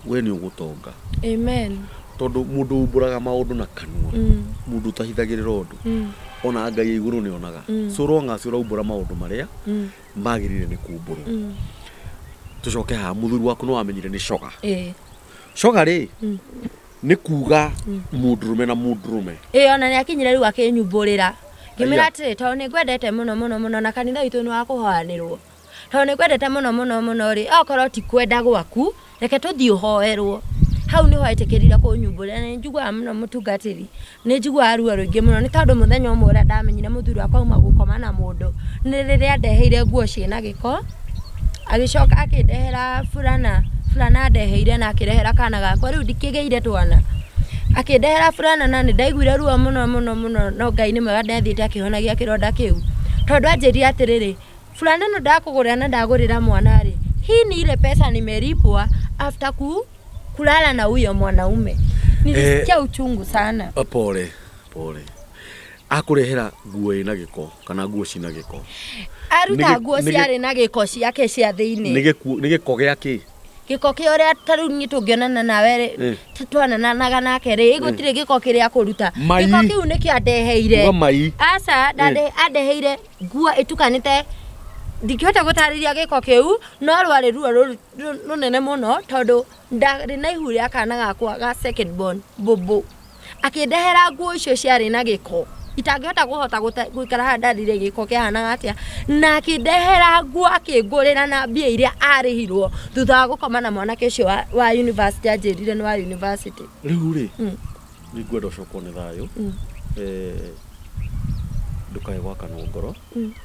S1: we nĩ ũgũtonga
S2: amen
S1: tondũ mũndũ umbũraga maũndũ na kanua mũndũ ũtahithagĩrĩra ũndũ ona Ngai igũrũ nĩ onaga so long as ũraumbũra maũndũ marĩa magĩrĩire nĩ kumbũrwo tũcoke haha mũthuri waku nĩ wamenyire nĩ coga coga rĩ nĩ kuga mũndũrũme na mũndũrũme
S2: ona nĩ akinyire rĩu akĩnyumbũrĩra ngĩmĩra atĩrĩ tondũ nĩ ngwendete mũno na kanitha witũ nĩ wa kũhoanĩrwo tondũ nĩ ngwendete mũno rĩ okorwo ti kwenda gwaku reke tũthiĩ ũhoerwo hau nĩ ho etĩkĩrire kũnyumbũrĩra na nĩ njiguaga mũno mũtungatĩri nĩ njiguaga ruo rũingĩ mũno nĩ tondũ mũthenya ũmwe ũrĩa ndamenyire mũthuri wakwa auma gũkoma na mũndũ nĩ rĩrĩa ndeheire nguo ciĩna gĩko agĩcoka akĩndehera fulana ndeheire na akĩrehera kana gakwa rĩu ndikĩgĩire twana akĩndehera fulana na nĩ ndaiguire ruo mũno no Ngai nĩ mwega ndathiĩte akĩhonagia kĩronda kĩu tondũ anjĩrire atĩrĩrĩ fulana ĩno ndakũgũrĩra na ndagũrĩra mwana rĩ hii ni ile pesa nimelipwa after kulala na huyo mwanaume nilisikia uchungu sana
S1: pole akurehera nguo ina gĩko kana nguo cina gĩko
S2: aruta nguo ciarĩ na gĩko ciake cia thĩinĩ
S1: nĩ gĩko gĩake
S2: gĩko kĩa ũrĩa tarĩu niĩ tũngĩonana nawe rĩ twananaga nake rĩ gũtirĩ gĩko kĩrĩa kũruta gĩko kĩu nĩkĩo andeheire aca andeheire nguo ĩtukanĩte ndikĩhota gũtarĩria gĩko kĩu no rwarĩ ruo rũnene mũno tondũ ndarĩ na ihu rĩa kana gakwa ga second born bobo akĩndehera nguo icio ciarĩ na gĩko itangĩhota gũikara haha ndarire gĩko kĩahanaga atĩa na akĩndehera nguo akĩngũrĩra na mbia iria arĩhirwo thutha wa gũkoma na mwanake ũcio wa university anjĩrire nĩ wa university
S1: rĩu rĩ nĩ ngwenda ũcokwo nĩ thayũ ndũkae gwakanwo ngoro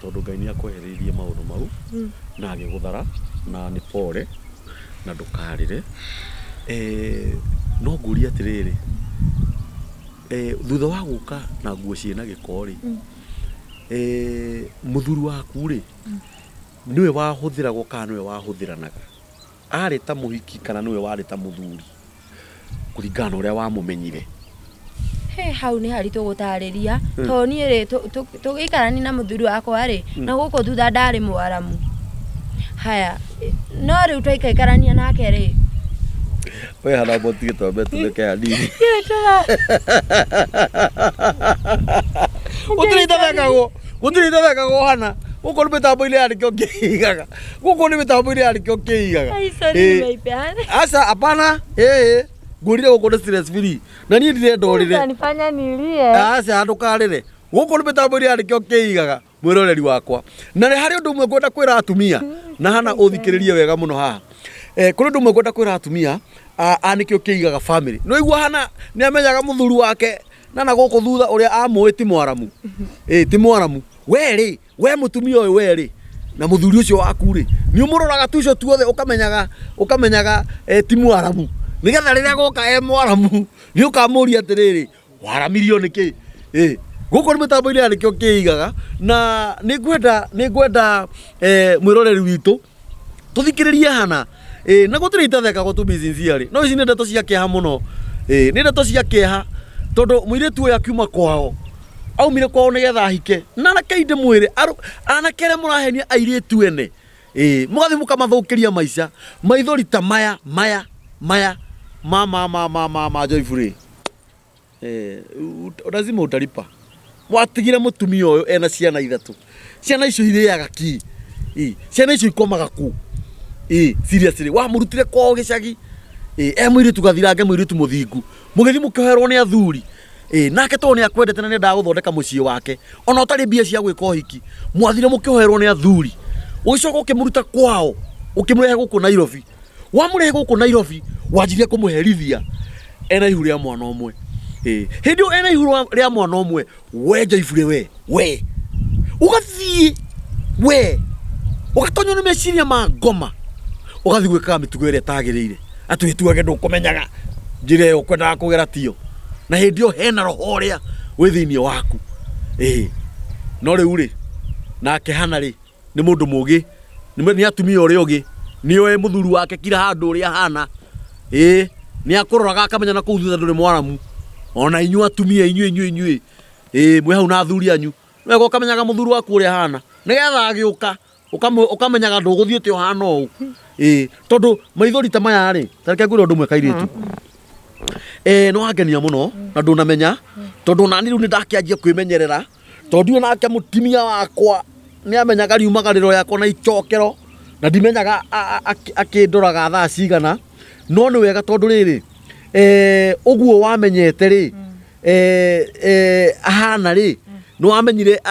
S1: tondũ Ngai nĩ akwehereirie maũndũ mau na agĩgũthara na nĩ pole na ndũkarĩre no ngũria atĩrĩrĩ thutha wa guka na nguo ciĩna gĩko rĩ mũthuri waku rĩ niwe wahũthĩragwo kana niwe wahũthĩranaga arĩ ta mũhiki kana niwe warĩ ta mũthuri kũringana na ũrĩa wamũmenyire
S2: hau nĩ haritũ gũtarĩria tondũ niĩ rĩ tũgĩikarania na mũthuri wakwa rĩ na gũkũ thutha ndarĩ mwaramu haya no rĩu twaikaikarania nake rĩ
S1: we hana botige twambe tũreke hanini gũtirĩ ithethekagwo hana gũkũ nĩ mĩtambo-inĩ yandĩkĩo kĩigaga gũkũ nĩ mĩtambo-inĩ yandĩkĩo kĩigaga aca apana ngũrire gũkũ nĩ stress free na niĩ ndirenda ũrĩre aca ndũkarĩre gũkũ nĩ mĩtambo-inĩ yandĩkĩo kĩigaga mwĩroreri wakwa na nĩ harĩ ũndũ ũmwe ngwenda kwĩra atumia na hana ũthikĩrĩrie wega mũno haha kũrĩ ũndũ ũmwe ngwenda kwĩra atumia anĩkĩo kĩigaga family no igua hana nĩ amenyaga mũthuri wake na gũkũ thutha ũrĩa amũĩ ti mwaramu ti mwaramu we mũtumia ũyũ we rĩ na mũthuri ũcio waku rĩ nĩ ũmũroraga tuico tuothe ũkamenyaga ti mwaramu nĩgetha rĩrĩa goka mwaramu nĩ ũkamũria atĩrĩrĩ waramirio nĩkĩ gũkũ nĩ mĩtambo-inĩ nĩkĩo kĩigaga na nĩ ngwenda mwĩroreri witũ tũthikĩrĩrie hana na gũtirĩ itathekagwo tu sincerely no ici nĩ ndeto cia kĩeha mũno nĩ ndeto cia kĩeha tondũ mũirĩtu ũyũ akiuma kwao aumire kwao nĩgetha ahike na anake inde mwĩrĩ anake arĩa mũrahenia airĩtu ene mũgathiĩ mũkamathũkĩria maica maithori ta maya Joyful lazima utalipa watigire mũtumia ũyũ ena ciana ithatũ ciana icio irĩaga ki ciana icio ikomaga ku seriously wamũrutire kwao gĩcagi mũirĩtu gathirange mũirĩtu mũthingu mũgĩthi mũkĩoherwo nĩ athuri nake tondũ nĩ akwendete na nĩ endaga gũthondeka mũciĩ wake ona ũtarĩ mbia cia gwĩka ũhiki mwathire mũkĩoherwo nĩ athuri ũgĩcoka ũkĩmũruta kwao ũkĩmũrehe gũkũ Nairobi wamũrehe gũkũ Nairobi wanjirie kũmũherithia ena ihu rĩa mwana ũmwe hĩndĩ ĩyo ena ihu rĩa mwana ũmwe we Joyful we ũgathiĩ we ũgatonywo nĩ meciria ma ngoma ũgathiĩ gwĩkaga mĩtugo ĩrĩa ĩtagĩrĩire atĩ wĩtuage ndũkũmenyaga njĩra ĩyo ũkwendaga kũgera tio na hĩndĩ ĩyo hena roho ũrĩa wĩ thĩinĩ waku no rĩu rĩ nake hana rĩ nĩ mũndũ mũgĩ nĩ atumia ũrĩa ũngĩ nĩ oĩ mũthuri wake kira handũ ũrĩa hana nĩ akũroraga akamenya na kũu thutha ndũrĩ mwaramu ona inyuĩ atumia inyuĩ mwĩ hau na athuri anyu wega ũkamenyaga mũthuri waku ũrĩa hana nĩgetha agĩũka ũkamenyaga ndũgũthiĩte ũhana ũũ tondũ maithori ta maya rĩ tareke ngwĩre ũndũ ũmwe kairĩtu nĩ wangenia mũno na ndũnamenya tondũ nani rĩu nĩ ndakĩanjia kwĩmenyerera tondũ nake mũtimia wakwa nĩ amenyaga riumagarĩro yakwa na icokero na ndimenyaga akĩndoraga thaa cigana no nĩ wega tondũ rĩrĩ ũguo wamenyete rĩ ahana rĩ nĩ wamenyire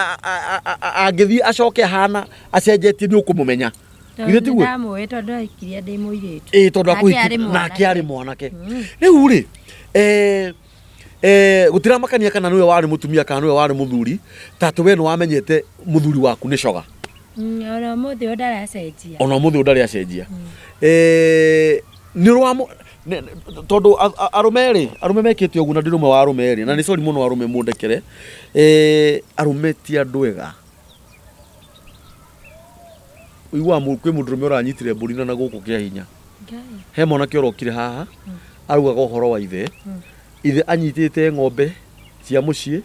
S1: angĩthiĩ acoke ahana acenjetie nĩ ũkũmũmenya githĩ tiguo
S2: tondũ aikirie ndĩ mũirĩtu
S1: tondũ akũhikia nake arĩ mwanake rĩu rĩ gũtiramakania kana nĩwe warĩ mũtumia kana nĩwe warĩ mũthuri tatũ we nĩ wamenyete mũthuri waku nĩ coga
S2: ona mũthĩ ũndaracenjia
S1: nĩ rwamo tondũ arũme mekĩte ũguo na ndĩ rũmwe wa arũme erĩ na nĩ sorry mũno arũme mũndekere arũme ti andũ ega uigua kwĩ mũndũ rũme ũranyitire mbũri na gũkũ kĩa hinya he mwanake ũrokire haha arugaga ũhoro wa ithe anyitĩte ng'ombe cia mũciĩ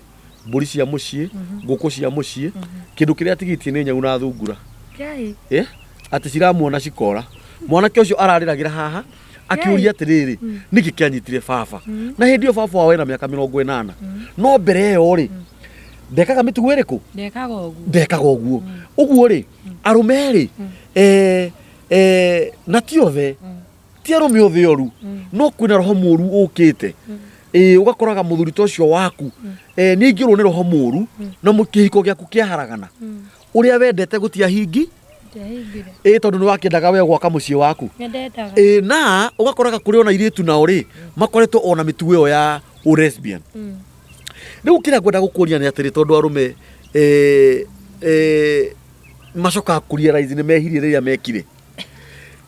S1: mbũri cia mũciĩ ngũkũ cia mũciĩ kĩndũ kĩrĩa atigĩtie nĩ nyau na thungura atĩ ciramuona cikora mwanake ũcio ararĩragĩra haha akĩũria atĩrĩrĩ nĩkĩ kĩanyitire baba na hĩndĩ ĩyo baba wao ena mĩaka 80 no mbere ĩyo rĩ ndekaga mĩtugo ĩrĩkũ ndekaga ũguo rĩ arũme rĩ na ti othe ti arũme othe oru no kwĩna roho mũru ũkĩte ũgakoraga mũthuri ta ũcio waku nĩ aingĩrwo nĩ roho mũru na kĩhiko gĩaku kĩaharagana ũrĩa wendete gũtia hingi tondũ nĩ wakĩendaga we gwaka mũciĩ waku na ũgakoraga kũrĩ ona airĩtu nao rĩ makoretwo ona mĩtugo ĩyo ya lesbian rĩu kĩrĩa ngwenda gũkũria nĩ atĩrĩ tondũ arũme macokaga kũrealize nĩ mehirie rĩrĩa mekire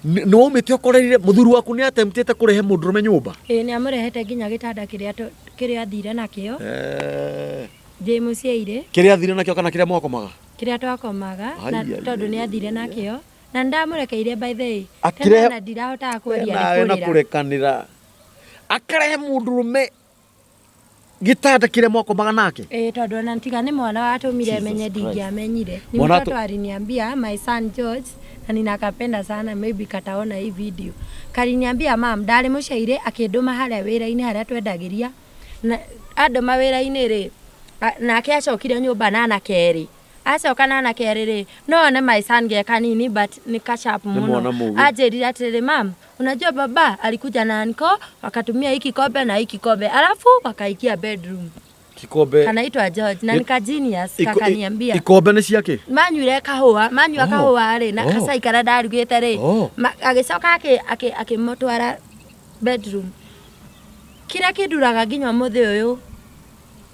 S1: no umite okorerire muthuru waku ni attemptete kurehe mundurume nyumba
S2: ni amurehete nginya gitanda kiria athire nakio ndi muciire
S1: kiria athire nakio kana kiria mwakomaga
S2: kiria twakomaga na tondu ni athire nakio na ndamurekeire by the way na ndirahota kwaria
S1: na kurekanira akarehe mundurume gitanda kiria mwakomaga nake
S2: tondu na ntiga ni mwana watumire menye ndingiamenyire ni mtoto aliniambia my son George na ninakapenda sana, maybe kataona hii video. Kaliniambia mam ndari muciire akinduma haria wira-ini haria twendagiria na anduma wira-ini ri nake acokire nyumba na anakeri acoka na anakeri ri no ne my son ge kanini but ni kachap muno ajirire atiri mam unajua baba alikuja na anko wakatumia hiki kikombe na hiki kikombe alafu wakaikia bedroom
S1: kikombe
S2: kanaitwa George na nika genius kakaniambia
S1: ikombe ni ciake
S2: manyure kahua ri na kasaikara ndarugite ri agicoka akimotwara bedroom kira kiduraga nginya muthi uyu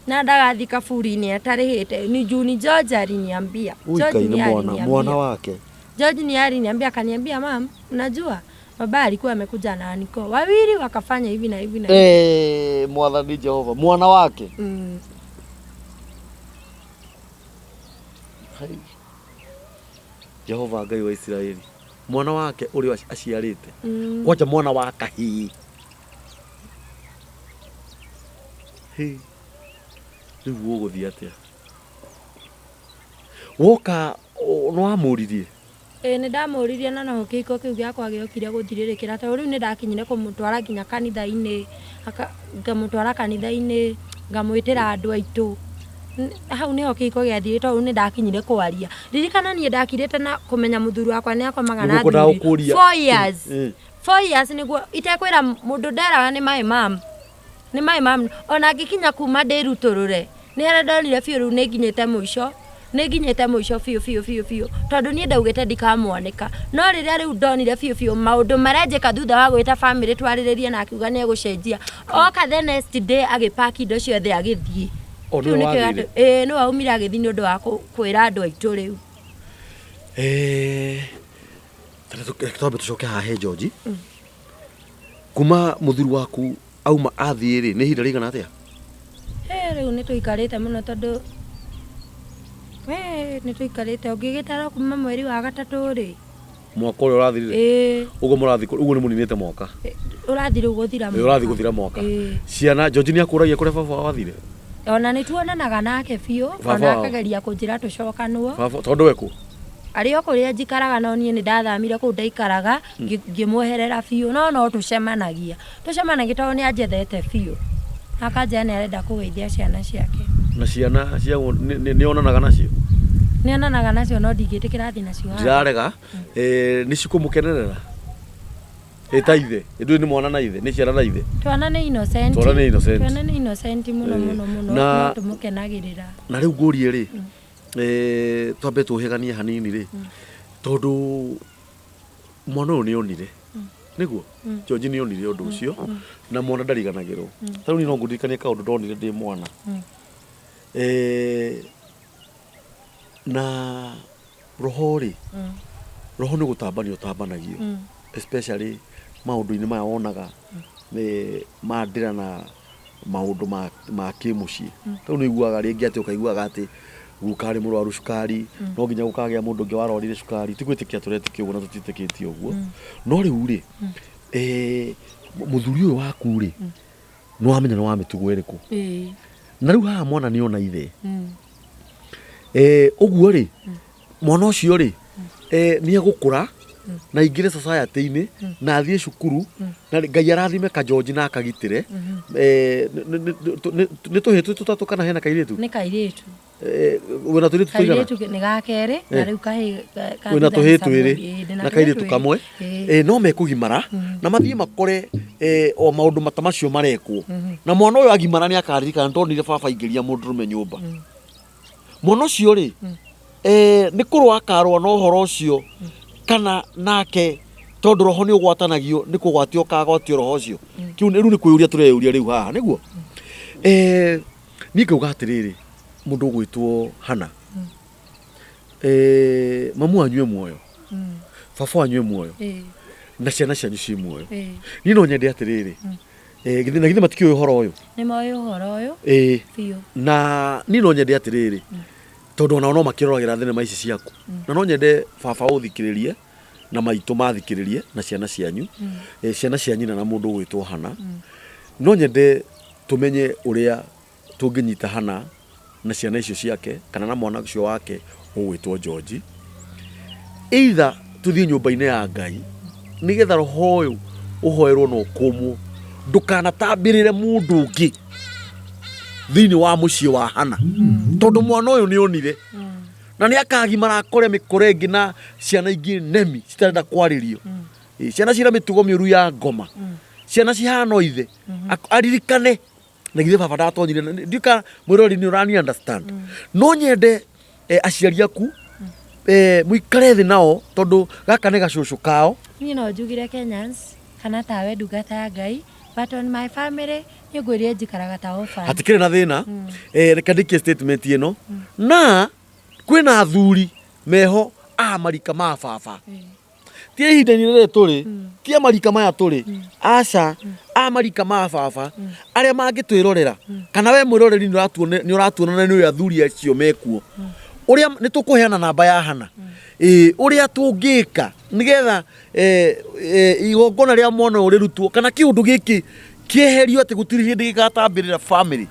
S2: na ndagathi kaburi-ini atarihite ni Juni George aliniambia
S1: George ni mwana wake
S2: George ni aliniambia akaniambia mam unajua baba alikuwa amekuja na aniko wawili wakafanya hivi na hivi na
S1: hivi mwathani Jehova mwana wake Jehova Ngai wa Israeli mwana wake uri aciarite kwacha mwana wa kahii riu uguthia atia woka no amuririe
S2: ni ndamuririe na no kiko kiu giakwa giokire guthiririkira ta riu ni ndakinyire kumutwara nginya kanitha-ini ngamutwara kanitha-ini ngamwitira andu aitu hau niho kiko giathire to riu ni ndakinyire kwaria ririkana nie ndakirite na kumenya muthuru wakwa ni akomaga na 4 years 4 years niguo itekwira mundu nderaga ni my mom ni my mom ona ngikinya kuma ndiruturure ni ara ndonire biu riu ni nginyite muico biu tondu nie ndaugite ndikamwaneka no riria riu ndonire biu maundu marenjeka thutha wa gwita family twariririe na akiuga ni egucenjia oka the next day agipack indo ciothe agithii no aumire agithi ni undu wa kwira andu aitu riu
S1: tatobe tucoke hahe George kuma muthuru waku auma athii ri ni hinda rigana atia
S2: riu ni tuikarite muno tondu ni tuikarite ungigitara kuma mweri wa gatatu ri
S1: mwaka uri urathirire ugo murathi ugo ni muninite mwaka
S2: urathire guthira
S1: mwaka ciana George ni akuragia kure baba wathire
S2: ona ni tuonanaga nake biu ona akageria kunjira tucokanwo
S1: baba tondu weku
S2: ari okuria njikaraga no nie ni ndathamire ku ndaikaraga ngimweherera biu no tucemanagia tondu ni anjethete biu akanja ni arenda kugeithia ciana ciake
S1: na ciana cia ni onanaga nacio
S2: no ndingitikira athi nacio
S1: ndirarega ni cikumukenerera etaithe ndu ni mwana na ithe ni ciana na ithe
S2: twana ni innocent muno no tumukenagirira
S1: na riu ngurie ri twambe tuheganie hanini ri tondu mwana uyu ni onire niguo George ni onire undu ucio na mwana ndariganagirwo tariu ni no ngudikanie kaundu ndonire ndi mwana na roho ni gutambanio tambanagio especially maundu-ini maya wonaga ni mandira na maundu ma kimucii tau ni iguaga ringi ati ukaiguaga ati gukari murwaru cukari no nginya gukagia mundu ngi warorire cukari tigwitikia turetikia uguo na tutitikitie uguo no riu ri muthuri uyu waku ri no wamenya no wa mitugo iriku na riu haha mwana ni ona ithe uguo ri mwana ucio ri ni egukura na ingire society-ini na athie cukuru na Ngai arathime ka George na akagitire ni tuhitu tutatu kana hena kairitu
S2: ni kairitu
S1: wena tuhitu tuigana
S2: kairitu ni gakere na riu kahe
S1: wena tuhitu iri na kairitu kamwe no mekugimara na mathie makore o maundu matamacio marekwo na mwana uyu agimara ni akaririkana ndonire baba ingiria mundurume nyumba mwana ucio ri ni kurwa akarwa no horo ucio kana nake tondu roho ni ugwatanagio ni kugwatio kagwatio roho ucio kiu riu ni kuyuria tureyuria riu haha niguo ni ngauga atiriri mundu gwitwo Hana mamu anyue muoyo baba anyue muoyo na ciana cianyu ci muoyo ni no nyende atiriri githina matikio uhoro uyu
S2: ni moyo uhoro uyu biu
S1: na ni no nyende atiriri tondu ona no makiroragera thenema ici ciaku na no nyende baba uthikiririe na maitu mathikiririe na ciana cianyu ciana cianyu na mundu gwitwo Hana no nyende tumenye uria tunginyita Hana na ciana icio ciake kana na mwana ucio wake ugwitwo George either tuthie nyumba-ini ya Ngai nigetha roho uyu uhoerwo no kumwo ndukanatambirire mundu ungi thiini wa mucii wa Hana tondu mwana uyu ni onire na ni akagimara akore mikore ingi na ciana ingi nemi citarenda kwaririo ciana cira mitugo miuru ya ngoma ciana cihana ithe aririkane na githe baba ndatonyire ndika mwirori ni urani understand no nyende aciari aku muikare thi nao tondu gaka ni gacucu kao
S2: ni no njugire Kenyans kana tawe ndungata ya Ngai but on my family ni ngwirie njikaraga ta orphan
S1: hatikire na thina reka ndikie statement ino na kwina athuri meho marika ma baba ti ihinda-ini rĩrĩ tũrĩ ti marika maya tũrĩ aca marika ma baba arĩa mangĩtwĩrorera kana we mwĩroreri nĩ ũratuonana nĩ athuri acio mekuo ũrĩa nĩ tũkũheana namba ya Hana ũrĩa tũngĩka nĩgetha igongona rĩa mwana ũyũ rĩrutwo kana kĩũndũ gĩkĩ kĩeherio atĩ gũtirĩ hĩndĩ gĩgatambĩrĩra family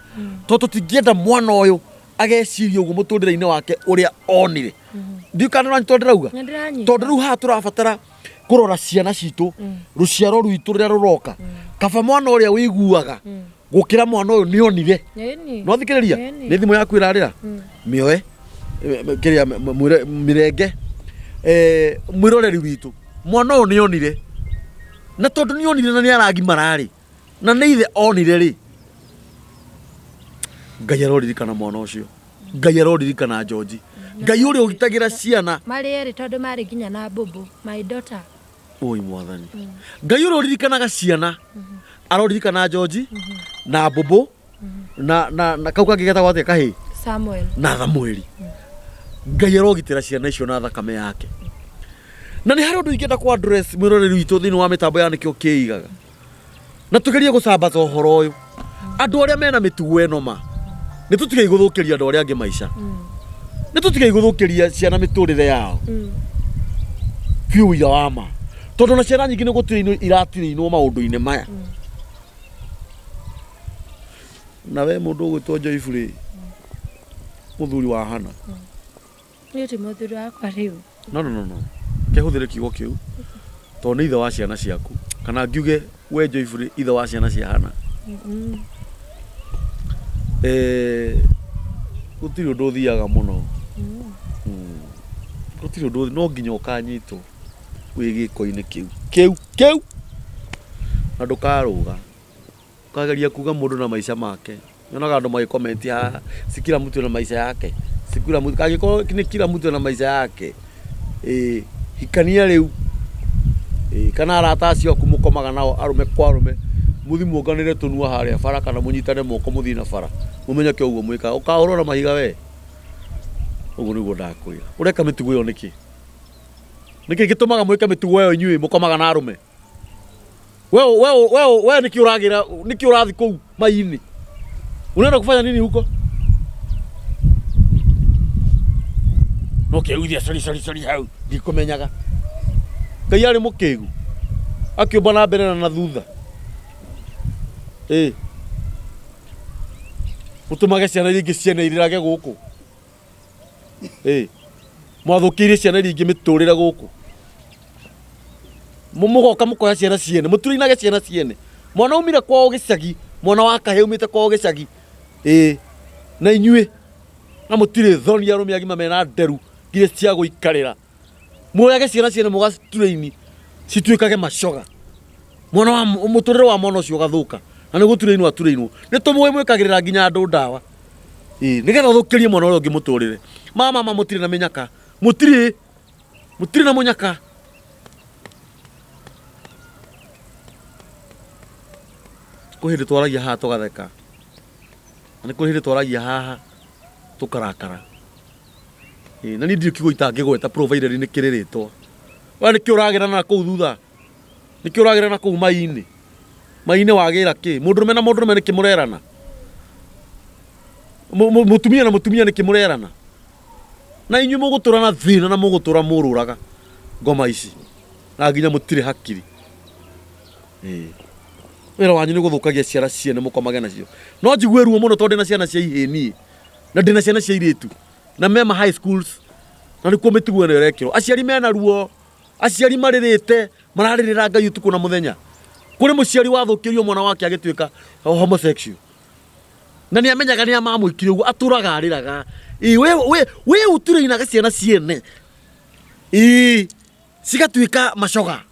S1: tondũ tũtingĩenda mwana ũyũ ageciria ũguo mũtũrĩre-inĩ wake ũrĩa onire ndiũkana no nyitwo ndĩrauga tondũ rĩu haha tũrabatara kurora ciana citũ ruciaro rwitũ rũrĩa rũroka kaba mwana ũrĩa wĩiguaga gũkĩra mwana ũyũ nĩ onire no thikĩrĩria nĩ thimũ yaku ĩrarĩra mĩoe kĩrĩa mĩrenge mwĩroreri witũ mwana ũyũ nĩ onire na tondũ nĩ onire na nĩ aragimara rĩ na nĩ ithe onire rĩ Ngai aroririkana mwana ũcio Ngai aroririkana George Ngai ũrĩa ũgitagĩra ciana
S2: marĩ erĩ tondũ marĩ nginya na Bobo my daughter
S1: oi mwathani Ngai ũrĩa ũririkanaga ciana aroririkana George na Bobo na kau kangĩ getagwo atĩa kahĩ
S2: Samuel
S1: na Samueli Ngai arogitĩra ciana icio na thakame yake na nĩ harĩ ũndũ ingĩenda kwa address mwĩroreri witũ thĩinĩ wa mĩtambo ya nĩkĩo kĩigaga na tũgerie gũcambata ũhoro ũyũ andũ arĩa mena mĩtugo ĩno ma nĩ tũtige gũthũkĩria andũ arĩa angĩ maica nĩ tũtige gũthũkĩria ciana mĩtũrĩre yao biũ ira wa ma tondũ na ciana nyingĩ nĩ gũtirĩinwo iratirĩinwo maũndũ-inĩ maya na we mũndũ ũgwĩtwo Joyfu rĩ mũthuri wa Hana
S2: nĩ ti mũthuri wakwa rĩu
S1: no kehũthĩre kiugo kĩu tondũ nĩ ithe wa ciana ciaku kana ngiuge we Joyfu rĩ ithe wa ciana cia Hana gũtirĩ ũndũ ũthiaga mũno gũtirĩ ũndũ no nginya ũkanyitwo wĩ gĩko-inĩ kĩu na ndũkarũga ũkageria kuga mũndũ na maica make nyonaga andũ magĩkomenti haha si kila mtu na maisha yake si kila mtu kagĩkorwo nĩ kila mtu na maisha yake hikania rĩu kana arata acio aku mũkomaga nao arũme kwa arũme muthi muonganire tunua haria bara kana munyitane moko muthi na bara mumenye ke uguo mwika ukahorora mahiga we uguo niguo ndakwira ureka mitugo yo niki gitumaga mwika mitugo yo inyui mukomaga na arume we niki uragira niki urathi kuu maini unaenda kufanya nini huko no ke uthia sori hau ndikumenyaga Ngai ari mukigu akiumba na mbere na thutha utumage ciana ringi ciana irirage guku mwathukirie ciana ringi miturire guku mugoka mukoya ciana ciene muturainage ciana ciene mwana umire kwao gicagi mwana wa kahe umite kwao gicagi na inyue na mutire thoni arume agima mena nderu ngire cia guikarira muoyage ciana ciene mugaturaini cituikage macoga mwana wa muturire wa mwana ucio gathuka na nĩ gũturĩinwo aturĩinwo nĩ tũmwe mwĩkagĩrĩra nginya andũ ndawa nĩgetha ũthũkĩrie mwana ũrĩa ũngĩ mũtũrĩre mama mũtirĩ na mĩnyaka mũtirĩ na mũnyaka kũ hĩndĩ twaragia haha tũgatheka na nĩ kũ hĩndĩ twaragia haha tũkarakara na niĩ ndirĩ kiugo itangĩgweta provider nĩ kĩrĩrĩtwo we nĩkĩo ũragerana na kũu thutha nikio uragira na kuu mai-ini wagira ki mundurume na mundurume nikimurerana mutumia na mutumia nikimurerana na inyu mugutura na thina na mugutura mururaga ngoma ici na nginya mutire hakiri wira wanyu ni guthukagia ciara ciene mukomage nacio no njigue ruo muno tondu na ciana cia ihini na ndina ciana cia iritu na mema high schools na nikuo mitugo ino irekirwo aciari mena ruo aciari maririte mararirira Ngai utuku na muthenya kuri muciari wathukirio mwana wake agituika homosexual na ni amenyaga ni amamwikire uguo aturaga ariraga we utire-inaga ciana ciene cigatuika macoga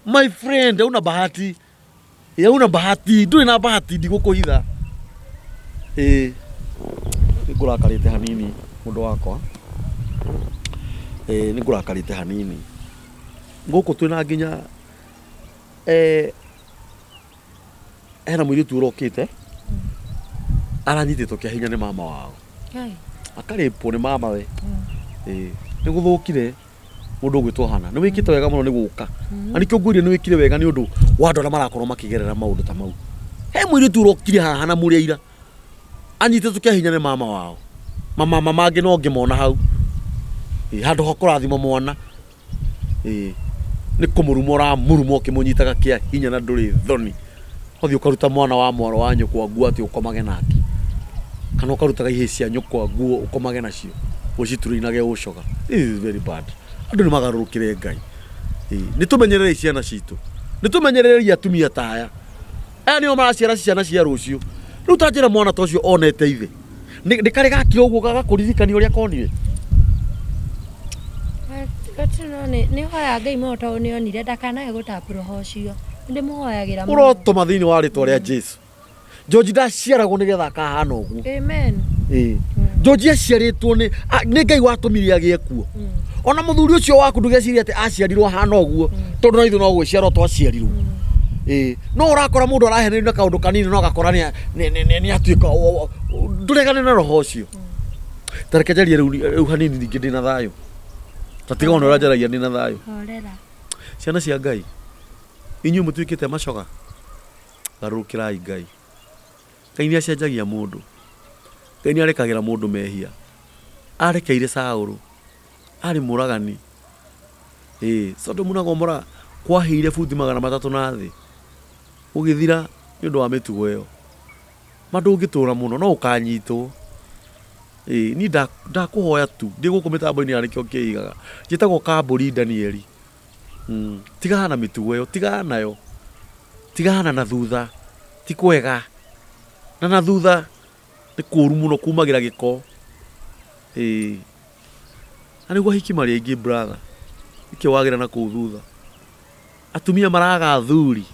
S1: my friend una bahati una bahati nduri na bahati ndigukuhitha ngurakarite hanini mundu wakwa ni ngurakarite hanini nguku twina nginya hena muiritu urokite aranyititwo kiahinya ni mama wao akaripwo ni mama we ni guthukire mundu ugwitwo hana ni wikite wega muno ni guka anikio ngwirie ni wikire wega ni undu wa andu aria marakorwo makigerera maundu ta mau he muiritu urokire haha na muri ira anyititwo kiahinya ni mama wao mama mangi no ngimona hau handu hakurathima mwana ni kumurumora murumo kimunyitaga kiahinya na nduri thoni othi ukaruta mwana wa mwaro wa nyukwa nguo ati ukomage nake kana ukarutaga ihe cia nyukwa nguo ukomage nacio ucitureinage ucoga. This is very bad. Andu ni magarurukire Ngai. Ni tumenyerere ciana citu, ni tumenyerere atumia taya aya nio maraciara ciana cia rucio. Riu tanjira mwana ta ucio onete ithe ni kare gakire uguo gagakuririkania uria konire
S2: ni hoya Ngai moto unionire ndakanage gutapura hocio ndi muhoyagira
S1: urotoma thiini wa ritwa ria Jesu. George ndaciaragwo nigetha akahana uguo.
S2: Amen.
S1: George aciaritwo ni Ngai watumirie agie kuo. Ona muthuri ucio waku ndugeciria ati aciarirwo hana uguo tondu no ithu no gwiciarwo twaciarirwo. No urakora mundu arahenerio na kaundu kanini no gakora ni atuika nduregane na roho ucio. Tarekejeria riu hanini ningi ndina thayo. Tatiga ona urajaragia ndina thayo.
S2: Horera.
S1: Ciana cia Ngai inyu mutuikite macoga garukirai Ngai. Ngai ni acenjagia mundu. Ngai ni arekagira mundu mehia. Arekeire Saulu ari muragani Sodomu na Gomora kwaheire futi 300 na thi ugithira ni undu wa mitugo iyo mandungitura muno no ukanyitwo. Ni ndakuhoya tu ndiguku mitambo-ini arikio kiigaga njitagwo Kamburi Danieli. Tigana na mitugo iyo, tigana nayo, tigana na thutha, ti kwega na thutha ni kuru muno kumagira giko. Ani gwa hikima ringi brother iki wagira na kuu thutha atumia maraga thuri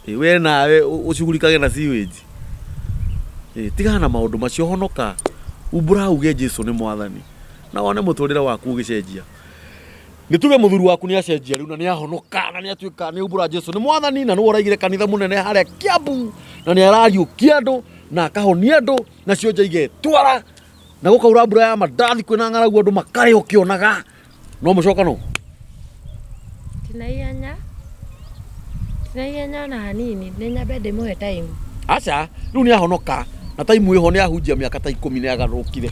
S1: we nawe ucugurikage na sewage. Tigana na maundu macio, honoka umbura uge Jesu ni mwathani na wone muturire waku ugicenjia. Nituge muthuri waku ni acenjia riu na ni ahonoka na ni atuika ni umbura Jesu ni mwathani na ni uraigire kanitha munene haria Kiambu na ni arariukia andu na akahonia andu na cionja igetwara na gukaura mbura ya mandathi kwina ng'aragu andu makare ukionaga no mucokano
S2: tinaiyanya na hanini ni nyambe ndimuhe time.
S1: Aca riu ni ahonoka na time iho ni ahunjia miaka ta 10 ni agarukire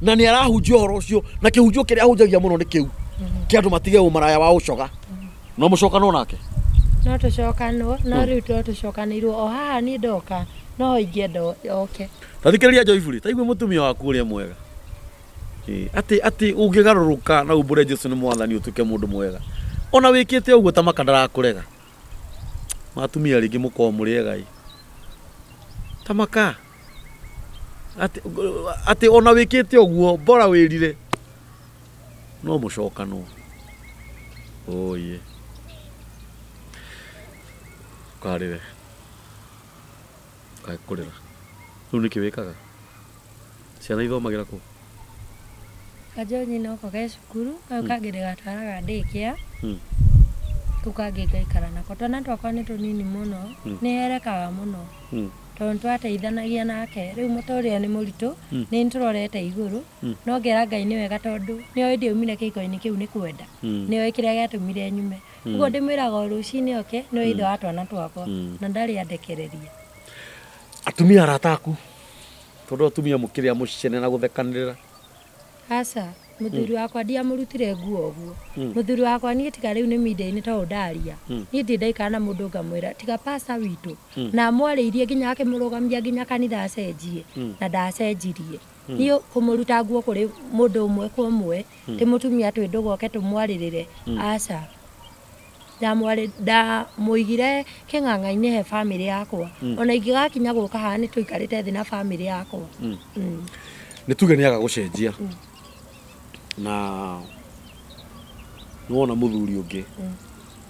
S1: na ni arahunjia horo ucio na kihunjio kiria ahunjagia muno ni kiu ki andu matige umaraya wa ucoga. No mucokano nake
S2: no tucokano no riu tucokanirwo o haha ni ndoka no ingendo okay.
S1: Tathikiriria Joyfully taigwe mutumia waku uria mwega ati ungigaruruka na umbure Jesu ni mwathani utuke mundu mwega ona wikite uguo ta makandara kurega matumia ringi muko muriega tamaka ati ona wikite uguo bora wirire no mucokano oye karire kai kurira riu niki wikaga ciana ithomagira ku
S2: kajo nyina ko ge cukuru kau kagire gataraga ndikia kangä ngaikara nako twana twakwa nä tå nini må no nä herekaga må no tondå twateithanagia nake rä u må ta å rä a nä må ritå nä tå rorete igå rå no ngera Ngai nä wega tondå nä oä ndiaumire kä iko-inä kä u nä kwenda nä oä kä rä a gä atå mire nyume ũguo ndä mwä raga o rå cinä oke nä oä ithe wa twana twakwa na ndarä andekereria
S1: atumia arata aku tondå atumia må kä rä a må cene na gå thekanä rä ra
S2: aca må thuri wakwa ndiamå rutire nguo å guo må thuri wakwa niä tiga rä u nä minda-inä tondå ndaria niä ndi ndaikara na må ndå ngamwä ra tiga pasta witå na mwarä irie nginya akä må rå gamia nginya kanitha acenjie na ndacenjirie niä kå må ruta nguo kå rä må ndå å mwe kwa mwe tä må tumia twä ndå goke tå mwarä rä re aca ndamå igire kä ng'ang'a-inä he bamä rä yakwa ona ingä gakinya gå ka haha nä tå ikarä te thä na bamä rä yakwa
S1: nä tuge nä aga gå cenjia na nä wona må thuri å ngä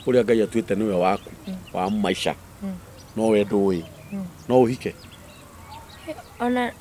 S1: å rä a Ngai atuä te nä we waku wa maica no we ndå ä no å hike
S2: ona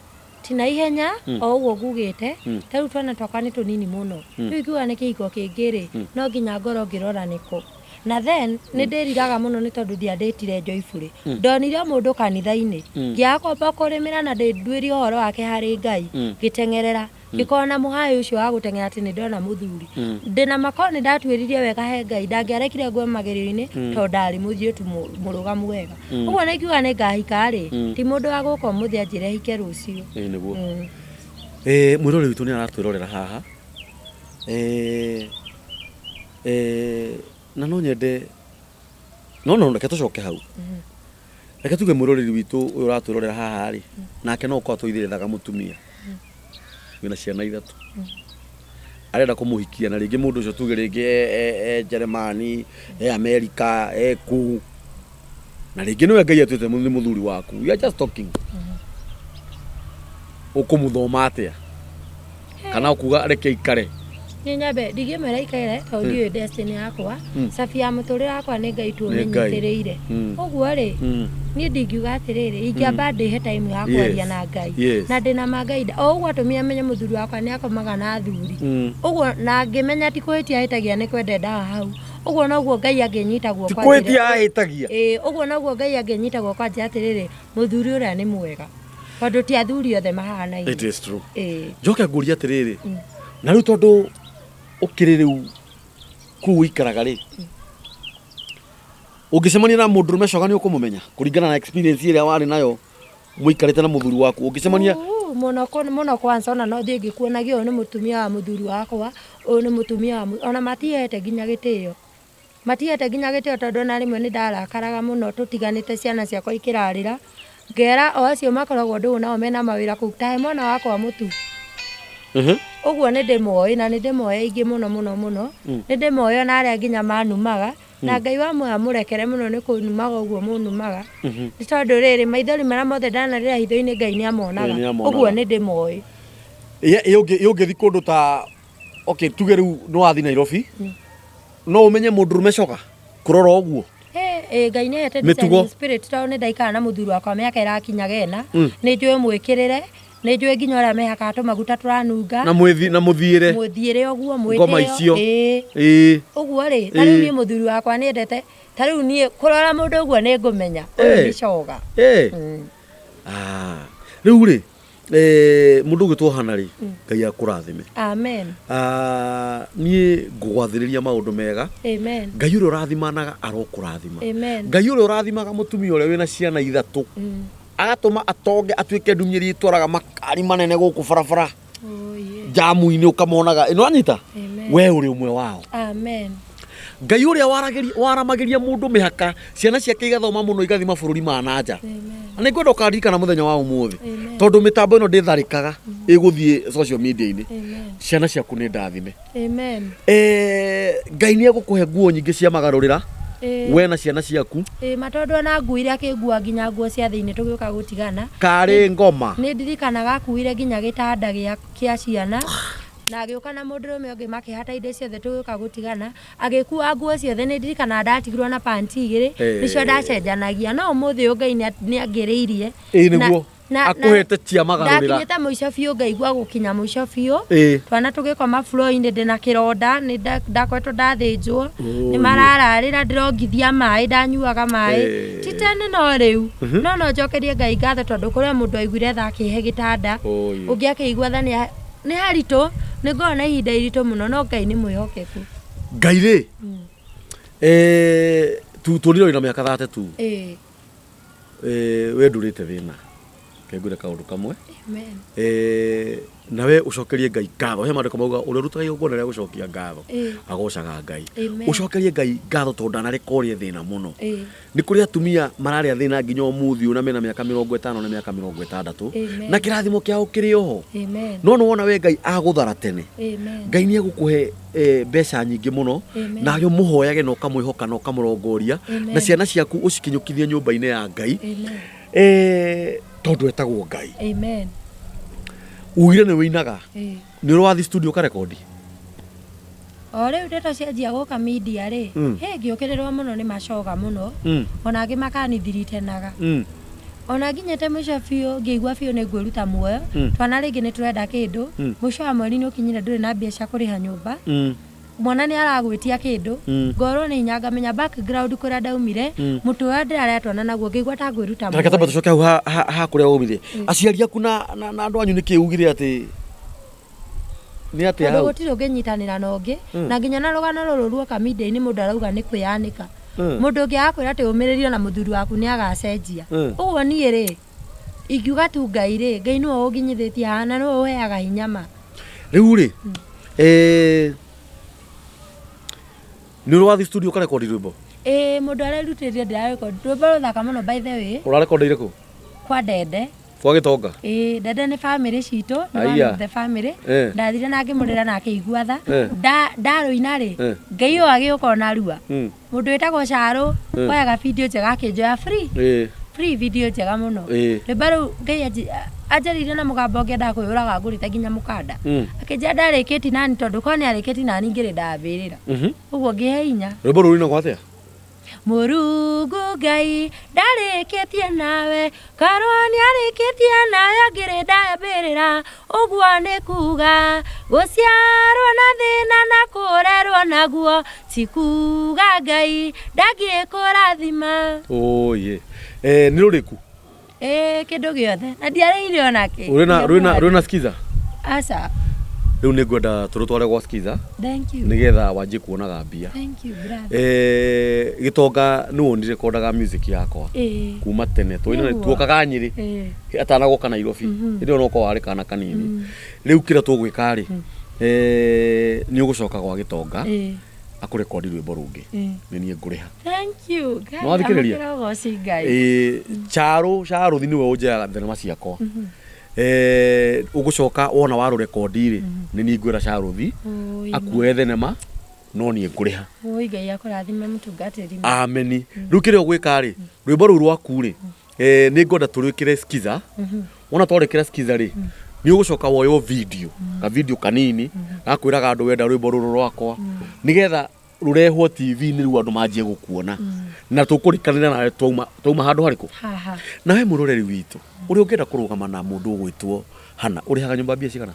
S2: tina ihenya o ũguo ngugĩte ta rĩu twana twakwa nĩ tũnini mũno rĩu ingiuga nĩ kĩhiko kĩngĩ rĩ no nginya ngoro ngĩrora nĩkũ na then nĩ ndĩriraga mũno nĩ tondũ ndiandĩtire Joyful ndonire mũndũ kanitha-inĩ ngĩakomba kũrĩmĩra na ndĩnduĩrie ũhoro wake harĩ Ngai ngĩteng'erera ngĩkona mũhaya ũcio wa gũteng'era atĩ nĩ ndona mũthuri ndĩna makoro nĩ ndatuĩririe wega he Ngai ndangĩarekire ngwe magerio-inĩ tondũ ndarĩ mũthiũtu mũrũgamu wega ũguo nĩ ingiuga nĩ ngahika rĩ ti mũndũ wa gũka ũmũthĩ anjĩre hike rũciũ
S1: nĩguo mwĩrore witũ nĩ aratwĩrorera haha na no nyende no reke tũcoke hau reke tuge mwĩroreri witũ ũyũ ũratwĩrorera haha rĩ nake no ũkorwo atũithĩrĩraga mũtumia wĩna ciana ithatũ arenda kũmũhikia na rĩngĩ mũndũ ũcio tuge rĩngĩ Jeremani Amerika kũ na rĩngĩ nĩwe Ngai atuĩte nĩ mũthuri waku we are just talking ũkũmũthoma atĩa kana ũkuga reke ikare
S2: nĩ nyambe ndigĩmwĩra ikare tondũ ndiũĩ destiny yakwa cabi ya mũtũrĩre wakwa nĩ Ngai tu ũmĩnyitĩrĩire ũguo rĩ niĩ ndingiuga atĩrĩrĩ ingĩamba ndĩhe time ya kwaria na Ngai na ndĩna mangainda o ũguo atũmire menye mũthuri wakwa nĩ akomaga na athuri ũguo na ngĩmenya ti kũhĩtia ahĩtagia nĩ kwenda ndawa hau ũguo noguo Ngai angĩnyita guoko
S1: kũhĩtia ahĩtagia
S2: ũguo noguo Ngai angĩnyita guoko anjĩra atĩrĩrĩ mũthuri ũrĩa nĩ mwega tondũ ti athuri othe mahanaine
S1: it is true njoke ngũrie atĩrĩrĩ na rĩu tondũ ũkĩrĩ rĩu kũu ikaraga rĩ ũngĩcemania na mũndũ ũmecoga nĩ ũkũmũmenya kũringana na experience ĩrĩa warĩ nayo mũikarĩte na mũthuri waku ũngĩcemania
S2: mũno kwanza ona no thiĩ ngĩkuonagia ũyũ nĩ mũtumia wa mũthuri wakwa ũyũ nĩ mũtumia wa ona matihete nginya gĩtĩo tondũ ona rĩmwe nĩ ndarakaraga mũno tũtiganĩte ciana ciakwa ikĩrarĩra ngera o acio makoragwo ndũũ nao mena mawĩra kũu tahe mwana wakwa mũtu ũguo nĩ ndĩmoĩ na nĩ ndĩmoĩ aingĩ mũno nĩ ndĩmoĩ ona arĩa nginya manumaga na Ngai wa moya mũrekere mũno nĩ kũnumaga ũguo mũnumaga nĩ tondũ rĩrĩ maithori marĩa mothe ndanarĩra hitho-inĩ Ngai nĩ amonaga ũguo nĩ ndĩmoĩ
S1: ũngĩthiĩ kũndũ ta tuge rĩu nĩ wathiĩ Nairobi no ũmenye mũndũ ũmecoga kũrora ũguo
S2: Ngai nĩ hete discerning spirit tondũ nĩ ndaikara na mũthuri wakwa mĩaka ĩrakinyaga ĩna nĩ njũĩ mwĩkĩrĩre nĩ njũĩ nginya ũrĩa mehakaga tũmaguta tũranunga na mũthiĩre ũguo mwĩtĩo ũguo rĩ ta rĩu niĩ mũthuri wakwa nĩ endete ta rĩu niĩ kũrora mũndũ ũguo nĩ ngũmenya ũyũ nĩ coga
S1: rĩu rĩ mũndũ ũgĩtwo hana rĩ Ngai akũrathime
S2: amen
S1: niĩ ngũgwathĩrĩria maũndũ mega
S2: amen
S1: Ngai ũrĩa ũrathimanaga arokũrathima Ngai ũrĩa ũrathimaga mũtumia ũrĩa wĩna ciana ithatũ agatũma atonge atuĩke ndunyĩri itwaraga makari manene gũkũ barabara jamu-inĩ ũkamonaga ĩno anyita we ũrĩ ũmwe wao Ngai ũrĩa waramagĩria mũndũ mĩhaka ciana ciake igathoma mũno igathiĩ mabũrũri ma nanja na nĩ ngwenda ũkaririkana mũthenya wa ũmũthĩ tondũ mĩtambo ĩno ndĩtharĩkaga ĩgũthiĩ social media-inĩ ciana ciaku nĩ ndathime Ngai nĩ egũkũhe nguo nyingĩ cia magarũrĩra we na ciana ciaku
S2: matondũ ona nguire akĩngua nginya nguo cia thĩinĩ tũgĩũka gũtigana
S1: karĩ ngoma
S2: nĩ ndirikanaga akuire nginya gĩtanda kĩa ciana na agĩũka na mũndũrũme ũngĩ makĩhata indo ciothe tũgĩũka gũtigana agĩkua nguo ciothe nĩ ndirikanaga ndatigirwo na panti igĩrĩ nĩcio ndacenjanagia no ũmũthĩ Ngai nĩ angĩrĩirie
S1: akuhete cia magarurira
S2: ndakinyete muico biu ngaigua gukinya muico biu twana tugikoma floor-ini ndina kironda ni ndakoretwo ndathinjwo ni marararira ndirongithia mai ndanyuaga mai titene no riu no njokerie Ngai ngatho tondu kuria mundu aiguire tha akihe gitanda ungi akigua tha ni harito ni ngona ihinda irito muno no Ngai ni mwihokeku
S1: Ngai ri tuonire ina miaka 32 we ndurite thina kengure kaundu kamwe nawe ucokerie Ngai ngatho he mandiko mauga uri rutaga uguo na gucokia ngatho agocaga Ngai ucokerie Ngai ngatho tondu ndanarikorie thina muno ni kuri atumia mararia thina nginya umuthi una mena miaka 50 na miaka 60 na kirathimo kiao kiri oho no wona we Ngai aguthara tene Ngai ni agukuhe mbeca nyingi muno na yo muhoyage no kamwihoka no kamurongoria na ciana ciaku ucikinyukithie nyumba-ini ya Ngai tondu etagwo Ngai
S2: amen
S1: uire ni winaga ni uri studio ka record
S2: riu ndeto cianjia guka media ri ngiukirirwo muno ni macoga muno ona angi makanithiritenaga ona nginyete muico biu ngĩigua biu nĩ ngwĩruta muoyo twana rĩngĩ nĩ tũrenda kĩndũ mũico wa mweri nĩ ũkinyire ndũrĩ na mbia cia kũrĩha nyũmba mwana nĩ aragwĩtia kĩndũ ngorwo nĩ hinya ngamenya background kũrĩa ndaumire mũtũ ũrĩa ndĩraretwana naguo ngĩigua ta ngwĩruta muoyo
S1: reke tũcoke hau ha kũrĩa umire aciari aku na andũ anyu nĩkĩ ugire atĩ nĩ atĩa hau
S2: gũtirĩ ũngĩnyitanĩra na ũngĩ na nginya na rũgano rũrũ ruoka media-inĩ mũndũ arauga nĩ kwĩyanĩka mundu ungi akwira ati umiririo na muthuri waku ni agacenjia uguo nie ri ingiuga tu Ngai ri Ngai ni wo unginyithitie hana no uheaga hinyama
S1: riu ri ni uri wathi studio ka record rwimbo
S2: mundu arerutirie ndira record rwimbo ruthaka muno by the way
S1: ura record iriku
S2: kwa Dede
S1: kwa Gitonga
S2: Dede ni family citu the family ndathire na ngimurira na akĩigua tha ndaruina ri Ngai o agĩuka na rua mundu wetagwo Charo oyaga video njega akĩnjoya free video njega muno rwimbo rũu Ngai anjarire na mũgambo ngĩenda kwĩyũraga ngũrĩte nginya mũkanda akĩnjĩra ndarĩkĩti nani tondu ko nĩ arĩkĩti nani ngĩrĩ ndambĩrĩra ũguo ngĩhe hinya
S1: rwimbo rũu rũina gwatĩa
S2: Mũrungu Ngai ndarĩkĩtie nawe karwa nĩ arĩkĩtie nawe ngĩrĩ ndambĩrĩra ũguo nĩ kuga gũciarwo na thĩna na kũrerwo naguo ti kuga Ngai ndangĩkũrathima
S1: oye nĩ rũrĩku
S2: kĩndũ gĩothe na ndiarĩire onake
S1: rwĩna skiza
S2: aca
S1: riu nĩ ngwenda tũrũtware gwa skiza
S2: thank you
S1: nigetha wanjie kuonaga mbia
S2: thank you brother
S1: Gitonga nĩ wonire recordaga music yakwa kuma tene tuokaga Nyĩrĩ atanagoka Nairobi ĩndĩ ona ũkorwo warĩ kana kanini rĩu kĩrĩa tũgwĩka rĩ nĩ ũgũcoka gwa Gitonga akũrekondi rwĩmbo rũngĩ nĩ niĩ ngũrĩha
S2: thank you
S1: nĩwathikĩrĩria Charo thi nĩwe ũnjeaga thenema ciakwa ugucoka wona waru rekondi ri ni ni ngwira Charo thi akuoe thenema no ni nguriha
S2: Ngai akũrathime mũtungatĩri
S1: amen riu kire ũgwĩka ri rwĩmbo rũu rwaku ri ni ngwenda tũrĩkĩre skiza wona twarĩkĩra skiza ri ni ugucoka woyo video kanini gakwĩraga andũ wenda rwĩmbo rũrũ rwakwa nigetha rurehwo TV-inĩ rĩu andũ manjie gũkuona na tũkũrĩkanĩra nawe twauma handũ harĩkũ nawe mũroreri witũ ũrĩa ũngĩenda kũrũgama na mũndũ ũgwĩtwo Hana ũrĩhaga nyũmba mbia cigana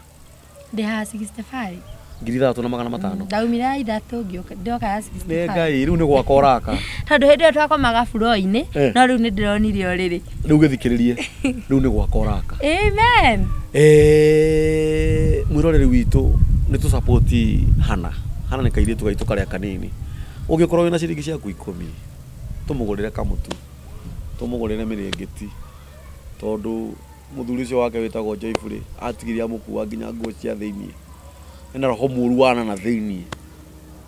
S2: ndĩha 65
S1: 3,500
S2: ndaumire 3 ndoka ya 65
S1: Ngai rĩu nĩ gwaka ũraka
S2: tondũ hĩndĩ ĩyo twakomaga floor-inĩ no rĩu nĩ ndĩronire ũrĩrĩ
S1: rĩu gĩthikĩrĩrie rĩu nĩ gwaka ũraka
S2: amen
S1: mwĩroreri witũ nĩ tũ support Hana nĩ kairĩtu gaitũ karĩa kanini ũngĩkorwo wĩna ciringi ciaku 10 tũmũgũrĩre kamũtu tũmũgũrĩre mĩrĩngĩti tondu mũthuri ũcio wake wĩtagwo Joyful atigiria mũkua nginya nguo cia thĩinĩ ena roho mũru wana na thĩinĩ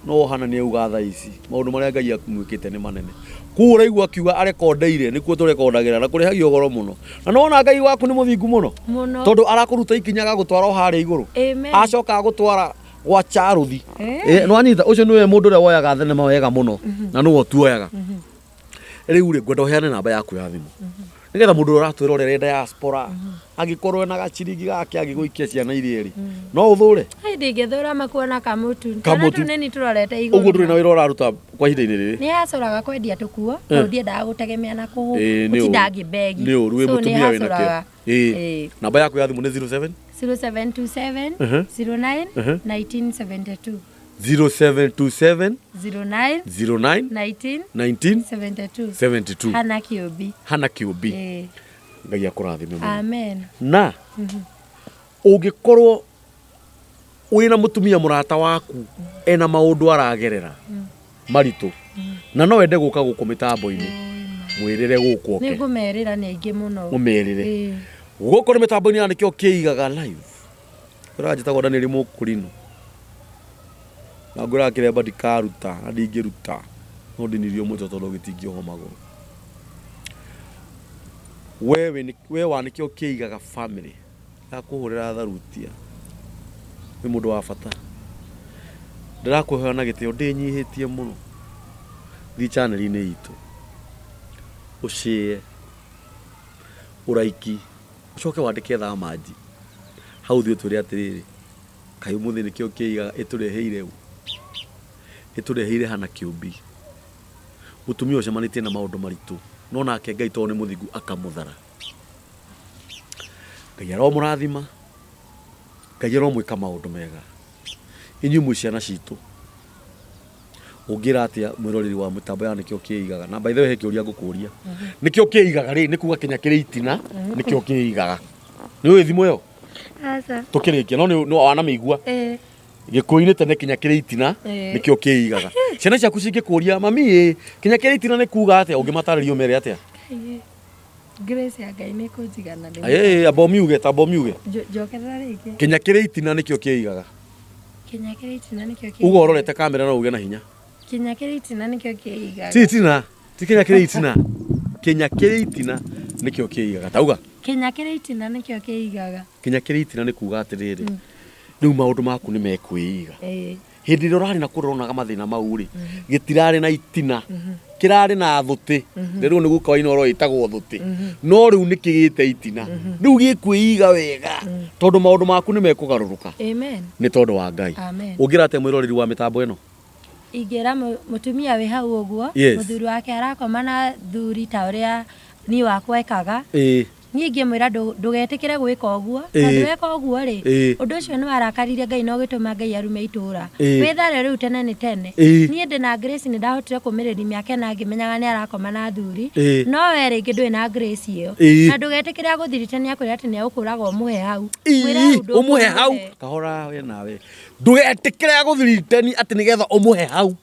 S1: no Hana nĩ auga thaa ici maũndũ marĩa Ngai akumwĩkĩte nĩ manene kũu ũraigua akiuga arekondeire nĩkuo tũrekondagĩra na kũrĩhagio goro mũno na nona Ngai waku nĩ mũthingu mũno tondu arakũruta ikinyaga gũtwara o harĩa igũrũ acoka gũtwara gwa Charo thi no anyita ucio niwe mundu ũrĩa woyaga thenema wega mũno na nĩwe tuoyaga rĩu rĩ ngwenda ũheane namba yaku ya thimũ nigetha mundu uratwira urere diaspora agikorwo na gachiringi gake agiguikia ciana irieri no uthure
S2: ndingithura makuona kamutu kana tuneni turorete iguru
S1: uguo nduri na wira uraruta kwa ihinda-ini riri
S2: ni acuraga kwendia tukuo no ndiendaga gutegemea na gutinda ngibegi
S1: ni uru wi mutumia wina kio namba yaku ya thimu ni 07
S2: 0727 09 1972
S1: 0727
S2: 09
S1: 09
S2: 19
S1: 72
S2: Hana Kiubi
S1: ngai akurathime muno
S2: amen
S1: na ungikorwo wina mutumia murata waku ena maundu aragerera maritu na no wende guka guku mitambo-ini mwirire guku oke
S2: nigumerira ni aingi muno
S1: mumerire guku ni mitambo-ini ya nikio kiigaga live urajita godani rimu kurino na ngura kiremba ndikaruta na ndingiruta no ndinirio muto tondu gitingioho maguru we wanikio kiigaga family ya kuhurira tharutia ni mundu wa bata ndirakuheana gitio ndinyihitie muno thi channel-ini itu ushare uraiki ucoke wandike thamaji hau thio twire atiriri kai umuthi nikio kiigaga itureheire Hana Kiubi mutumia ucemanitie na maundu maritu no nake Ngai to ni muthingu akamuthara Ngai aro murathima Ngai aro mwika maundu mega inyu muciana citu ungira atia mwiroreri wa mutambo ya nikio kiigaga na by the way he kiuria ngukuria nikio kiigaga ri nikuga Kenya kiri itina nikio kiigaga ni we thimu yo
S2: aca
S1: tukirikia no wana migua gikuini tene Kenya kiri itina nikio kiigaga ciana ciaku cingikuria mami Kenya kiri itina ni kuga atia ungimataririo mere atia
S2: Grace ya Ngai ni kunjigana ndi
S1: abomiuge
S2: jokerera ringi
S1: Kenya kiri itina nikio kiigaga
S2: Kenya kiri itina nikio kiigaga
S1: ugo ororete kamera no uge na hinya
S2: Kenya kiri itina nikio kiigaga
S1: ti Kenya kiri itina Kenya kiri itina nikio kiigaga tauga
S2: Kenya kiri itina nikio kiigaga
S1: Kenya kiri itina ni kuga atiriri riu maundu maku ni mekwiiga hindi ri urari na kuronaga mathina mau ri gitirari na itina kirari na thuti riu ni gukawaina oro itagwo thuti no riu ni kigite itina riu gikwiiga wega tondu maundu maku ni mekugaruruka
S2: amen
S1: ni tondu wa Ngai ungira ate mwiroreri wa mitambo ino
S2: ingera mutumia wi hau uguo muthuri wake arakoma na thuri ta uria ni wakwa ekaga ni ngimwira ndugetikire gwika uguo na ndweka uguo ri undu ucio ni warakarire Ngai no gituma Ngai arume itura withare riu tene ni tene ni ndi na Grace ni ndahotire kumiriri miake na ngimenyaga ni arakoma na thuri no we ringi ndwi na Grace iyo na ndugetikire aguthiritania akuria ati ni ukuraga umuhe hau
S1: umuhe hau kahora we nawe ndugetikire aguthiritania ati nigetha umuhe hau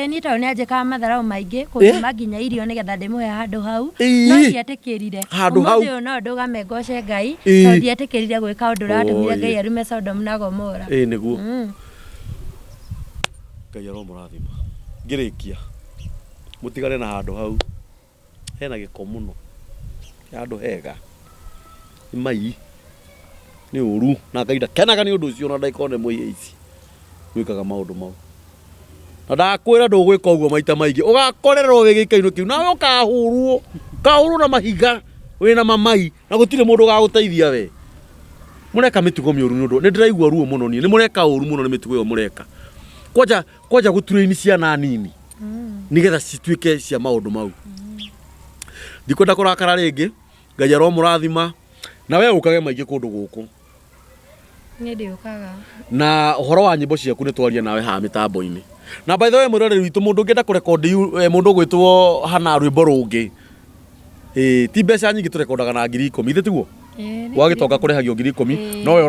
S2: ni tawo ni ajeka matharau maingi kuma nginya irio nigetha ndimuhe handu hau no ndiatikirire handu hau no ndugame ngoce Ngai to ndiatikirire gwika undu ratumire Ngai arume Sodom na Gomora
S1: niguo Ngai aro murathima ngirikia mutigane na handu hau hena giko muno handu hega mai ni uru na Ngai ndakenaga ni undu ucio na ndaikone muiye ici gwikaga maundu mau na ndakwira ndugwika uguo maita maingi ugakorerwo wi gikaino kiu nawe ukahurwo na mahiga wina mamai na gutire mundu gaguteithia we mureka mitugo miuru ni undu ni ndiraigua ruo muno ni mureka uru muno ni mitugo yo mureka kwaja gutrain ciana nini nigetha cituike cia maundu mau ndikwenda kurakara ringi Ngai aro murathima na we ukage maingi kundu guku
S2: ni ndiukaga
S1: na uhoro wa nyimbo ciaku ni twaria nawe ha mitambo-ini na by the way mwiroreri witu mundu ngenda kurekondi mundu gwitwo Hana rwimbo rungi ti mbeca nyingi turekondaga na 10,000 ithe tiguo wagitonga kurehagio 10,000 no we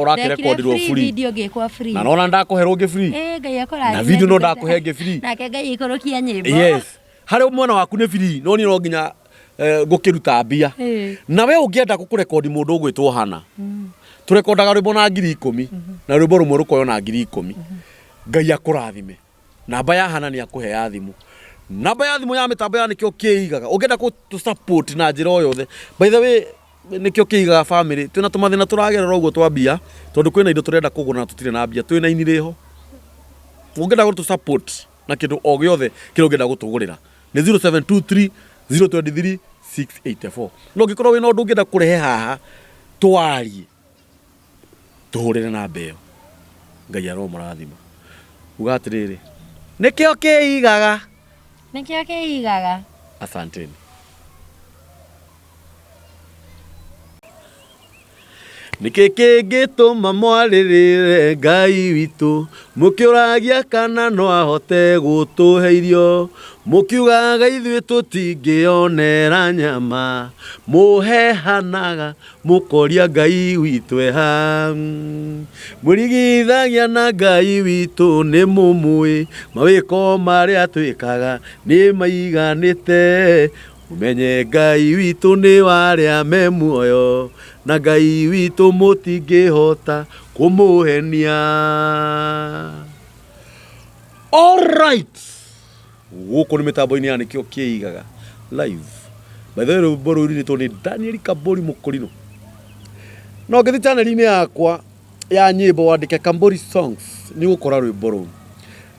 S1: urakirekondirwo free
S2: video ngikwa free
S1: na nona ndakuherwo ngi free
S2: Ngai akora
S1: na video no ndakuhe ngi free
S2: nake Ngai ikurukia nyimbo
S1: yes hari mwana waku ni free no ni no nginya gukiruta mbia na we ungienda gukurekondi mundu gwitwo Hana turekondaga rwimbo na 10,000 na rwimbo rumwe rukoyo na 10,000 Ngai akurathime namba ya Hana ni akuhe ya thimu namba ya thimu ya mitambo ya nikio kiigaga ungienda ku support na njira o yothe by the way nikio kiigaga family twina tumathina turagerera uguo twa mbia tondu kwina indo turenda kugura na tutire na mbia twina iniriho ungienda ku support na kindu o giothe kiro ungienda gutugurira ni 0723 023 684 no ngikorwo wina undu ungienda kurehe haha twarie tuhurire na mbeo ngai aro murathima uga atiriri nikio kiigaga asanteni. Niki kingituma mwaririre Ngai witu mukiuragia kana no ahote gutuhe irio mukiugaga ithuĩ tũtingĩonera nyama muhehanaga mukoria Ngai witu eha murigithagia na Ngai witu nĩ mũmũĩ mawĩko marĩa twĩkaga nĩ maiganĩte umenye Ngai witu nĩ warĩa me muoyo na Ngai witu mũtingĩhota kũmũhenia. All right, gũkũ nĩ mĩtambo-inĩ ya nĩkĩo kĩigaga live. By the way, rwĩmbo rũu rũrĩtwo nĩ Daniel Kamburi Mũkũrinũ. No ngĩthi channel-inĩ yakwa ya nyĩmbo wandĩke Kamburi Songs nĩ ũgũkora rwĩmbo rũu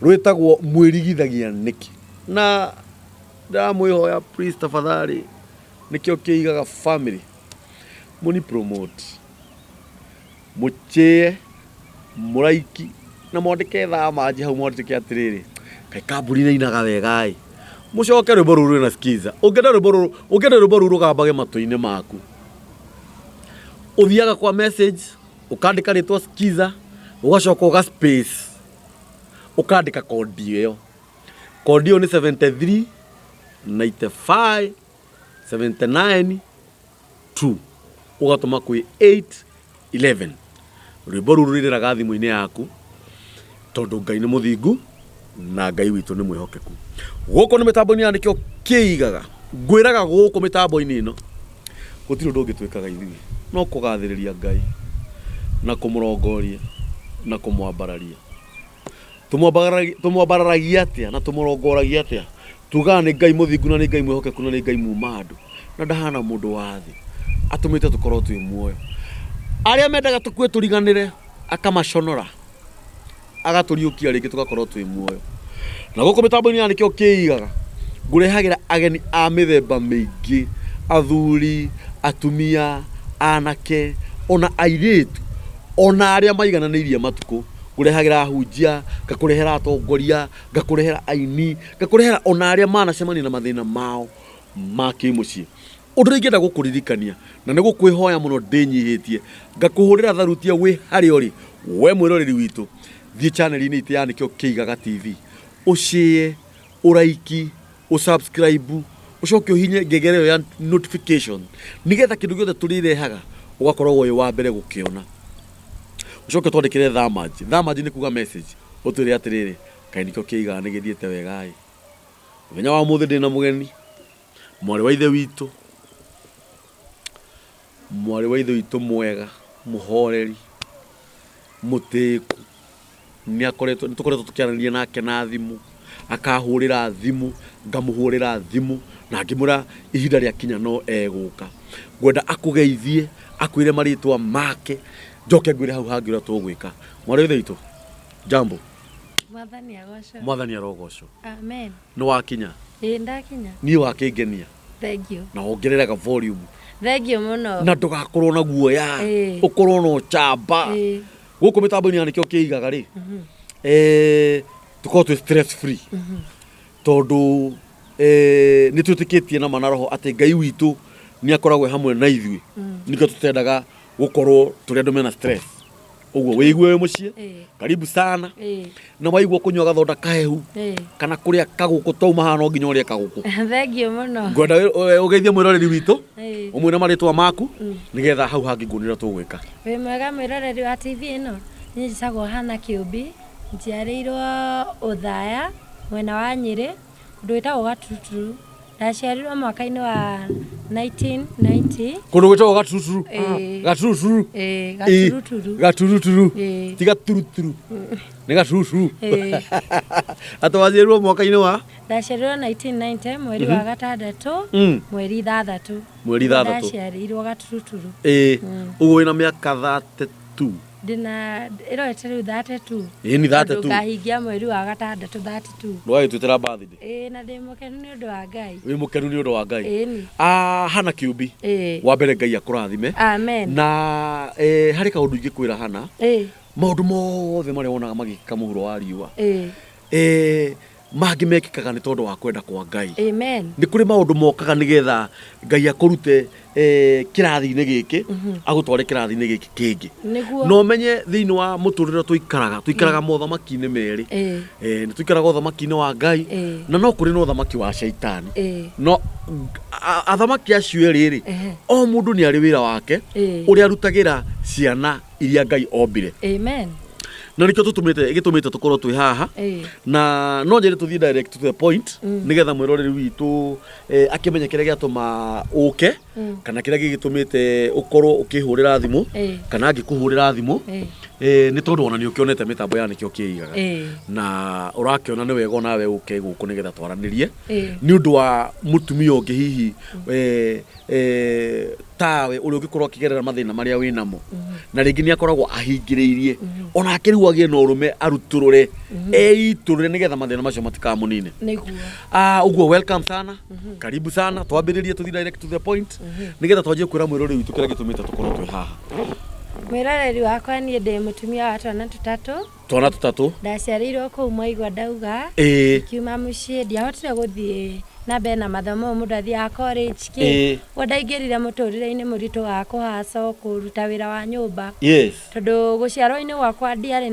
S1: rwĩtagwo mwĩrigithagia nĩkĩ, na ndamwĩhoya please tafadhali nĩkĩo kĩigaga family muni promote muchie muraiki na mwandike thamaji hau mwandike atiriri kai Kamburi na inaga wega mucoke rwĩmbo rũrũ na skiza ungenda rwĩmbo rũrũ rũgambage matũ-inĩ maku uthiaga kwa message ukandika ritwa skiza ugacoka uga space ukandika code ĩyo ni 73 95 79 2 ugatuma kwi 811 rwĩmbo rũrũ rĩrĩraga thimũ-inĩ yaku tondu Ngai nĩ mũthingu na Ngai witũ nĩ mwĩhokeku. Gũkũ nĩ mĩtambo-inĩ ya nĩkĩo kĩigaga ngwĩraga gũkũ mĩtambo-inĩ ĩno gũtirĩ ũndũ ũngĩtwĩkaga ithuĩ no kũgathĩrĩria Ngai na kũmũrongoria na kũmwambararia. Tũmwambararagia atĩa na tũmũrongoragia atĩa? Tugaga nĩ Ngai mũthingu na nĩ Ngai mwĩhokeku na nĩ Ngai muma andũ na ndahana mũndũ wa thĩ atũmĩte tũkorwo twĩ muoyo. Arĩa mendaga tũkue tũriganĩre akamaconora agatũriũkia rĩngĩ tũgakorwo twĩ muoyo. Na gũkũ mĩtambo-inĩ ya nĩkĩo kĩigaga ngũrehagĩra ageni a mĩthemba mĩingĩ, athuri, atumia, anake, ona airĩtu, ona arĩa maigananĩirie matukũ. Ngũrehagĩra ahunjia, ngakũrehera atongoria, ngakũrehera aini, ngakũrehera ona arĩa manacemania na mathĩna mao ma kĩmũciĩ. Ũndũ ũrĩa ingĩenda gũkũririkania na nĩ gũkwĩhoya mũno ndĩnyihĩtie ngakũhũrĩra tharutia wĩ harĩa ũrĩ we mwĩroreri witũ thiĩ channel-inĩ itũ ya nĩkĩo kĩigaga TV ũshare, ũraiki, ũsubscribe, ũcoke ũhinye ngengere ĩyo ya notification nĩgetha kĩndũ gĩothe tũrĩrehaga ũgakorwo wĩ wa mbere gũkĩona. Ũcoke twandĩkĩre thamaji nĩ kuga message ũtwĩre atĩrĩrĩ kaĩ nĩkĩo kĩigaga nĩ gĩthiĩte wega mũthenya wa ũmũthĩ ndĩna mũgeni mwarĩ wa ithe witũ, mwarĩ wa ithe witũ mwega, mũhoreri, mũtĩku, nĩtũkoretwo tũkĩaranĩria nake na thimũ, akahũrĩra thimũ, ngamũhũrĩra thimũ na ngĩmwĩra ihinda rĩakinya no egũka. Ngwenda akũgeithie, akwĩre marĩtwa make, njoke ngwĩre hau hangĩ ũrĩa tũgwĩka. Mwarĩ wa ithe witũ, jambo. Mwathani arogocwo.
S2: Amen.
S1: Nĩ wakinya?
S2: Ĩĩ ndakinya.
S1: Niĩ wakĩngenia.
S2: Thank you.
S1: Na wongereraga volume.
S2: Thank you mũno.
S1: Na ndũgakorwo na guoya, ũkorwo na ũcamba. Gũkũ mĩtambo-inĩ ya nĩkĩo kĩigaga rĩ, tũkorwo twĩ stress free tondũ nĩ twĩtĩkĩtie na mana roho atĩ Ngai witũ nĩ akoragwo hamwe na ithuĩ, nĩkĩo tũtendaga gũkorwo tũrĩ andũ mena stress. Ũguo wĩigue wĩ mũciĩ, karibu sana, na waigua kũnyua gathonda kahehu kana kũrĩa kagũkũ tauma haha no nginya ũrĩe kagũkũ.
S2: Thank you mũno.
S1: Ngwenda ũgeithie mwĩroreri witũ ũmwĩre marĩtwa maku nĩgetha hau hangĩ nguonera tũgwĩka.
S2: Wĩ mwega mwĩroreri wa TV ĩno, niĩ njĩtagwo Hannah Kĩũmbi, njiarĩirwo Ũthaya mwena wa Nyĩrĩ, ũndũ wĩtagwo Gaturuturu. Ndaciarirwo mwaka-inĩ wa 1990.
S1: Kũndũ gwĩtagwo Gaturuturu. Gaturuturu. Gaturuturu. Ti Gaturuturu. Nĩ Gaturuturu. Atwaciarirwo mwaka-inĩ wa?
S2: Ndaciarirwo 1990 mweri wa gatandatũ, mweri ithathatũ.
S1: Mweri ithathatũ.
S2: Ndaciarirwo Gaturuturu.
S1: Ũguo wĩna mĩaka 32.
S2: ndina irorete riu 32
S1: ni 32
S2: ngahingia mweri wa gatandatũ 32
S1: ndwai twitira birthday
S2: na ndi mukenu ni undu wa Ngai
S1: wi mukenu ni undu wa Ngai Hana Kiumbi
S2: wa
S1: mbere Ngai akurathime
S2: amen
S1: na hari kaundu ingikwira Hana maundu mothe maria wonaga magikika muhuro wa riua mangi mekikaga ni tondu wa kwenda kwa Ngai
S2: amen
S1: ni kuri maundu mokaga nigetha Ngai akurute kirathi-ini giki agutware kirathi-ini giki kingi no menye thiini wa muturire tuikaraga mothamaki-ini meri ni tuikaraga uthamaki-ini wa Ngai na no kuri no uthamaki wa shaitani no athamaki acio riri o mundu ni ari wira wake uri arutagira ciana iria Ngai ombire
S2: amen
S1: na nikyo igitumite tukorwo twi haha na no njere tuthie direct to the point nigetha mwiroreri witu akimenya kiria giatuma uke kana kiria gigitumite ukorwo ukihurira thimu kana ngikuhurira thimu ni tondu ona ni ukionete mitambo ya nikyo kiigaga na urakiona ni wega nawe uke guku nigetha twaranirie ni undu wa mutumia ungi hihi tawe uri ugikorwo kigerera mathina maria winamo na ringi ni akoragwo ahingiriirie ona akiriu agie no rume aruturure eiturure nigetha mathina macio matikamunine uguo welcome sana karibu sana twambiririe tuthi direct to the point nigetha twanjie kwira mwirori witu kiria gitumite tukorwo twi haha
S2: mwiroreri wakwa ni ndi mutumia wa twana tutatu ndaciarirwo kuu Mwaigua ndauga kiuma mucii ndiahotire guthie na mbere na mathomo mundu athiaga college ndaingirire muturire-ini muritu wa kuhaca kuruta wira wa nyumba tondu guciarwo-ini gwakwa ndari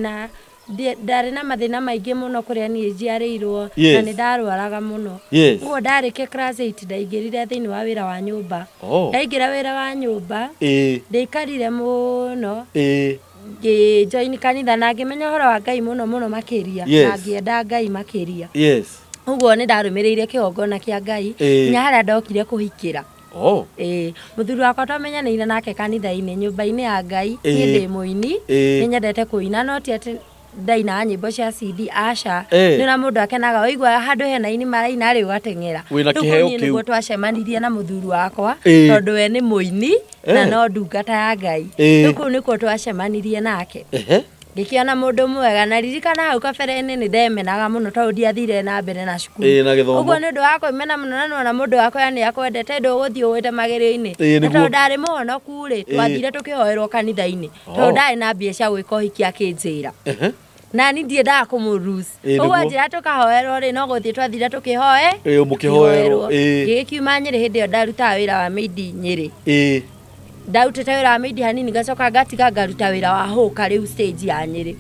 S2: na mathina maingi muno kuria nie njiarirwo na ni ndarwaraga muno uguo ndarike class 8 ndaingirire thiini wa wira wa nyumba ndaingira wira wa nyumba ndikarire muno join kanitha na ngimenya horo wa Ngai muno makiria na ngienda Ngai makiria uguo ni ndarumirire kiongona kia Ngai nya haria ndokire kuhikira muthuri wakwa twamenyanire nake kanitha-ini nyumba-ini ya Ngai ni ndi muini ni nyendete kuina no ti ati ndaina nyimbo cia CD aca ni na mundu akenaga waigua handu hena ini maraina ari ugateng'era niguo twacemanirie na muthuri wakwa tondu we ni muini na no ndungata ya Ngai riu nikuo twacemanirie nake ngikiona mundu mwega na ririkana hau kabere-ini ni ndemenaga muno tondu ndiathire na mbere na cukuru uguo ni undu wa kwimena muno na mundu wakwa ni akwendete nduguthie wite magerio-ini na tondu ndari muhonoku ri twathire tukihoerwo kanitha-ini tondu ndari na mbia cia gwika uhiki akinjira na ni ndiendaga kumuruhusu uguo njira tukahoerwo ri no guthie twathire tukihoe mukihoerwo gikiuma Nyeri hindi iyo ndarutaga wira wa Meidi Nyeri ndarutite wira wa Meidi hanini ngacoka ngatiga ngaruta wira wa Huka riu stage ya Nyeri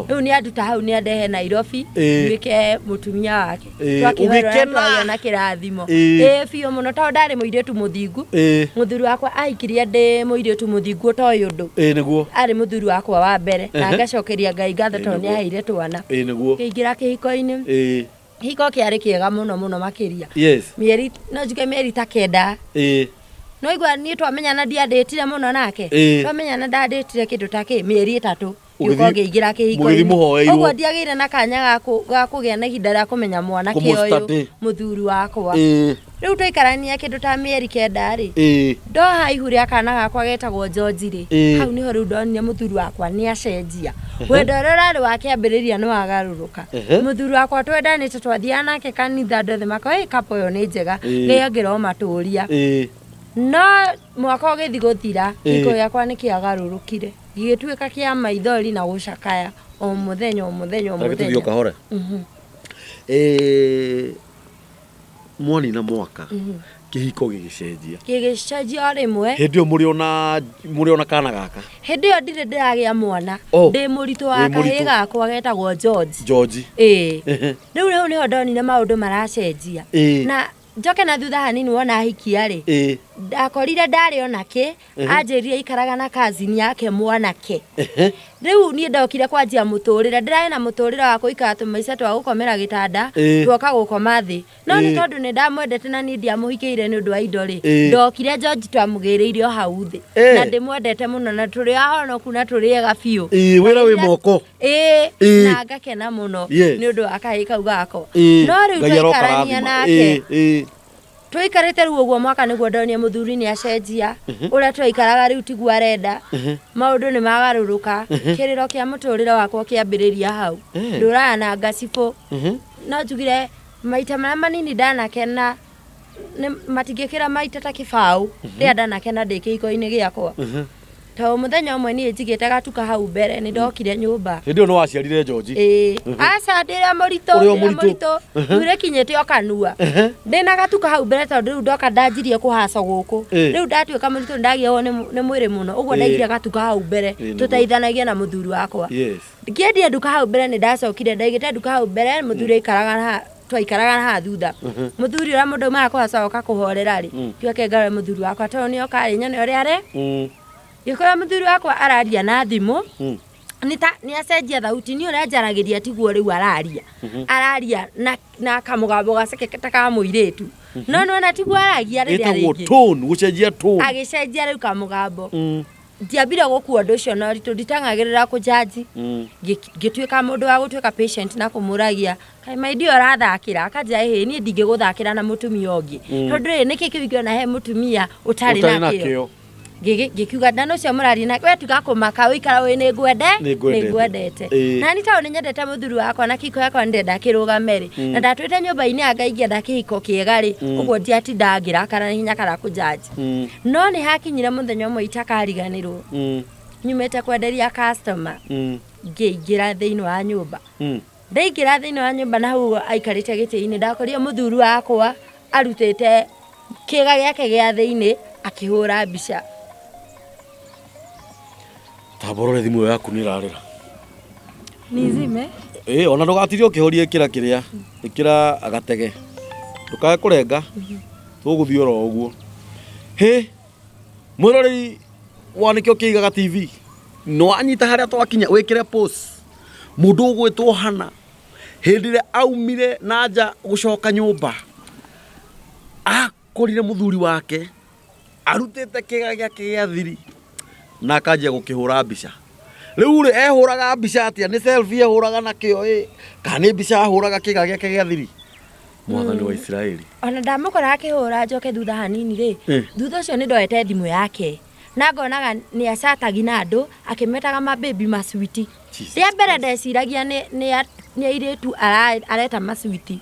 S2: riu ni anduta hau ni andehe Nairobi nduike mutumia wake twakihorwo na kirathimo biu muno tondu ndari muiritu muthingu muthuri wakwa aikirie ndi muiritu muthingu toyo ndu
S1: niguo
S2: ari muthuri wakwa wa mbere na ngacokeria Ngai ngatho tondu ni aheire twana
S1: niguo
S2: kiingira kihiko-ini hiko kiari kiega muno makiria mieri no njuge mieri ta kenda no igwa ni twamenyana ndiandetire muno nake twamenyana ndandetire kindu ta mieri 3 yuko ngiingira kihiko-ini uguo ndiagire na kanya ga kugia na ihinda ria kumenya mwanake uyu muthuri wakwa riu twikarania kindu ta mieri 9 ri ndoha ihu ria kana gakwa getagwo George ri hau niho riu ndonire muthuri wakwa ni acenjia wendo rari wake ambiriria ni wagaruruka muthuri wakwa twendanite twathia nake kanitha ndothe makwa kapo yo ni njega ngeyongerwo maturia no mwaka ugithi guthira iko yakwa ni kiagarurukire gigituika kia maithori na gucakaya o muthenya
S1: mwani na mwaka kihiko
S2: gigicenjia rimwe
S1: hindi yo muri ona kana gaka
S2: hindi yo ndire ndiragia mwana ndi muritu wa kahii gakwa getagwo George riu niho ndonire maundu maracenjia na njoke na thutha hanini wona hikia ri ndakorire ndari onake anjirie ikaraga na kazini yake mwanake riu ni ndokire kwanjia muturire ndirae na muturire wa kuikara tumaica twa gukomera gitanda twoka gukoma thi no ni tondu ni ndamwendete na ni ndiamuhikiire ni undu wa indo ri ndokire George twamugiriirio hau thi na ndimwendete muno na turi ahonoku na turiega biu
S1: wira wi moko
S2: na ngakena muno ni undu wa kahii kau gako no riu twikarania nake Tũikarĩte rĩu ũguo mwaka nĩguo ndonire mũthuri nĩ acenjia. Ũrĩa twaikaraga rĩu tiguo arenda. Maũndũ nĩ magarũrũka. Kĩrĩro kĩa mũtũrĩre wakwa kĩambĩrĩria hau. Ndũraya na ngacibũ. No njugire maita marĩa manini ndanakena matingĩkĩra maita ta kĩbaũ. Rĩrĩa ndanakena ndĩ kĩhiko-inĩ gĩakwa. To mũthenya ũmwe niĩ njigĩte gatuka hau mbere nĩ ndokire nyũmba.
S1: Hĩndĩ ĩyo nĩ waciarire George?
S2: Aca ndĩrĩa mũritũ. Nduire kinyĩte o kanua. Ndĩna gatuka hau mbere tondũ rĩu ndoka ndanjirie kũhaca gũkũ. Rĩu ndatuĩka mũritũ ndagĩagwo nĩ mwĩrĩ mũno. Ũguo ndaigire gatuka hau mbere tũteithanagia na mũthuri wakwa. Ngĩendia nduka hau mbere nĩ ndacokire ndaigĩte nduka hau mbere mũthuri aikaraga twaikaraga na thutha. Mũthuri ũrĩa mũndũ aumaga kũhaca kahorera rĩ. Tuoke ngarore mũthuri wakwa tondũ nĩ oka rĩ nyone ũrĩa arĩ. Gĩkora mũthuri wakwa araria na thimũ. Nĩ acenjia thauti nĩ ũrĩa njaragĩria tiguo rĩu araria. Araria na kamũgambo gaceketa ka mũirĩtu. No nona tiguo aragia rĩrĩa rĩngĩ.
S1: Ĩtagwo tone, gũcenjia tone.
S2: Agĩcenjia rĩu kamũgambo. Ndiambire gũkua ũndũ ũcio na ũritũ nditang'agĩrĩra kũjaji. Ngĩtuĩka mũndũ wa gũtuĩka patient na kũmũragia. Kaĩ maidi ũrathakĩra akanja niĩ ndingĩgũthakĩra na mũtumia ũngĩ. Tondũ rĩ nĩkĩ kĩngĩona he mũtumia ũtarĩ nakĩo. Ngĩkiuga ndana ũcio mũrari nake we tiga kũmaka ũikara wĩ nĩ ngwendete. Na nĩ taũ nĩ nyendete mũthuri wakwa na kĩhiko yakwa ndenda kĩrũgame rĩ. Na ndatwĩte nyũmba-inĩ anga ingĩenda kĩhiko kĩega rĩ. Ũguo ndiatinda ngĩrakara hinya kana kũjaji. No nĩ hakinyire mũthenya ũmwe itakariganĩrwo. Nyumĩte kwenderia customer. Ngĩingĩra thĩinĩ wa nyũmba. Ndaingĩra thĩinĩ wa nyũmba na hau aikarĩte gĩtĩ-inĩ ndakorire mũthuri wakwa arutĩte kĩga gĩake gĩa thĩinĩ akĩhũra mbica.
S1: Taborore thimũ yaku nĩ ĩrarĩra.
S2: Nizime?
S1: Ona ndũgatirie ũkĩhoria ĩkĩra agatege. Ndũkae kũrenga. Tũgũthiĩ oro ũguo. Mũroreri wa nĩkĩo kĩigaga TV. No anyita harĩa twakinya wĩkĩre post. Mũndũ ũgwĩtwo hana. Hĩndĩ ĩrĩa aumire na nja gũcoka nyũmba. Akorire mũthuri wake. Arutĩte kĩga gĩake gĩa thiri. Na akanjia gũkĩhũra mbica. Rĩu rĩ ehũraga mbica atĩa nĩ selfie ehũraga nakĩo kana nĩ mbica ahũraga kĩga gĩake gĩa thiri. Mwathani wa Israeli. Ona
S2: ndamũkora akĩhũra njoke thutha hanini rĩ. Thutha ũcio nĩ ndoete thimũ yake. Na ngonaga nĩ acatagi na andũ akĩmetaga mababy maswiti. Rĩa mbere ndeciragia nĩ airĩtu areta maswiti.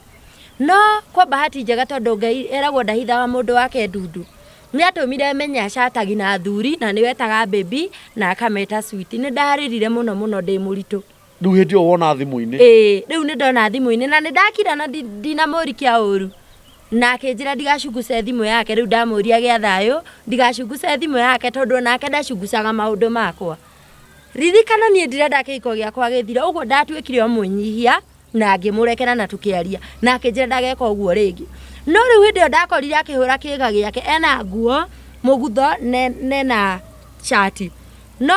S2: No kwa bahati njega tondũ Ngai eragwo ndahithaga mũndũ wake ndundu. Nĩ atũmire menye acatagi na thuri na nĩ wetaga baby na akameta sweet. Nĩ ndarĩrire mũno ndĩ mũritũ.
S1: Rĩu hĩndĩ ĩyo wona thimũ-inĩ?
S2: Rĩu nĩ ndona thimũ-inĩ na nĩ ndakira na ndina mũrikia ũru. Na akĩnjĩra ndigacunguce thimũ yake rĩu ndamũria gĩa thayũ ndigacunguce thimũ yake tondũ nake ndacungucaga maũndũ makwa. Ririkana niĩ ndirenda kĩhiko gĩakwa gĩthire ũguo ndatuĩkire o mũnyihia na ngĩmũrekera na tũkĩaria na akĩnjĩra ndageka ũguo rĩngĩ. No rĩu hĩndĩ ĩyo ndakorire akĩhũra kĩga gĩake ena nguo mũgutho nena shati. No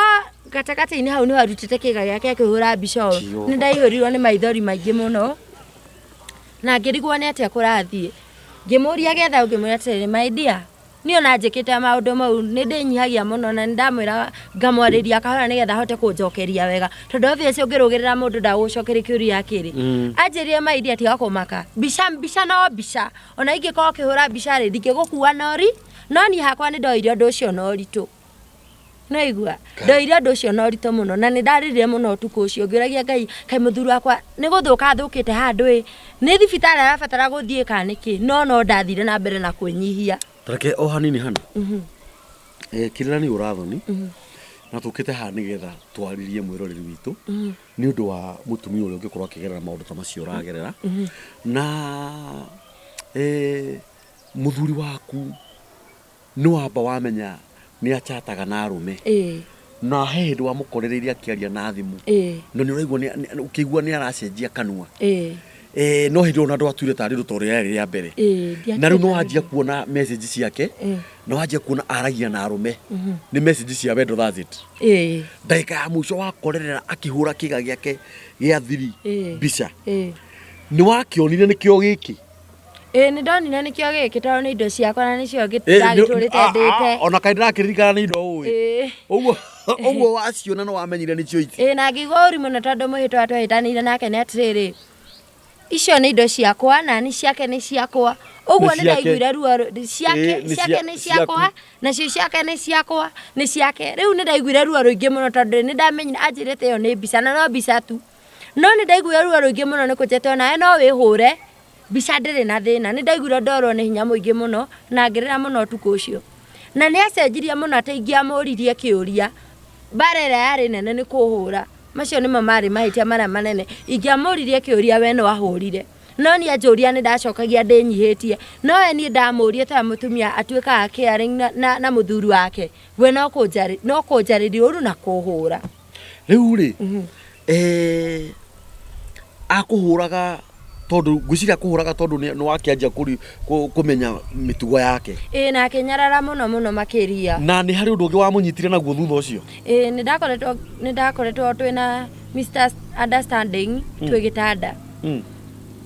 S2: gatagatĩ-inĩ hau nĩ arutĩte kĩga gĩake akĩhũra mbica ũũ. Nĩ ndaihũrirwo nĩ maithori maingĩ mũno. Na ngĩrigwo nĩ atĩa kũrathiĩ. Ngĩmũria getha ngĩmwĩra atĩrĩrĩ my dear niĩ ona njĩkĩte maũndũ mau nĩ ndĩnyihagia mũno na ndamwĩra ngamwarĩria kahora nĩgetha ahote kũnjokeria wega tondũ obviously ũngĩrũgĩrĩra mũndũ ndagũcokeria kĩũria kĩrĩ. Anjĩrire my dear tiga kũmaka mbica no mbica ona ingĩkorwo ũkĩhũra mbica rĩ ndingĩgũkua nori no niĩ hakwa nĩ ndoire ũndũ ũcio na ũritũ. No igua ndoire ũndũ ũcio na ũritũ mũno na nĩ ndarĩrire mũno ũtukũ ũcio ngĩũragia Ngai kaĩ mũthuri wakwa nĩ gũthũka thũkĩte handũ nĩ thibitarĩ arabatara gũthiĩ kana nĩkĩ no ndathire na mbere na kwĩnyihia.
S1: Tareke o hanini hana. Kĩrĩra nĩ ũrathoni. Na tũkĩte haha nĩgetha twaririe mwĩroreri witũ nĩ ũndũ wa mũtumia ũrĩa ũngĩkorwo akĩgerera maũndũ ta macio ũragerera. Na mũthuri waku nĩ wamba wamenya nĩ achataga na arũme. Na he hĩndĩ wamũkorereirie akĩaria na thimũ. No nĩ ũraigua ũkĩigua nĩ aracenjia kanua. No hĩndĩ ona ndwatuire tarĩ rũtorĩ yarĩ rĩa mbere. Na rĩu no wanjia kuona message ciake. No wanjia kuona aragia na arũme. Nĩ message cia wendo that's it. Ndagĩka ya mũico wakorerera akĩhũra kĩga gĩake gĩa thiri mbica. Nĩ wakĩonire nĩkĩo gĩkĩ?
S2: Nĩ ndonire nĩkĩo gĩkĩ tondũ nĩ indo ciakwa na nĩcio ndagĩtũrĩte ndĩte.
S1: Ona kaĩ ndĩrakĩririkana nĩ indo ũĩ. Ũguo waciona no wamenyire nĩcio ici.
S2: Na ngĩigua ũru mũno tondũ mũhĩtwa twahĩtanĩire nake nĩ atĩrĩrĩ icio nĩ indo ciakwa na ni ciake nĩ ciakwa ũguo nĩ ndaiguire ruo ciake nĩ ciakwa nacio ciake nĩ ciakwa nĩ ciake rĩu nĩ ndaiguire ruo rũingĩ mũno tondũ nĩ ndamenyire anjĩrĩte ĩyo nĩ mbica na no mbica tu no nĩ ndaiguire ruo rũingĩ mũno nĩ kũnjĩte onawe no wĩhũre mbica ndĩrĩ na thĩna nĩ ndaiguire ndorwo nĩ hinya mũingĩ mũno na ngĩrĩra mũno ũtukũ ũcio na nĩ acenjirie mũno atĩ ingĩamũririe kĩũria mbara ĩrĩa yarĩ nene nĩ kũhũra macio nĩmo marĩ mahĩtia marĩa manene ingĩamũririe kĩũria we no ahũrire no niĩ anjũria nĩ ndacokagia ndĩnyihĩtie no we niĩ ndamũrie ta mũtumia atuĩkaga caring na mũthuri wake we no kũnjarĩria ũru na kũhũra
S1: rĩu rĩ akũhũraga tondu ngwiciria kũhũraga tondu nĩ wakĩanjia kũmenya mĩtugo yake
S2: na akĩnyarara mũno makĩria
S1: na nĩ harĩ ũndũ ũngĩ wamũnyitire naguo thutha ũcio
S2: nĩ ndakoretwo twĩna Mr. Understanding twĩ gĩtanda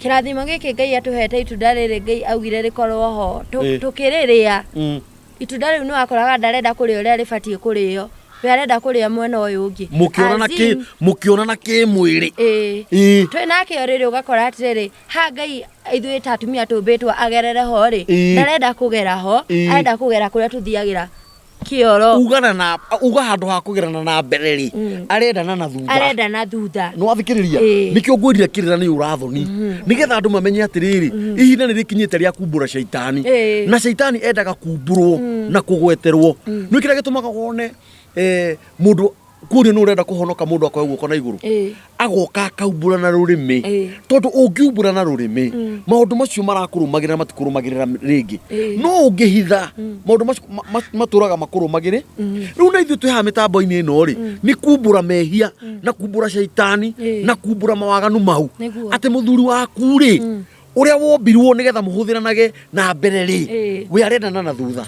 S2: kĩrathimo gĩkĩ Ngai atũhete itunda rĩrĩ Ngai augire rĩkorwo ho tũkĩrĩrĩa itunda rĩu nĩ wakoraga ndarenda kũrĩa ũrĩa rĩbatiĩ kũrĩo we arenda kũrĩa mwena ũyũ ũngĩ
S1: mũkĩonana kĩmwĩrĩ
S2: twĩ nake rĩrĩ ũgakora atĩrĩrĩ ha Ngai ithuĩ ta atumia tũmbĩtwo agerere ho rĩ ndarenda kũgera ho arenda kũgera kũrĩa tũthiagĩra kĩoro
S1: uga handũ ha kũgerana na mbere rĩ arenda na thutha no athikĩrĩria nĩkĩo ngwĩrire kĩrĩra nĩ ũrathoni nĩgetha andũ mamenye atĩrĩrĩ ihinda nĩ rĩkinyĩte rĩa kumbũra shaitani na shaitani endaga kumbũrwo na kũgweterwo nĩ kĩrĩa gĩtũmaga wone mũndũ kũrĩa nĩ ũrenda kũhonoka mũndũ akoya guoko na igũrũ agoka akaumbũra na rũrĩmĩ tondũ ũngiumbũra na rũrĩmĩ maũndũ macio marakũrũmagĩrĩra matikũrũmagĩrĩra rĩngĩ no ũngĩhitha maũndũ macio matũraga makũrũmagĩrĩ rĩu na ithuĩ twĩ haha mĩtambo-inĩ ĩno rĩ nĩ kumbũra mehia na kumbũra shaitani na kumbũra mawaganu mau atĩ mũthuri waku rĩ ũrĩa wombirwo nĩgetha mũhũthĩranage na mbere rĩ we arendana na thutha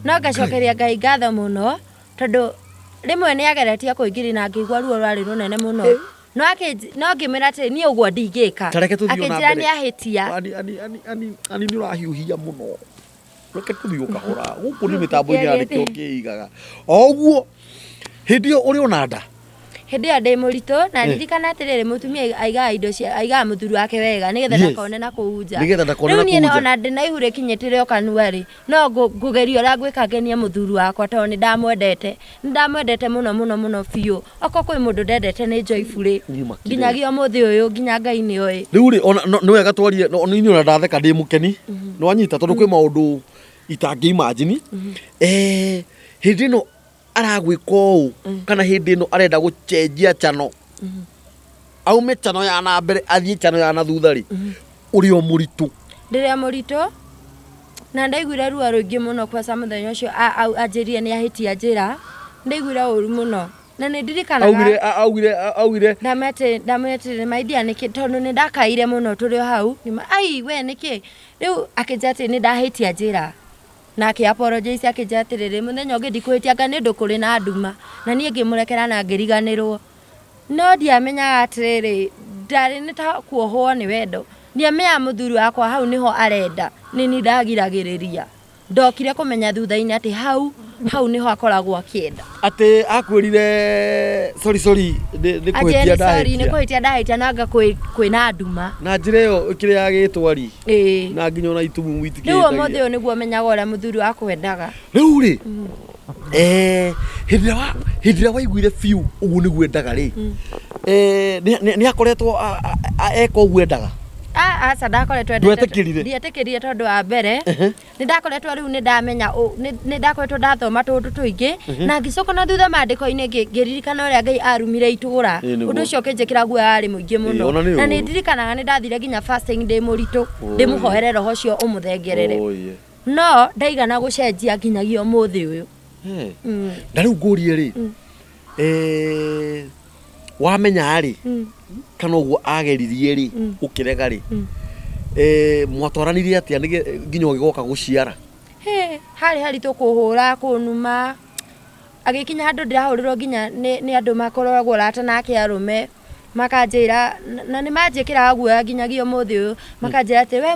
S2: no ngacokeria Ngai ngatho mũno tondũ rĩmwe nĩ ageretie kũingĩria na ngĩigua ruo rwarĩ rũnene mũno no ngĩmwĩra atĩ niĩ ũguo ndingĩka akĩnjĩra nĩ ahĩtia
S1: ani nĩ ũrahiũhia mũno reke tũthiĩ ũkahora gũkũ nĩ mĩtambo-inĩ ya nĩkĩo kĩigaga o ũguo hĩndĩ ĩyo ũrĩ ona nda
S2: hĩndĩ ĩyo ndĩ mũritũ na ndirikana atĩrĩrĩ mũtumia aigaga indo aigaga mũthuri wake wega nĩgetha ndakone na kũhunja rĩu niĩ ona ndĩ na ihu rĩkinyĩtĩre o kanua rĩ no ngũgeria ũrĩa ngwĩka ngenie mũthuri wakwa tondũ nĩ ndamwendete mũno biũ oko kwĩ mũndũ ndendete nĩ Joyful nginyagia ũmũthĩ ũyũ nginya Ngai nĩ oĩ
S1: rĩu rĩ nĩ wega twarie niĩ ona ndatheka ndĩ mũkeni nĩ wanyita tondũ kwĩ maũndũ itangĩ imagine hĩndĩ ĩno aragwĩka ũũ kana hĩndĩ ĩno arenda gũcenjia chano aume chano ya na mbere athiĩ chano ya na thutha rĩ ũrĩ o mũritũ
S2: ndĩrĩ mũritũ na ndaiguire ruo rũingĩ mũno kwa mũthenya ũcio anjĩrire nĩ ahĩtia njĩra ndaiguire ũru mũno na nĩ ndirikanaga augire ndamwete maidia nĩkĩ tondũ nĩ ndakaire mũno tũrĩ hau ai we nĩkĩ rĩu akĩnjĩra atĩ nĩ ndahĩtia njĩra na akĩapologize akĩnjĩra atĩrĩrĩ mũthenya ũngĩ ndikũhĩtia anga nĩ ũndũ kũrĩ na nduma na niĩ ngĩmũrekera na ngĩriganĩrwo no ndiamenyaga atĩrĩrĩ ndarĩ nĩ ta kuohwo nĩ wendo ndiamenyaga mũthuri wakwa hau nĩho arenda nĩ niĩ ndagiragĩrĩria ndokire kũmenya thutha-inĩ atĩ hau nĩho akoragwo akĩenda
S1: atĩ akwĩrire sorry
S2: nĩkũhĩtia ndahĩtia na anga kwĩna nduma
S1: na njĩra ĩyo kĩrĩa ya gĩtwari na nginya ona itumu witikĩte
S2: rĩu ũmũthĩ ũyũ nĩguo menyaga ũrĩa mũthuri wakwendaga
S1: rĩu rĩ hĩndĩ ĩrĩa waiguire biũ ũguo nĩguo endaga rĩ nĩ akoretwo eka ũguo endaga
S2: aca ndakoretwo ndietĩkĩrire tondũ wa mbere nĩ ndakoretwo rĩu nĩ ndamenya nĩ ndakoretwo ndathoma tũndũ tũingĩ na ngĩcoka na thutha maandĩko-inĩ ngĩririkana ũrĩa Ngai arumire itũũra ũndũ ũcio ũkĩnjĩkĩra guoya warĩ mũingĩ mũno na nĩ ndirikanaga nĩ ndathire nginya fasting ndĩ mũritũ ndĩmũhoere roho ũcio ũmũthengerere no ndaigana gũcenjia nginyagia ũmũthĩ ũyũ
S1: na rĩu ngũrie rĩ wamenya rĩ kana ũguo ageririe rĩ ũkĩrega rĩ mwatwaranirie atĩa nginya ũgĩgoka gũciara
S2: harĩ haritũ kũhũra kũnuma agĩkinya handũ ndĩrahũrĩrwo nginya nĩ andũ makoragwo rata nake arũme makanjĩra na nĩ manjĩkĩraga guoya nginyagia ũmũthĩ ũyũ makanjĩra atĩ we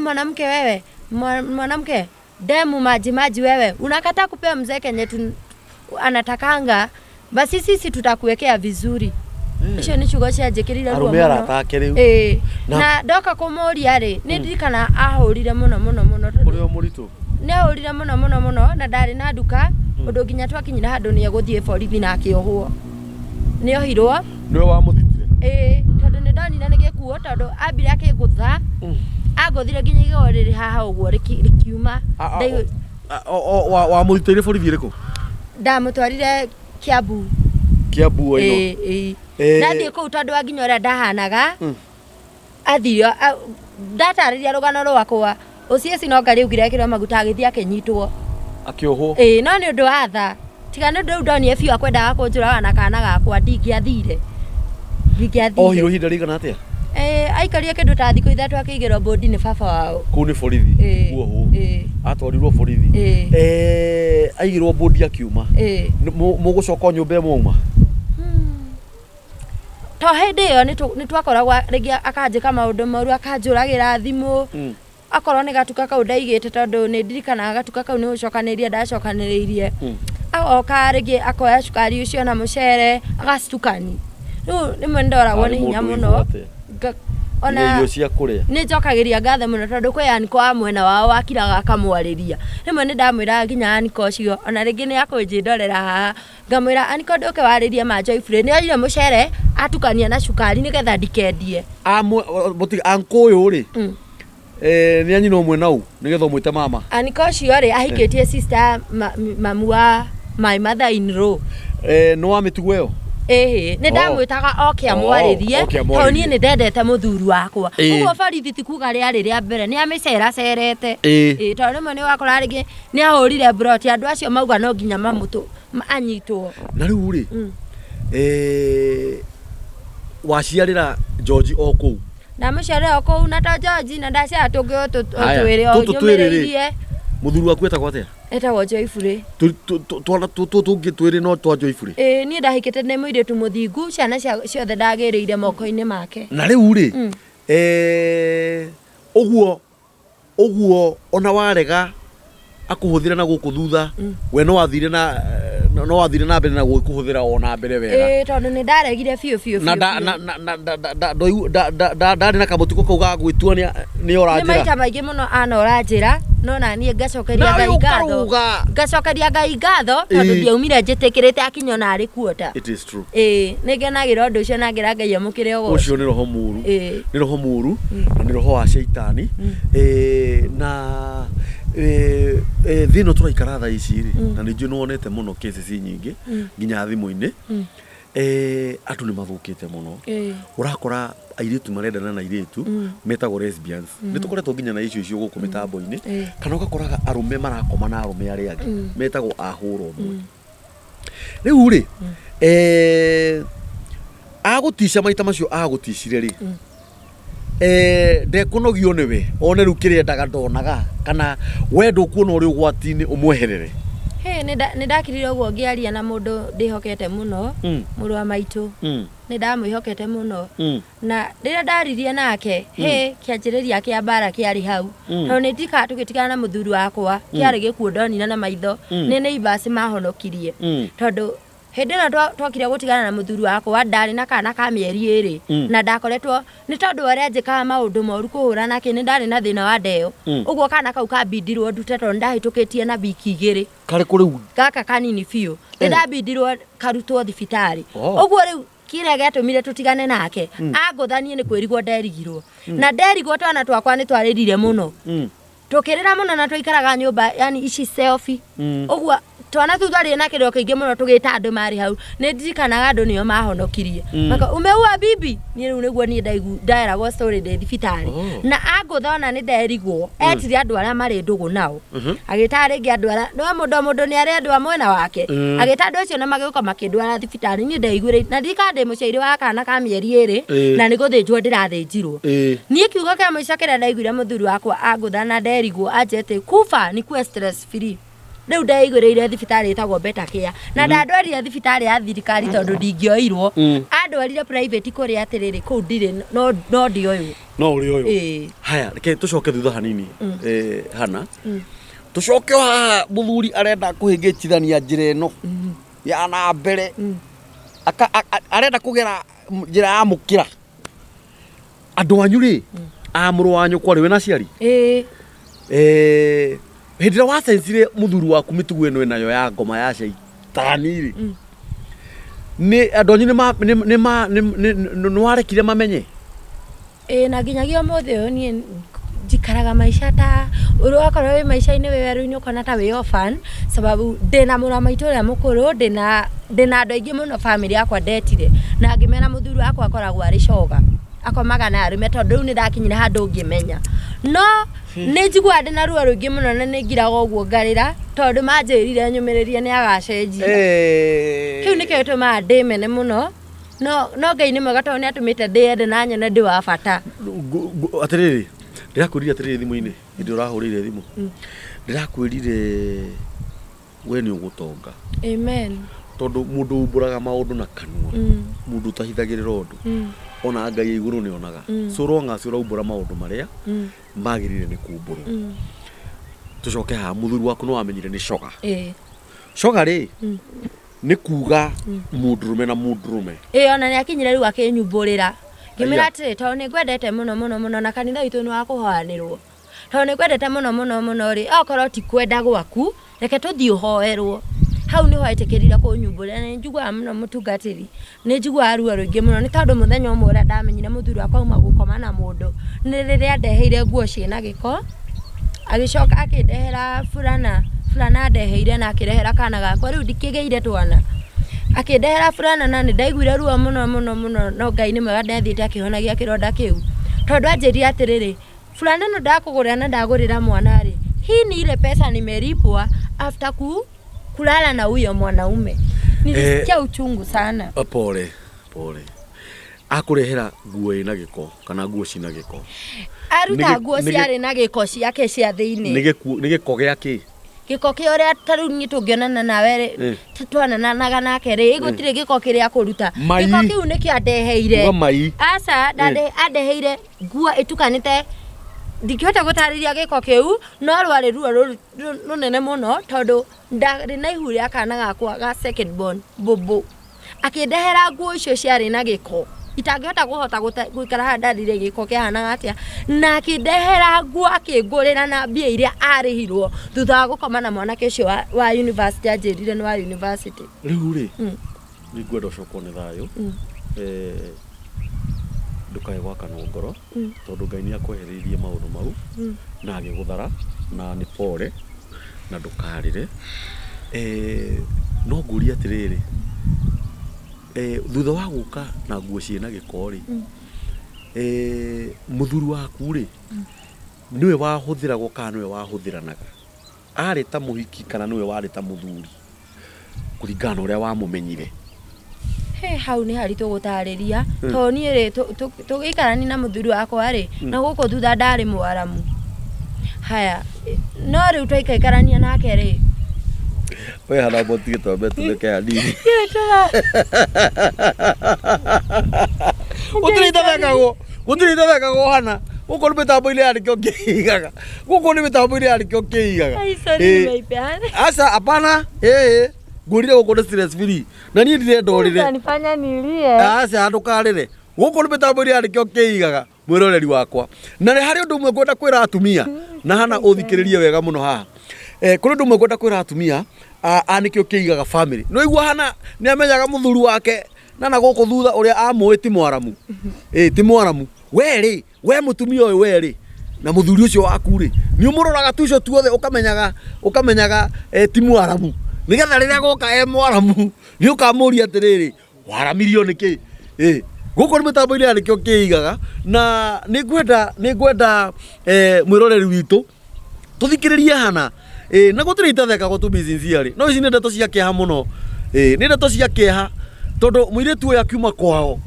S2: mwanamke demu maji wewe unakataa kupea mzee kenye anatakanga basi sisi tutakuwekea vizuri icio nĩ ciugo cianjĩkĩrire ruo
S1: arume arata ake rĩu
S2: na ndoka kũmũria rĩ nĩ ndirikana ahũrire mũno
S1: ũrĩa mũritũ
S2: nĩ ahũrire mũno na ndarĩ na nduka ũndũ nginya twakinyire handũ nĩ egũthiĩ borithi na akĩohwo nĩ ohirwo
S1: nĩwe wamũthitire
S2: tondũ nĩ ndonire nĩ gĩkuo tondũ ambire akĩngũtha agũthire nginya igego rĩrĩ haha ũguo rĩkiuma
S1: wamũthitĩire borithi ĩrĩkũ
S2: ndamũtwarire Kiambu
S1: ĩno
S2: ndathiĩ kũu tondũ nginya ũrĩa ndahanaga athirio ndatarĩria rũgano rwakwa ũcio no ngari ugire ekĩrwo maguta agĩthiĩ akĩnyitwo
S1: akĩohwo
S2: no nĩ ũndũ wa tha tiga nĩ ũndũ ndonire biũ akwendaga kũnjũraga na kana gakwa ndingĩathire
S1: ohirwo ihinda rĩigana atĩa
S2: aikarire kĩndũ ta thikũ ithatũ akĩigĩrwo bodi nĩ baba wao
S1: kũu nĩ borithi kuohwo atwarirwo borithi aigirwo bodi akiuma mũgũcoka nyũmba ĩmwe mwauma
S2: to hĩndĩ ĩyo nĩ twakoragwo rĩngĩ akanjĩka maũndũ moru akanjũragĩra thimũ akorwo nĩ gatuka kau ndaigĩte tondũ nĩ ndirikanaga gatuka kau nĩ gũcokanĩrĩria ndacokanĩrĩirie agoka rĩngĩ akoya cukari ũcio na mũcere agacitukani rĩu rĩmwe ndoragwo nĩ hinya mũno ona nĩ njokagĩria ngatho mũno tondũ kwĩ aniko wa mwena wao wakiraga akamwarĩria rĩmwe nĩ ndamwĩra nginya aniko ũcio ona rĩngĩ nĩ akũnjĩndorera haha ngamwĩra aniko ndũke warĩrie ma Joyfrey nĩ oire mũcere atukania na cukari nĩgetha ndikendie
S1: anko ũyũ rĩ nĩ anyina ũmwe nau nĩgetha ũmwĩte mama
S2: aniko ũcio rĩ ahikĩtie sister mamu wa my mother in law
S1: nĩ wa mĩtugo ĩyo
S2: nĩ ndamwĩtaga oke amwarĩrie tondũ niĩ nĩ ndendete mũthuri wakwa ũguo borithi ti kuga rĩarĩ rĩa mbere nĩ amĩceracerete tondũ rĩmwe nĩ wakora rĩngĩ nĩ ahũrire mburoti andũ acio mauga no nginya anyitwo
S1: na rĩu rĩ waciarĩra George o kũu
S2: ndamũciarĩra o kũu na to George na ndaciara tũngĩ twĩrĩ o nyũmĩrĩirie
S1: mũthuri waku etagwo atĩa
S2: etagwo Joyfrey
S1: tũngĩ twĩrĩ no twa Joyfrey
S2: niĩ ndahikĩte nĩ mũirĩtu mũthingu ciana ciothe ndagĩrĩire moko-inĩ make
S1: na rĩu rĩ ũguo ona warega akũhũthĩra na gũkũ thutha we no wathire na mbere na gũkũhũthĩra ona mbere wega
S2: tondũ nĩ ndaregire biũ
S1: na ndarĩ na kamũtuko kau ga gwĩtua nĩ ora njĩra
S2: nĩ maita maingĩ mũno anora njĩra no na niĩ ngacokeria Ngai ngatho tondũ ndiaumire njĩtĩkĩrĩte akinya ona arĩ kuota nĩ ngenagĩra ũndũ ũcio na ngĩra Ngai amũkĩre
S1: ũcio nĩ roho mũru na nĩ roho wa Shaitani na thĩno tũraikara thaa ici rĩ na nĩnjũĩ nĩwonete mũno cases nyingĩ nginya thimũ-inĩ andũ nĩ mathũkĩte mũno ũrakora airĩtu marendana na airĩtu metagwo lesbians nĩ tũkoretwo nginya na icio gũkũ mĩtambo-inĩ kana ũgakoraga arũme marakoma na arũme arĩa angĩ metagwo ahũrwo ũmwe rĩu rĩ agũtica maita macio agũticire rĩ ndekũnogio nĩwe one rĩu kĩrĩa endaga ndonaga kana wendo kuona ũrĩ ũgwati-inĩ ũmweherere
S2: nĩ ndakirire ũguo ngĩaria na mũndũ ndĩhokete mũno mũrũ wa maitũ nĩ ndamwĩhokete mũno na rĩrĩa ndaririe nake kĩanjĩrĩria kĩa mbara kĩarĩ hau tondũ nĩ tũgĩtigana na mũthuri wakwa kĩarĩ gĩkuũ ndonire na maitho nĩ neighbors mahonokirie tondũ hĩndĩ ĩno twokire gũtigana na mũthuri wakwa ndarĩ na kana ka mĩeri ĩrĩ na ndakoretwo nĩ tondũ ũrĩa njĩkaga maũndũ moru kũhũra nake nĩ ndarĩ na thĩna wa ndeo ũguo kana kau kabindirwo ndute tondũ ndahĩtũkĩtie na wiki igĩrĩ
S1: karĩ kũ rĩu
S2: gaka kanini biũ nĩ ndabindirwo karutwo thibitarĩ ũguo rĩu kĩrĩa gĩatũmire tũtigane nake angũthanie nĩ kwĩrigwo nderigirwo na nderigwo twana twakwa nĩ twarĩrire mũno tũkĩrĩra mũno na twaikaraga nyũmba yani ici selfie ũguo twana tu twarĩ na kĩrĩo kĩingĩ mũno tũgĩta andũ marĩ hau nĩ ndirikanaga andũ nĩo mahonokirie maka umeua bibi niĩ rĩu nĩguo niĩ ndaeragwo story ndĩ thibitarĩ na angũthona nĩ nderigwo etire andũ arĩa marĩ ndũgũ nao agĩta rĩngĩ andũ arĩa no mũndũ nĩ arĩ andũ a mwena wake agĩta andũ acio na magĩũka makĩndwara thibitarĩ niĩ ndaiguire na ndikandĩ mũciari wa kana ka mĩeri ĩrĩ na nĩ gũthĩnjwo ndĩrathĩnjirwo niĩ kiugo kĩa mũico kĩrĩa ndaiguire mũthuri wakwa angũtha na nderigwo anjete kufa ni kuwa stress free rĩu ndaigũrĩire thibitarĩ ĩtagwo Better Care na ndandwarire thibitarĩ ya thirikari tondũ ndingĩoirwo andwarire private kũrĩa atĩrĩrĩ kũu ndirĩ no ndi ũyũ
S1: no ũrĩ ũyũ haya reke tũcoke thutha hanini hana tũcoke haha mũthuri arenda kũhĩngĩcithania njĩra ĩno ya na mbere arenda kũgera njira ya mukira andu anyu ri amuru wanyu kwari we na ciari hindira wa sensire muthuru waku mitugu eno nayo ya ngoma ya caitani ri ni andu anyu ni warekire mamenye
S2: na nginyagia mothe uyu nie njikaraga maisha ta uru akorwo wi maisha-ini wi weru-ini ukona ta wi orphan sababu ndina mura maitu uria mukuru ndina andu aingi muno family yakwa ndetire na ngimena muthuri wakwa akoragwo ari coga akomaga na arume tondu riu nirakinyire handu ngimenya no ni njigua ndina ruo ruingi muno na ni ngiraga uguo ngarira tondu manjirire nyumiririe ni agacenjia kiu nikio gitumaga ndimene muno no Ngai ni mwega tondu ni atumite ndiende na nyone ndi wa bata
S1: atiriri ndirakwirire atiriri thimu-ini ndi urahurire thimu ndirakwirire we ni ugutonga
S2: amen
S1: tondu mundu umburaga maundu na kanua mundu utahithagirira undu ona Ngai iguru ni onaga so ronga cio uraumbura maundu maria magirire ni kumburu tucoke ha muthuri waku no amenyire ni coga coga ri ni kuga mundurume na mundurume
S2: ona ni akinyire riu akinyumburira ngimira atiri tondu ni ngwendete muno na kanitha witu ni wa kuhoanirwo tondu ni ngwendete muno ri okorwo ti kwenda gwaku reke tuthii uhoerwo hau ni ho etikirira kunyumburira ni njigua muno mutungatiri ni njigua ruo ruingi muno ni tondu muthenya umwe uria ndamenyire muthuri akwa uma gukoma na mundu ni riria ndeheire nguo ciina giko agicoka akindehera fulana ndeheire na akirehera kana gakwa riu ndikigeire twana akindehera fulana na ni ndaiguire ruo muno no Ngai ni mwega ndethiite akihonagia kironda kiu tondu anjirire atiriri fulana no ndakugurira na ndagurira mwana ri hii ni ile pesa nimelipwa after kulala na huyo mwanaume nilisikia uchungu sana
S1: pole akurehera nguo ina giko kana nguo cina giko
S2: aruta nguo ciari na giko ciake cia thiini
S1: ni giko giaki
S2: giko kia uria taru ni tungionana nawe twananaga nake ri igutire giko kiria kuruta giko kiu ni kiandeheire aca andeheire nguo itukanite ndikihota gutariria giko kiu no rwari ruo runene muno tondu ndari na ihu ria kana gakwa ga second born bobo akindehera nguo icio ciari na giko itangihota guikara handarire giko kihana atia na akindehera nguo akingurira na mbia iria arihirwo thutha wa gukoma na mwanake ucio wa university anjirire ni wa university
S1: riu ri ni ngwenda ucokwo ni thayo ndukae gwakana ngoro tondu Ngai ni akweheririe maundu mau na agiguthara na ni pole na ndukarire no nguria atiriri thutha wa guka na nguo ciina gikori muthuri waku ri niwe wahuthiragwo kana niwe wahuthiranaga ari ta muhiki kana niwe wari ta muthuri kuringana uria wamumenyire
S2: hau ni hari tugutariria to ni ri tugikarani na muthuri wakwa ri na guko thutha ndari mwaramu haya no ri utaikarania nake ri
S1: we hana botige tombe tuleke hadini Utirita vekago hana guko ni mitambo ile arikio kiigaga guko ni mitambo ile arikio kiigaga asa hapana ngurire guko ni stress free na nie ndire ndorire
S2: anifanya nilie
S1: asa andukarire guko ni mitambo ile arikio kiigaga mwiroreri wakwa na ni hari undu umwe ngwenda kwira atumia na hana uthikiririe wega muno haha kuri undu umwe ngwenda kwira atumia anikio kiigaga family no igua hana ni amenyaga muthuri wake na guko thutha uria amui ti mwaramu ti mwaramu we mutumia uyu we na muthuri ucio waku ri ni umuroraga tu icio tuothe ukamenyaga ti mwaramu nigetha riria goka mwaramu ni ukamuria atiriri waramirio niki guko ni mitambo ile alikio kiigaga na ni ngwenda mwiroreri witu tuthikiririe hana na gutire itatheka gutubizinziari no ici ni ndeto cia kieha muno ni ndeto cia kieha tondu muiretu uyu akiuma kwao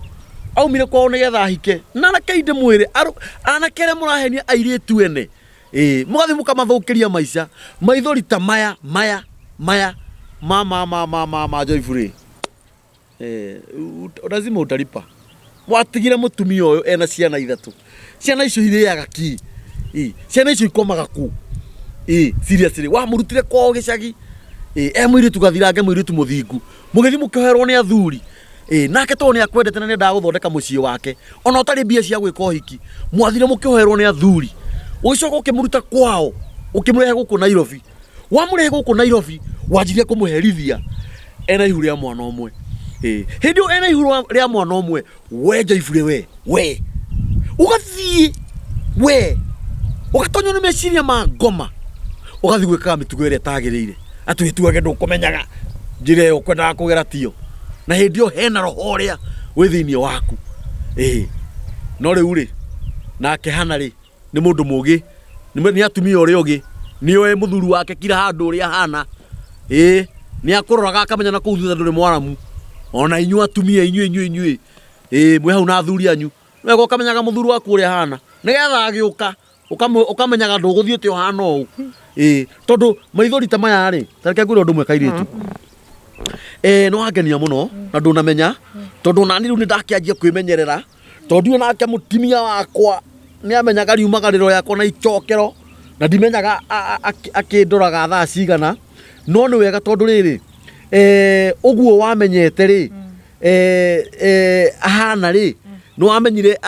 S1: aumire kwao nigetha hike na nakainde mwire anakere murahenia airetu ene mugathi mukamathukiria maica maithori ta maya Joyful lazima utalipa watigire mutumia uyu ena ciana ithatu ciana icio iriaga ki ciana icio ikomaga ku seriously wa murutire kwao gicagi muiretu gathirange muiretu muthingu mugithi mukiherwo ni athuri nake to ni akwendete na ni nda guthondeka mucii wake ona utari mbia cia gwika uhiki mwathire mukihoerwo ni athuri ugicoka ukimuruta kwao ukimurehe guku Nairobi wamurehe guku Nairobi wanjirie kumuherithia ena ihu ria mwana omwe hindio ena ihu ria mwana omwe wenja ibure we ugathii we ugatonyo ni meciria ma ngoma ugathi gwikaga mitugo iria tagirire atu ituage ndukumenyaga njire ukwendaga kugera tio na hindio hena roho ria wi thiini waku no riu ri nake hana ri ni mundu mugi ni atumia uria ugi ni oe muthuru wake kira handu uria hana ni akuroraga akamenya na kuu thutha nduri mwaramu ona inyu atumia inyu mwe hau na athuri anyu wego kamenyaga muthuru waku uria hana nigetha agiuka ukamenyaga nduguthiete o hana ou tondu maithori ta maya ri tareke ngwire undu mwe kairitu no wangenia muno na ndunamenya tondu nani riu ni ndakianjia kwimenyerera tondu nake mutimia wakwa ni amenyaga riumagariro yakwa na icokero na ndimenyaga akindoraga thaa cigana no ni wega tondu riri uguo wamenyete ri ahana ri no wamenyire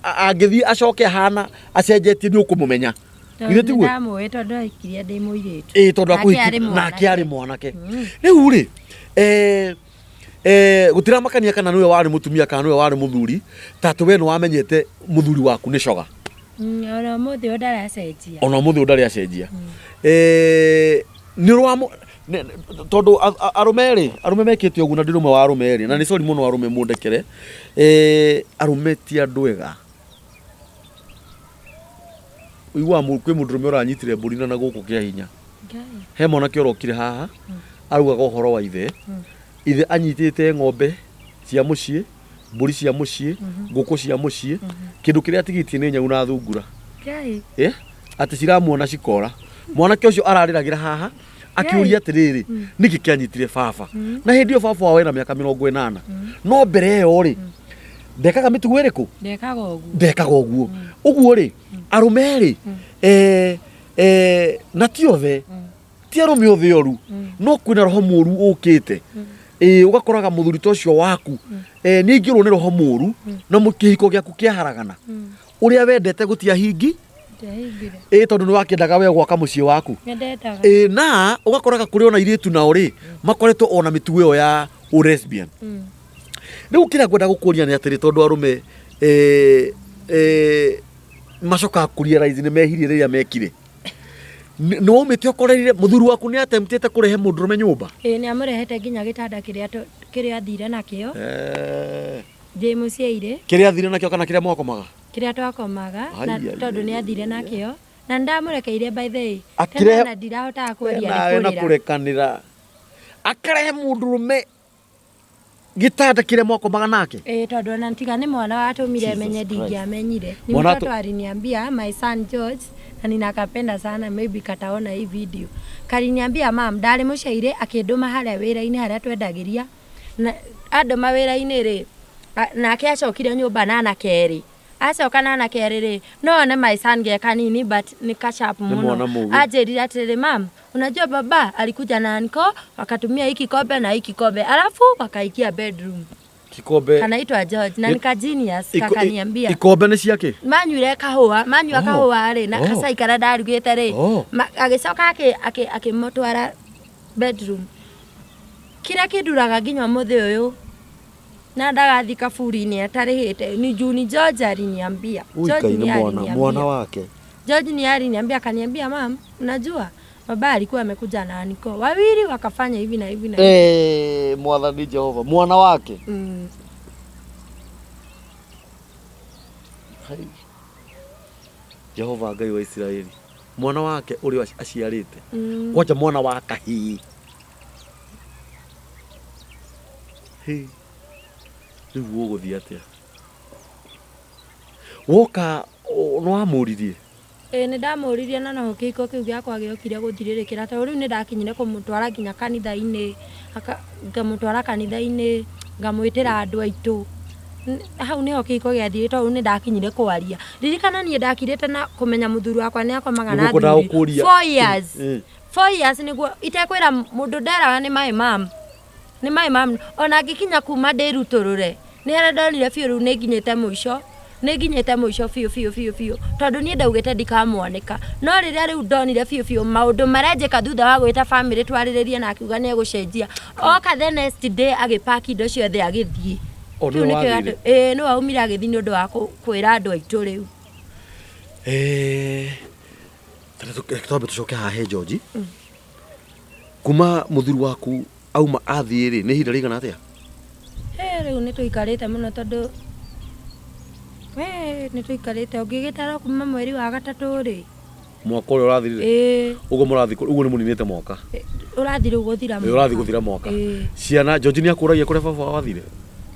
S1: angithii acoke ahana acenjetie ni ukumumenya
S2: Githĩ tiguo ndamũĩ tondu aikirie ndi mũirĩtu
S1: tondu nake ari mwanake riu ri gutira makania kana niwe wari mutumia kana niwe wari muthuri tatu we no wamenyete muthuri waku ni coga
S2: ona muthi ndaracenjia
S1: ni rwamu tondu arume mekite ugu na ndirumwe wa arume na ni sorry muno arume mundekere arume ti andu ega uigwa kwi mundurume uranyitire mburi na guku kia hinya he mwanake urokire haha arugaga uhoro wa ithe anyitite ng'ombe cia mucii mburi cia mucii nguku cia mucii kindu kiria atigitie ni nyau na thungura ati ciramuona cikora mwanake ucio arariragira haha akiuria atiriri niki kianyitire baba na hindi yo baba wawe na miaka 80 no mbere yo ri ndekaga mitugo iriku ndekaga uguo uguo ri arume ri na ti othe ti arume othe oru no kwina roho muru ukite ugakoraga muthuri tocio waku ni ingirwo ni roho muru na mukihiko giaku kiaharagana uria wendete gutia hingi tondu ni wakendaga we gwaka mucii waku na ugakoraga kuri ona iritu nao ri makoretwo ona mitugo yo ya lesbian riu kira ngwenda gukuria ni atiri tondu arume macoka kuria raizi ni mehirie riria mekire no umite okorerire muthuru waku ni attemptete kurehe mundurume nyumba
S2: ni amurehete nginya gitanda kiria athire nakio muciire
S1: kiria athire nakio kana kiria mwakomaga
S2: kiria twakomaga na tondu ni athire nakio na ndamurekeire by the way na ndirahota kweria
S1: na kurekanira akarehe mundurume gitanda kiria mwakomaga nake
S2: tondu na ntiga ni mwana watumire menye ndingiamenyire ni mtoto aliniambia my son George na ninakapenda sana maybe kataona hii video kaliniambia mam ndari mucaire akinduma haria wira-ini haria twendagiria na anduma wira-ini ri nake acokire nyumba na anakeri acoka na anakeri ri no ne my son ge kanini but ni kachap muno ajirira atiri mam unajua baba alikuja na anko wakatumia hiki kikombe na hiki kikombe alafu wakaikia bedroom
S1: kikombe
S2: kanaitwa George na nika genius kakaniambia
S1: kikombe ni ciake
S2: manyure kahua manyua kahua ri na kasa ikara ndarugite ri agicoka akimotwara bedroom kira kiduraga nginya muthi uyu na ndagathi kaburi-ini atarihite ni Juni George aliniambia
S1: George ni mwana wake
S2: George ni aliniambia akaniambia mam unajua baba alikuwa amekuja na aniko wawili wakafanya hivi na hivi na
S1: hivi mwathani Jehova mwana wake Jehova Ngai wa Israeli mwana wake uri aciarite kwaja mwana wa kahii riu uguthia atia woka no amuririe
S2: ni ndamuririe na no kiko kiu giakwa giokire guthiririkira ta riu ni ndakinyire kumutwara nginya kanitha-ini ngamutwara kanitha-ini ngamwitira andu aitu hau niho kiko giathire to riu ni ndakinyire kwaria ririkana nie ndakirite na kumenya muthuri wakwa ni akomaga na thuri 4 years niguo itekwira mundu nderaga ni my mom Nĩ maĩ mamu. Ona ngĩkinya kuma ndĩrutũrũre. Nĩ harĩa ndonire biũ rĩu nĩ nginyĩte mũico. Nĩ nginyĩte mũico biũ. Tondũ niĩ ndaugĩte ndikamwanĩka. No rĩrĩa rĩu ndonire biũ maũndũ marenjĩka thutha wa gwĩta family twarĩrĩrie na akiuga nĩ egũcenjia. Oka the next day agĩpaki indo ciothe agĩthiĩ. Nĩ waumire agĩthiĩ nĩ ũndũ wa kwĩra andũ aitũ rĩu.
S1: Twambe tũcoke haha George. Kuma mũthuri waku auma athiĩ rĩ, nĩ ihinda rĩigana atĩa?
S2: Rĩu nĩ tũikarĩte mũno tondũ nĩ tũikarĩte ũngĩgĩtara kuma mweri wa gatatũ rĩ.
S1: Mwaka ũrĩa ũrathirire? Ũguo mũrathiĩ ũguo nĩ mũninĩte mwaka.
S2: Ũrathiĩ gũthira mwaka.
S1: Ũrathiĩ gũthira mwaka. Ciana George nĩ akũragia kũrĩa baba wathire?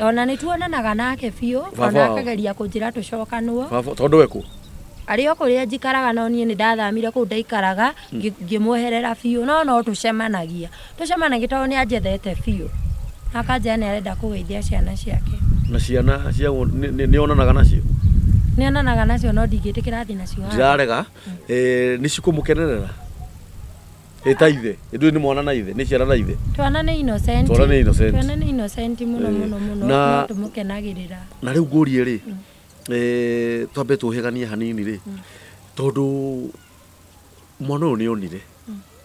S2: Ona nĩ tuonanaga nake biũ, ona akageria kũnjĩra tũcokanwo.
S1: Tondũ we kũ?
S2: Arĩ o kũrĩa njikaraga no niĩ nĩ ndathamire kũu ndaikaraga ngĩmweherera biũ no tũcemanagia tondũ nĩ anjethete biũ. Akanja nĩ arenda kũgeithia ciana ciake.
S1: Na ciana ciao nĩ onanaga nacio?
S2: Nĩ onanaga nacio no ndingĩtĩkĩra athiĩ nacio.
S1: Ndirarega nĩ cikũmũkenerera? Ta ithe, ithuĩ nĩ mwana na ithe, nĩ ciana na ithe.
S2: Twana nĩ innocent. Twana nĩ innocent mũno no tũmũkenagĩrĩra. Na
S1: rĩu ngũrie rĩ, twambe tũhĩganie hanini rĩ, tondũ mwana ũyũ nĩ onire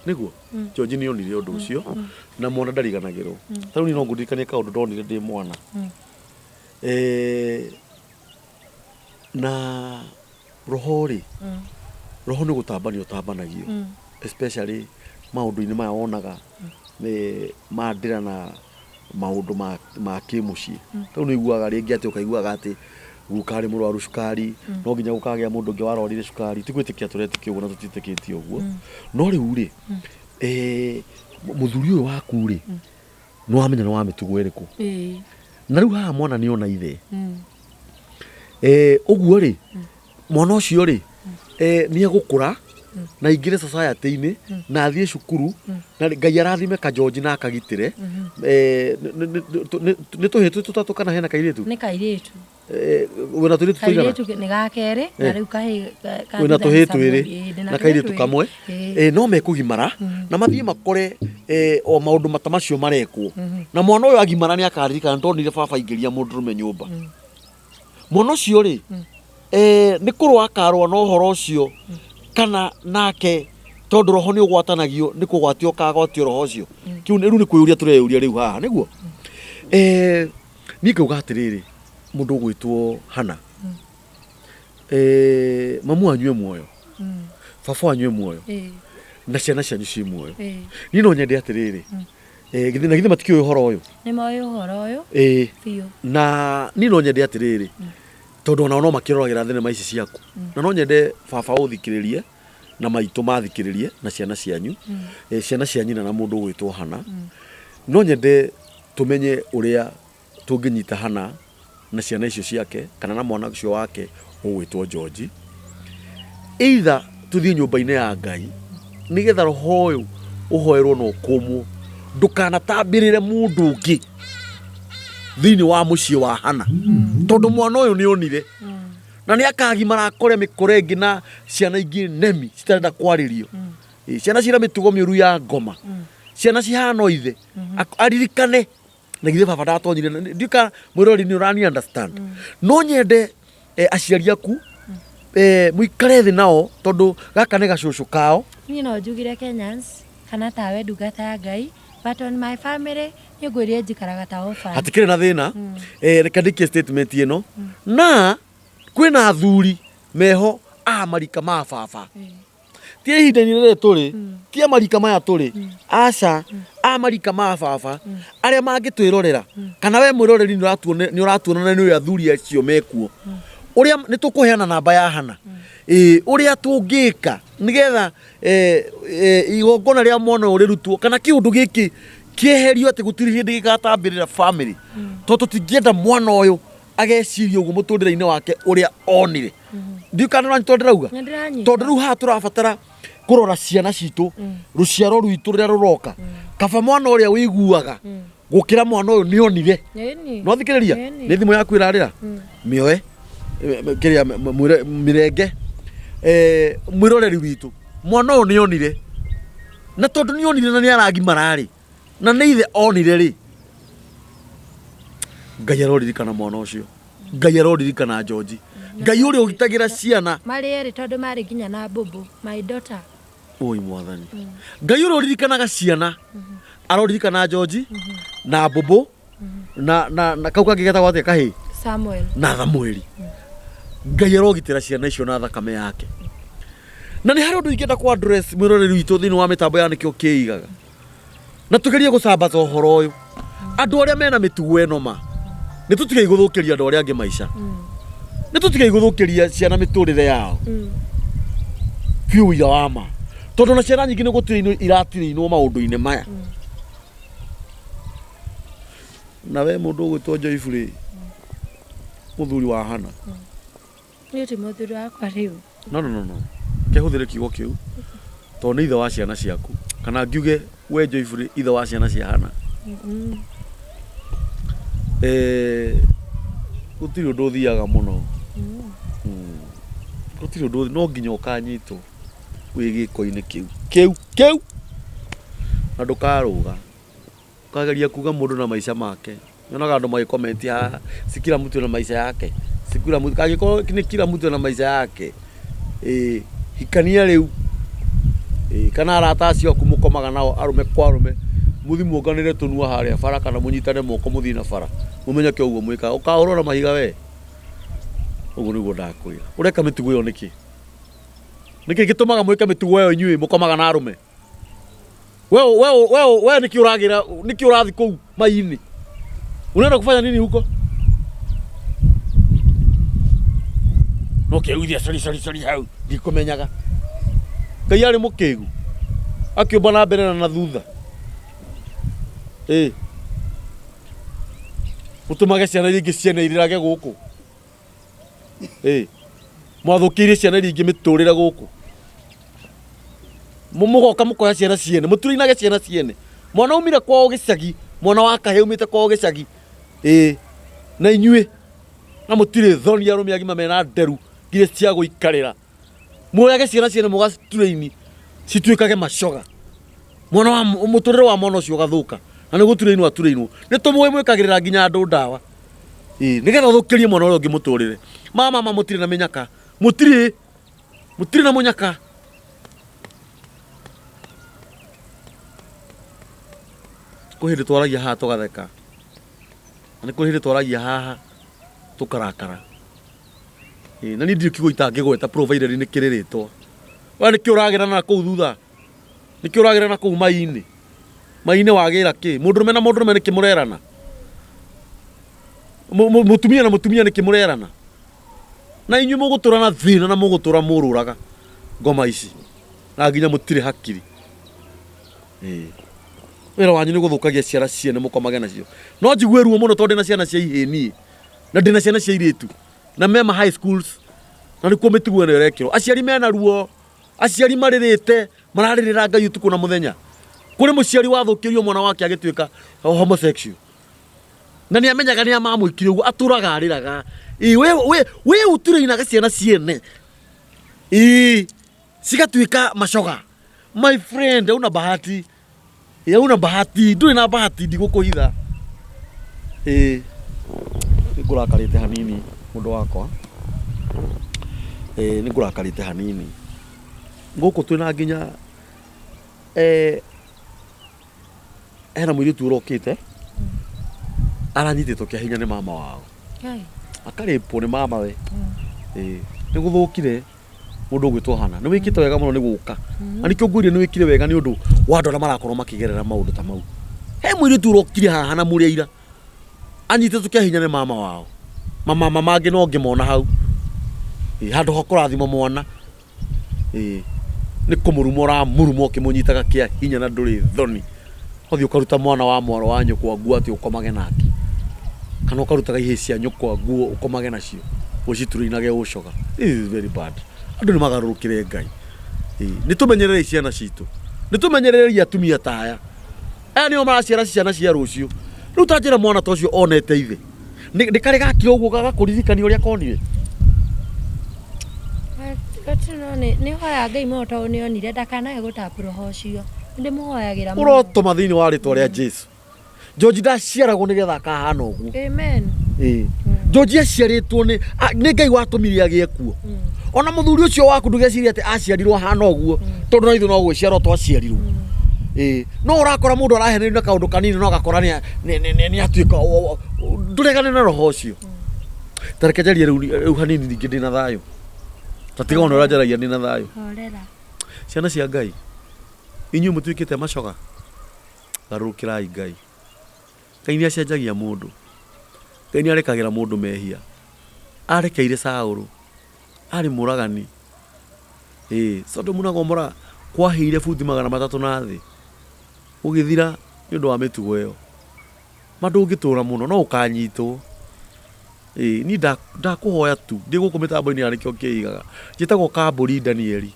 S1: nĩguo George nĩ onire ũndũ ũcio na mwana ndariganagĩrwo. Ta rĩu niĩ no ngũririkanie kaũndũ ndonire ndĩ mwana. Na roho rĩ, roho nĩ gũtambanio ũtambanagio, especially maũndũ-inĩ maya wonaga ma ndĩra na maũndũ ma kĩmũciĩ. Ta rĩu nĩ iguaga rĩngĩ atĩ ũkaiguaga atĩ guka arĩ mũrwaru cukari, no nginya gũkagĩa mũndũ ũngĩ warorire cukari. Ti gwĩtĩkia tũretĩkia ũguo na tũtitĩkĩtie ũguo. No rĩu rĩ, mũthuri ũyũ waku rĩ, nĩ wamenya nĩ wa mĩtugo ĩrĩkũ? Na rĩu haha mwana nĩ ona ithe. Ũguo rĩ, mwana ũcio rĩ, nĩ egũkũra na ingĩre society-inĩ na athiĩ cukuru na Ngai arathime ka George na akagitĩre. Nĩ tũhĩtũ tũtatũ kana hena kairĩtu?
S2: Nĩ kairĩtu.
S1: Wĩna tũirĩtu tũigana?
S2: Kairĩtu nĩ gakerĩ na rĩu kahĩ
S1: wĩna tũhĩtũ ĩrĩ na kairĩtu kamwe. No mekũgimara na mathiĩ makore o maũndũ mata macio marekwo. Na mwana ũyũ agimara nĩ akaririkana ndonire baba aingĩria mũndũrũme nyũmba. Mwana ũcio rĩ, nĩ kũrũa akarũa na ũhoro ũcio kana nake tondũ roho nĩ ũgwatanagio nĩ kũgwatio kagwatio roho ũcio. Kĩu rĩu nĩ kwĩyũria tũreyũria rĩu haha nĩguo. Niĩ ngauga atĩrĩrĩ, mũndũ ũgwĩtwo Hana, mamu wanyu e muoyo, baba wanyu e muoyo na ciana cianyu ci muoyo. Niĩ no nyende atĩrĩrĩ, na githĩ matikĩũĩ ũhoro ũyũ?
S2: Nĩ moĩ ũhoro ũyũ biũ.
S1: Na niĩ no nyende atĩrĩrĩ, tondũ onao no makĩroragĩra thenema ici ciaku, na no nyende baba ũthikĩrĩrie na maitũ mathikĩrĩrie na ciana cianyu, ciana cia nyina na mũndũ ũgwĩtwo Hana. No nyende tũmenye ũrĩa tũngĩnyita Hana na ciana icio ciake kana na mwana ũcio wake ũgwĩtwo George. Either tũthiĩ nyũmba-inĩ ya Ngai nĩgetha roho ũyũ ũhoerwo na ũkũmwo, ndũkanatambĩrĩre mũndũ ũngĩ thĩinĩ wa mũciĩ wa Hana, tondũ mwana ũyũ nĩ onire na nĩ akagimara akore mĩkore ĩngĩ na ciana ingĩ nemi citarenda kwarĩrio, ciana cira mĩtugo mĩũru ya ngoma, ciana cihana ithe, aririkane na githĩ baba ndatonyire. Ndiũka mwĩrori nĩ ũrani understand. No nyende aciari aku mũikare thĩ nao tondũ gaka nĩ gacũcũ kao.
S2: Niĩ no njugire Kenyans kana tawe ndungata ya Ngai, but on my family nĩ ngwĩrire njikaraga ta orphan. Hatikĩrĩ
S1: na thĩna. Reka ndĩkie statement ĩno. Na kwĩna athuri meho a marika ma baba. Ti ihinda-inĩ rĩrĩ tũrĩ, ti amarika maya tũrĩ, aca amarika ma baba arĩa mangĩtwĩrorera kana we mwĩroreri nĩ ũratuonana nĩ ũrĩa athuri acio mekuo. Ũrĩa nĩ tũkũheana namba ya Hana, ũrĩa tũngĩka nĩgetha igongona rĩa mwana ũyũ rĩrutwo kana kĩũndũ gĩkĩ kĩeherio atĩ gũtirĩ hĩndĩ gĩgatambĩrĩra family, tondũ tũtingĩenda mwana ũyũ ageciria ũguo mũtũrĩre-inĩ wake ũrĩa onire. Ndiũkana na tondũ ndĩrauga, tondũ rĩu haha tũrabatara kũrora ciana citũ, rũciaro rwitũ rũrĩa rũroka, kaba mwana ũrĩa wĩiguaga gũkĩra mwana ũyũ nĩ onire. No thikĩrĩria, nĩ thimũ yaku ĩrarĩra, mĩoe kĩrĩa mĩrenge, mwĩroreri witũ, mwana ũyũ nĩ onire, na tondũ nĩ onire na nĩ aragimara rĩ, na nĩ ithe onire rĩ, Ngai aroririkana mwana ũcio, Ngai aroririkana George, Ngai ũrĩa ũgitagĩra ciana
S2: marĩ erĩ tondũ marĩ nginya na Bobo, my daughter.
S1: Oi mwathani, Ngai ũrĩa ũririkanaga ciana aroririkana George na Bobo na kau kangĩ getagwo atĩa kahĩ
S2: Samuel
S1: na Samueli. Ngai arogitĩra ciana icio na thakame yake. Na nĩ harĩ ũndũ ingĩenda kwa address mwĩroreri witũ thĩinĩ wa mĩtambo ya nĩkĩo kĩigaga, na tũgerie gũcambata ũhoro ũyũ. Andũ arĩa mena mĩtugo ĩno ma nĩ tũtige gũthũkĩria andũ arĩa angĩ maica, nĩ tũtige gũthũkĩria ciana mĩtũrĩre yao biũ ira wa ma, tondũ na ciana nyingĩ nĩ gũtirĩ iratirĩinwo maũndũ-inĩ maya. Na we mũndũ ũgwĩtwo Joyfrey mũthuri wa Hana,
S2: nĩ ti mũthuri wakwa rĩu.
S1: No kehũthĩre kiugo kĩu tondũ nĩ ithe wa ciana ciaku, kana ngiuge we Joyfrey ithe wa ciana cia Hana. Gũtirĩ ũndũ ũthiaga mũno, gũtirĩ ũndũ no nginya ũkanyitwo wĩ gĩko-inĩ kĩu na ndũkarũga ũkageria kuga mũndũ na maica make. Nyonaga andũ magĩkomenti haha, si kila mtu na maisha yake, si kila mtu angĩkorwo nĩ kila mtu na maisha yake. Hikania rĩu kana arata acio aku mũkomaga nao arũme kwa arũme, muthi muonganĩre tũnua harĩa bara kana mũnyitane moko mũthiĩ na bara, mũmenyeke ũguo mwĩkaga, ũkahũrwo na mahiga we. Ũguo nĩguo ndakwĩra. Ũreka mĩtugo ĩyo nĩkĩ? Nĩkĩ gĩtũmaga mwĩke mĩtugo ĩyo inyuĩ mũkomaga na arũme? We nĩkĩ ũragira, nĩkĩ ũrathi kũu mai-inĩ? Unaenda kufanya nini huko? No keuithia sorry hau ndikũmenyaga. Ngai arĩ mũkĩgu akĩũmba na mbere na thutha. Mũtũmage ciana iria ingĩ cianeirĩrage gũkũ. Mwathũkĩirie ciana iria ingĩ mĩtũrĩre gũkũ. Mũgoka mũkoya ciana ciene, mũtũrĩinage ciana ciene. Mwana umire kwao gĩcagi, mwana wa kahĩ umĩte kwao gĩcagi. Na inyuĩ na mũtirĩ thoni arũme agima mena nderu nginya cia gũikarĩra. Muoyage ciana ciene mũgatũrĩini cituĩkage macoga. Mwana wa mũtũrĩre wa mwana ũcio ũgathũka. Na nĩ gũtũrĩinwo atũrĩinwo. Nĩ tũmũĩ mwĩkagĩrĩra nginya andũ ndawa. Nĩgetha ũthũkĩrie mwana ũrĩa ũngĩ mũtũrĩre. Mama mũtirĩ na mĩnyaka. Mũtirĩ na mũnyaka. Kũhĩndĩ twaragia haha tũgatheka. Na nĩ kũhĩndĩ twaragia haha tũkarakara. Na niĩ ndirĩ kiugo itangĩgweta provider nĩ kĩrĩrĩtwo. We nĩkĩ ũragera na kũu thutha? Nĩkĩ ũragera na kũu mai-inĩ? Mai-inĩ wagĩra kĩ? Mũndũrũme na mũndũrũme nĩkĩ mũrerana? Mũtumia na mũtumia nĩkĩ mũrerana? Na inyuĩ mũgũtũra na thĩna na mũgũtũra mũrũraga ngoma ici. Na nginya mũtirĩ hakiri. Wĩra wanyu nĩ gũthũkagia ciana ciene mũkomage nacio. No njigue ruo mũno tondũ ndĩ na ciana cia ihĩni na ndĩ na ciana cia airĩtu na mema high schools, na nĩkuo mĩtugo ĩno ĩrekĩrwo. Aciari mena ruo, aciari marĩrĩte, mararĩrĩra Ngai ũtukũ na mũthenya. Kũrĩ mũciari wathũkĩrio mwana wake agĩtuĩka homosexual, na nĩ amenyaga nĩ amamwĩkire ũguo, atũraga arĩraga. We ũtũrĩinaga ciana ciene cigatuĩka macoga. My friend, una bahati. Una bahati, ndũrĩ na bahati, ndigũkũhitha. Nĩngũrakarĩte hanini mũndũ wakwa. Nĩngũrakarĩte hanini. Gũkũ twĩna nginya hena mũirĩtu ũrokĩte aranyitĩtwo kĩa hinya nĩ mama wao. Akarĩpwo nĩ mama we. Nĩ gũthũkire mũndũ ũgwĩtwo Hana. Nĩ wĩkĩte wega mũno nĩ gũka. Na nĩkĩo ngwĩrire nĩ wĩkire wega nĩ ũndũ wa andũ arĩa marakorwo makĩgerera maũndũ ta mau. He mũirĩtu ũrokire haha na mũrĩa ira anyitĩtwo kĩa hinya nĩ mama wao. Mama mangĩ no ngĩmona hau. Handũ ha kũrathima mwana. Nĩ kũmũruma ũramũruma ũkĩmũnyitaga kĩa hinya na ndũrĩ thoni. Ũthiĩ ũkaruta mwana wa mwaro wa nyũkwa nguo atĩ ũkomage nake. Kana ũkarutaga ihĩ cia nyũkwa nguo ũkomage nacio. Ũcitũrĩinage ũcoga. This is very bad. Andũ nĩ magarũrũkĩre Ngai. Nĩ tũmenyerere ciana citũ. Nĩ tũmenyerere atumia ta aya. Aya nĩo maraciara ciana cia rũciũ. Rĩu ta njĩra mwana ta ũcio onete ithe. Nĩ karĩ gakira ũguo gagakũririkania ũrĩa konire.
S2: Nĩ hoya Ngai mũno tondũ nĩonire ndakanage gũtambũra ũhoro ũcio. Ndĩmũhoyagĩra mũno.
S1: Ũrotoma thĩinĩ wa rĩtwa rĩa Jesũ. George ndaciaragwo nigetha akahana uguo.
S2: Amen.
S1: George aciaritwo ni Ngai watumire agie kuo. Ona muthuri ucio waku ndugeciria ati aciarirwo hana uguo tondu naithu no gwiciarwo twaciarirwo. No urakora mundu arahenerio na kaundu kanini no gakora ni atuika nduregane na roho ucio. Tareke jaria riu hanini ningi ndina thayo. Tatiga ona urajaragia ndina thayo.
S2: Horera.
S1: Ciana cia Ngai. Inyu mutuikite macoga. Garukirai Ngai. Ngai ni acenjagia mundu. Ngai ni arekagira mundu mehia. Arekeire Saulu. Ari muragani. Sodomu na Gomora kwahire futi 300 na thi. Ugithira ni undu wa mitugo iyo. Mandungitura muno no ukanyitwo. Ni ndakuhoya tu ndiguku mitambo-ini arikio kiigaga. Njitagwo Kamburi Danieli.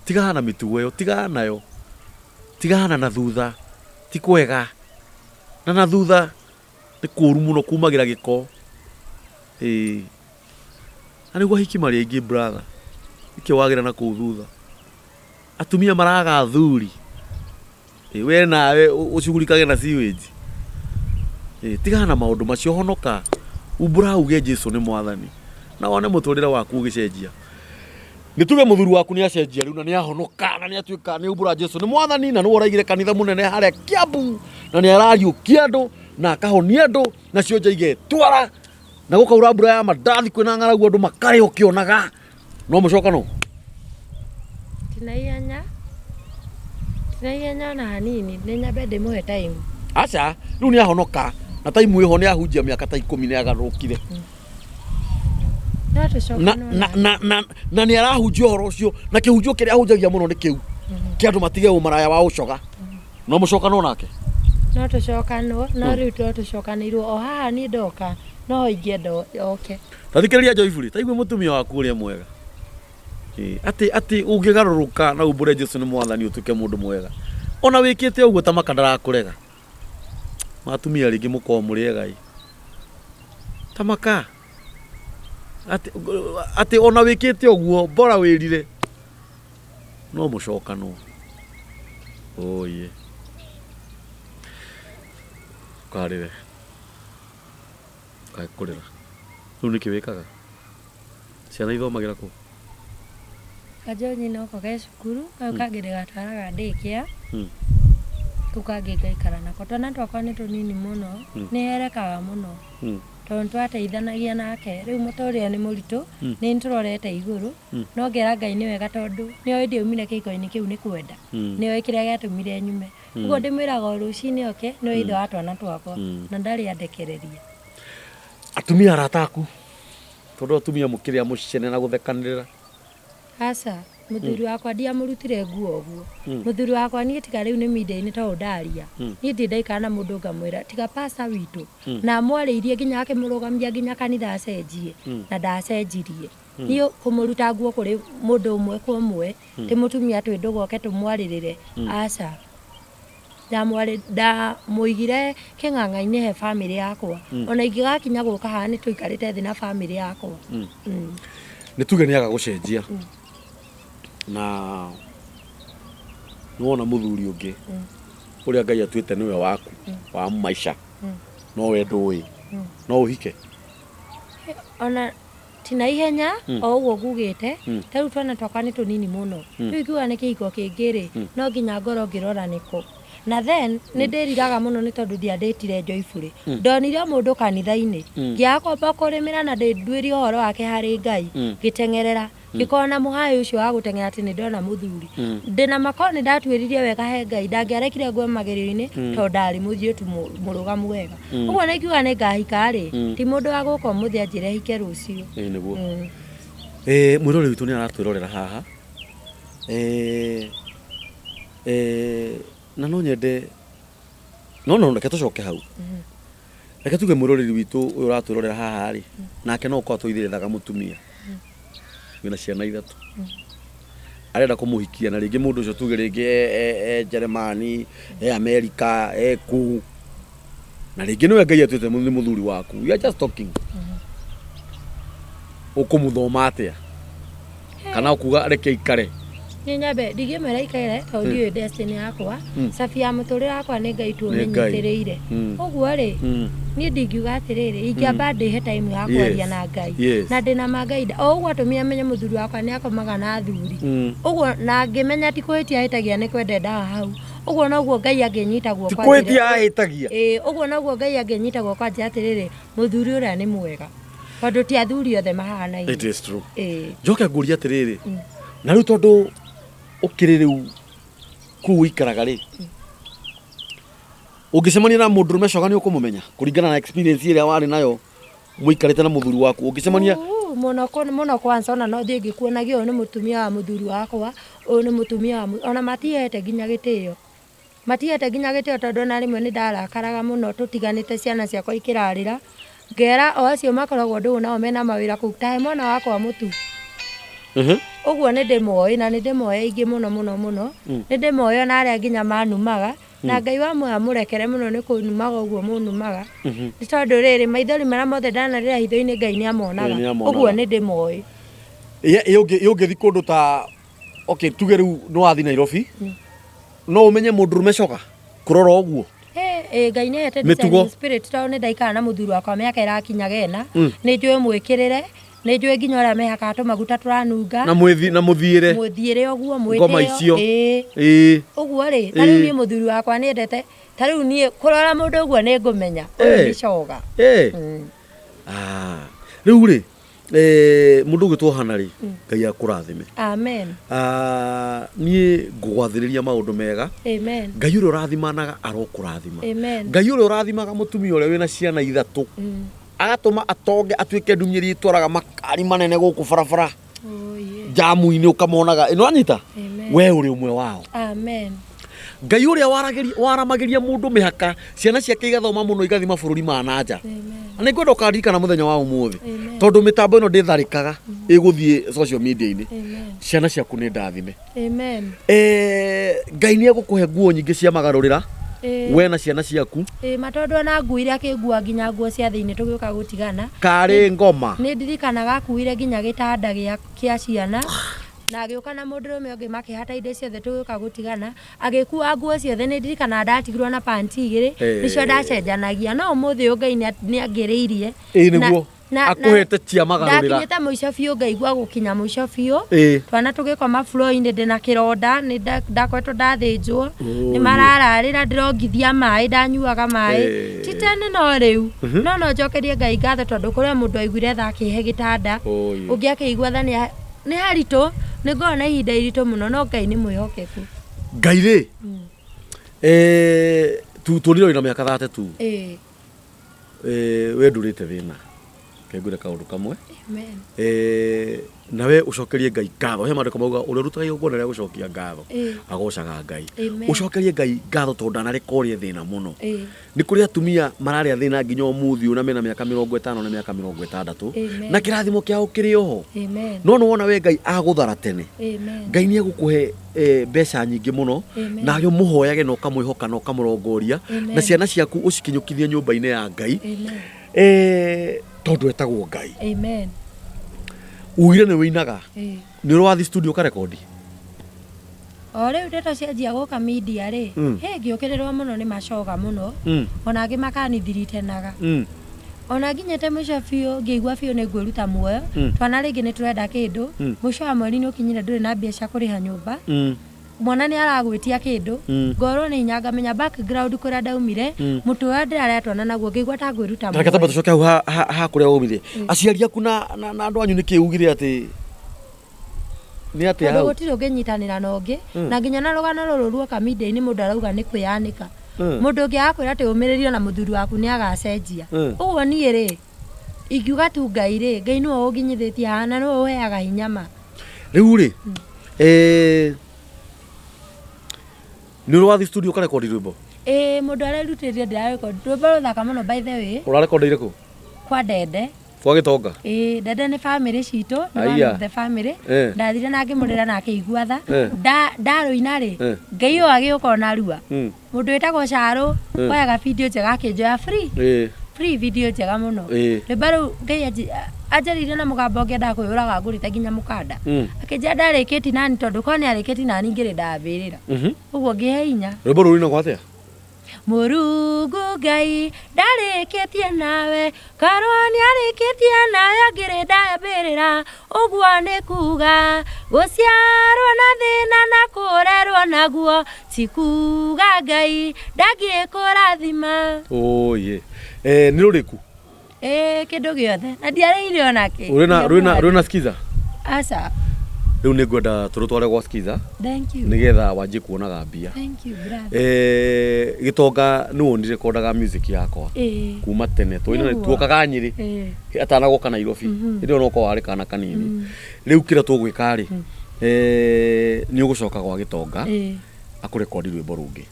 S1: Tigana mitugo iyo, tigana nayo. Tigana na thutha. Ti kwega. Na thutha ni kuru muno kumagira giko. Ani gwa hiki mari ingi brother. Ike wagira na ku thutha. Atumia maraga thuri. We nawe ucugurikage na sewage. Tigana na maundu macio honoka. Umbura uge Jesu ni mwathani. Na wone muturire waku ugicenjia. Nituge muthuri waku ni acenjia riu na ni ahonoka na ni atuika ni umbura Jesu ni mwathani na ni woraigire kanitha munene haria Kiambu na ni arariukia andu na akahonia andu na cio njaige twara na gukaura mbura ya mandathi kwina ng'aragu andu makare ukionaga no mucoka no
S2: Tinaiyanya na hanini ni nyambe ndimuhe time.
S1: Aca riu ni ahonoka na time iho ni ahunjia miaka ta 10 ni agarukire. Na ni arahunjia horo ucio na kihunjio kiria ahunjagia muno ni kiu ki andu matige umaraya wa ucoga. No mucoka no nake
S2: no tucokano no riu tucokanirwo o haha ni ndoka no ingienda oke.
S1: Tathikiriria Joyful taigwe mutumia waku uria mwega. Ati ungigaruruka na umbure Jesu ni mwathani utuke mundu mwega. Ona wikite uguo ta makandara kurega. Matumia ringi muko muriega i. Tamaka. Ati ona wikite uguo bora wirire. No mucoka no. Oye. Karire. Kai kurira. Riu niki wikaga. Ciana ithomagira ku.
S2: Kajonyi no koge cukuru kau kangire gatwaraga ndikia. Tukange gaikara nako twana twakwa ni tunini muno ni herekaga muno. Tondu twateithanagia nake riu muturire ni muritu ni nturorete iguru no ngera Ngai ni wega tondu ni oe ndiumire kiko-ini kiu ni kwenda ni oe kiria giatumire nyume uguo ndimwiraga rucini oke ni ithe wa twana twakwa na ndari andekereria.
S1: Atumia arataku tondu atumia mukiria mucene na guthekanirira.
S2: Aca muthuri wakwa ndiamurutire nguo uguo. Muthuri wakwa ni tiga riu ni media-ini to ndaria ni ndindaikana na mundu ngamwira tiga pasta witu na mwariirie nginya akimurugamia nginya kanitha acenjie na ndacenjirie ni kumuruta nguo kuri mundu umwe kwa umwe ti mutumia twi ndugoke tumwaririre. Aca da muigire king'ang'a-ini he family yakwa ona ingigakinya guka haha ni tuikarite thi na family yakwa.
S1: Nituge ni agagucenjia na nuona muthuri ungi uria Ngai atuite niwe waku wa maisha no we ndui no uhike
S2: ona tina ihenya o uguo gugite taru twana twakwa ni tunini muno riu igua ni kihiko kingiri no nginya ngoro ngirora niko na then ni ndiriraga muno ni tondu ndianditire Joyful ndonire mundu kanitha-ini ngiakomba kurimira na ndindwiri uhoro wake hari Ngai gitengerera gikona muhayo ucio wa gutengera ati ni ndona muthuri ndina makoni ndatwiririe wega he Ngai ndangĩarekire ngwe magerio-ini tondu ndari muthie tu murugamu wega uguo ni ngiuga ni ngahika ri ti mundu wa guka umuthi anjire hike rucio
S1: niguo mwirore witu ni aratwirorera haha na no nyende no reke tucoke hau reke tuge mwiroreri witu uyu uratwirorera haha ri nake no ukorwo twithirithaga mutumia wina ciana ithatu arenda kumuhikia na ringi mundu ucio tuge ringi Jeremani America ku na ringi niwe Ngai atuite muthuri waku. You are just talking. Ukumuthoma atia kana ukuga reke ikare
S2: Nĩ nyambe ndingĩmwĩra ikaire tondũ ndiũĩ destiny yakwa. Cabi ya mũtũrĩre wakwa nĩ Ngai tu ũmĩnyitĩrĩire. Ũguo rĩ, niĩ ndingiuga atĩrĩrĩ, ingĩamba ndĩhe time ya kwaria na Ngai. Na ndĩna mangainda. O ũguo atũmire menye mũthuri wakwa nĩ akomaga na athuri. Ũguo na ngĩmenya ti kũhĩtia ahĩtagia nĩ kwenda ndawa hau. Ũguo noguo Ngai angĩnyita guoko kwa njĩra. Ti
S1: kũhĩtia ahĩtagia.
S2: Ũguo noguo Ngai angĩnyita guoko kwa njĩra atĩrĩrĩ, mũthuri ũrĩa nĩ mwega. Tondũ ti athuri othe mahanaine.
S1: It is true. Njoke ngũrie atĩrĩrĩ. Na rĩu tondũ ũkĩrĩ rĩu kũu ikaraga rĩ. Ũngĩcemania na mũndũrũme coga nĩ ũkũmũmenya kũringana na experience ĩrĩa warĩ nayo mũikarĩte na mũthuri waku. Ũngĩcemania
S2: mũno kwanza ona no thiĩ ngĩkuonagia ũyũ nĩ mũtumia wa mũthuri wakwa, ũyũ nĩ mũtumia wa ona matihete nginya gĩtĩo. Matihete nginya gĩtĩo tondũ na rĩmwe nĩ ndarakaraga mũno tũtiganĩte ciana ciakwa ikĩrarĩra. Ngera o acio makoragwo ndũũ nao mena mawĩra kũu tahe mwana wakwa mũtu. Ũguo nĩ ndĩmoĩ na nĩ ndĩmoĩ aingĩ mũno. Nĩ ndĩmoĩ ona arĩa nginya manumaga. Na Ngai wa muoya mũrekere mũno nĩ kũnumaga ũguo mũnumaga. Nĩ tondũ rĩrĩ maithori marĩa mothe ndanarĩra hitho-inĩ Ngai nĩ amonaga. Ũguo nĩ ndĩmoĩ.
S1: Ũngĩthiĩ kũndũ ta tuge rĩu nĩ wathiĩ Nairobi, no ũmenye mũndũrũme coga kũrora ũguo.
S2: Ngai nĩ ahete discerning spirit tondũ nĩ ndaikara na mũthuri wakwa mĩaka ĩrakinyaga ĩna. Nĩ njũĩ mwĩkĩrĩre. Nĩ njũĩ nginya ũrĩa mehakaga tũmaguta tũranunga. Na mũthiĩre. Mũthiĩre ũguo mwĩtĩo.
S1: Ngoma icio.
S2: Ũguo rĩ, ta rĩu niĩ mũthuri wakwa nĩ endete. Ta rĩu niĩ kũrora mũndũ ũguo nĩ ngũmenya. Ũyũ nĩ coga.
S1: Rĩu rĩ, mũndũ ũgĩtwo hana rĩ, Ngai akũrathime.
S2: Amen.
S1: Niĩ ngũgwathĩrĩria maũndũ mega.
S2: Amen.
S1: Ngai ũrĩa ũrathimanaga arokũrathima.
S2: Amen.
S1: Ngai ũrĩa ũrathimaga mũtumia ũrĩa wĩna ciana ithatũ. Agatũma atonge atuĩke ndunyĩri itwaraga makari manene gũkũ barabara. Jamu-inĩ ũkamonaga. Ĩno anyita? We ũrĩ ũmwe wao.
S2: Amen.
S1: Ngai ũrĩa waramagĩria mũndũ mĩhaka ciana ciake igathoma mũno igathie mabũrũri ma nanja. Nĩ ngwenda ũkaririkana mũthenya wa ũmũthĩ. Tondũ mĩtambo ĩno ndĩtharĩkaga ĩgũthiĩ social media-inĩ. Ciana ciaku nĩ ndathime.
S2: Amen.
S1: Ngai nĩ egũkũhe nguo nyingĩ cia magarũrĩra. We na ciana ciaku.
S2: Matondũ ona nguire akĩngua nginya nguo cia thĩinĩ tũgĩũka gũtigana.
S1: Karĩ ngoma.
S2: Nĩ ndirikanaga akuire nginya gĩtanda kĩa ciana. Na agĩũka na mũndũrũme ũngĩ makĩhata indo ciothe tũgĩũka gũtigana. Agĩkua nguo ciothe nĩ ndirikana ndatigirwo na panti igĩrĩ. Nĩcio ndacenjanagia. No ũmũthĩ Ngai nĩ angĩrĩirie.
S1: Nĩguo. Akũhete cia magarũrĩra.
S2: Ndakinyĩte mũico biũ ngaigua gũkinya mũico biũ. Twana tũgĩkoma floor-inĩ ndĩna kĩronda nĩ ndakoretwo ndathĩnjwo. Nĩ marararĩra ndĩrongithia maĩ ndanyuaga maĩ. Ti tene no rĩu. No njokerie Ngai ngatho tondũ kũrĩa mũndũ aiguire tha akĩhe gĩtanda. Ũngĩ akĩigua tha nĩ haritũ. Nĩ ngona ihinda iritũ mũno no Ngai nĩ mwĩhokeku.
S1: Ngai rĩ. Tũrĩrĩ na mĩaka 32. We ndũrĩte thĩna. Ngwĩre kaũndũ kamwe. Nawe ũcokerie Ngai ngatho. He maandĩko mauga ũrĩa ũrutaga igongona rĩa gũcokia ngatho agocaga Ngai. Ũcokerie Ngai ngatho tondũ ndanareka ũrĩe thĩna mũno. Nĩ kũrĩ atumia mararĩa thĩna nginya ũmũthĩ ũyũ na mena mĩaka 50 na mĩaka 60 na kĩrathimo kĩao kĩrĩ oho. No wona we Ngai agũthara tene. Ngai nĩ egũkũhe mbeca nyingĩ mũno nayo mũhoyage na ũkamwĩhoka na ũkamũrongoria na ciana ciaku ũcikinyũkithie nyũmba-inĩ ya Ngai. Tondũ etagwo Ngai.
S2: Amen.
S1: Uire nĩ wĩinaga. Nĩ ũrathiĩ studio ũkarekondi?
S2: O rĩu ndeto cianjia gũka media rĩ, ngĩũkĩrĩrwo mũno nĩ macoga mũno. Ona angĩ makanithiritanaga. Ona nginyĩte mũico biũ ngĩigua biũ nĩ ngwĩruta muoyo. Twana rĩngĩ nĩ tũrenda kĩndũ. Mũico wa mweri nĩ ũkinyire ndũrĩ na mbia cia kũrĩha nyũmba. Mwana nĩ aragwĩtia kĩndũ. Ngorwo nĩ hinya ngamenya background kũrĩa ndaumire. Mũtũ ũrĩa ndĩrarĩa twana naguo ngĩigua ta ngwĩruta muoyo. Reke tamba tũcoke hau
S1: ha kũrĩa waumire. Aciari aku na andũ anyu nĩkĩ ugire atĩ nĩ atĩa hau?
S2: Gũtirĩ ũngĩnyitanĩra na ũngĩ. Na nginya na rũgano rũrũ ruoka media-inĩ mũndũ arauga nĩ kwĩyanĩka. Mũndũ ũngĩ akwĩra atĩ ũmĩrĩrio na mũthuri waku nĩ agacenjia. Ũguo niĩ rĩ, ingiuga tu Ngai rĩ, Ngai nĩwe ũnginyithĩtie haha na nĩwe ũheaga hinya ma.
S1: Rĩu rĩ, nĩ ũrathiĩ studio ũkarekondi rwĩmbo?
S2: Mũndũ arerutĩire ndĩrarekondi rwĩmbo rũthaka mũno by the way.
S1: Ũrarekondeire kũ?
S2: Kwa Dede.
S1: Kwa Gĩtonga?
S2: Dede nĩ family citũ, nĩ one of the family. Ndathire na ngĩmũrĩra na akĩigua tha. Ndarũina rĩ, Ngai ũyũ agĩũka ona rua. Mũndũ wĩtagwo Carũ, oyaga video njega akĩnjoya free. Free video njega mũno. Rwĩmbo rũu Ngai ajarire na mugambo ngenda kwiyuraga ngurite nginya mukanda akija ndarikiti nani tondu ko ni arikiti nani ngiri ndambirira uguo ngihe hinya
S1: rwimbo ruri na gwatia
S2: Mũrungu Ngai ndarĩkĩtie nawe korwo nĩarĩkĩtie nawe ngĩrĩ ndambĩrĩra ũguo nĩ kuga gũciarwo na thĩna na kũrerwo naguo ti kuga Ngai ndangĩkũrathima
S1: oye nĩ rũrĩkũ
S2: kĩndũ gĩothe na ndiarĩire ona kĩ
S1: rwĩna skiza
S2: aca
S1: rĩu nĩ ngwenda tũrũtware gwa skiza
S2: thank you
S1: nĩgetha wanjie kuonaga mbia
S2: thank you brother
S1: Gĩtonga nĩ wonire recordaga music yakwa kuma tene tuokaga Nyĩrĩ atanagoka Nairobi ndio no ko warĩ kana kanini rĩu kĩrĩa tũgwĩka rĩ nĩ ũgũcoka gwa Gĩtonga akũrekondi rwĩmbo rũngĩ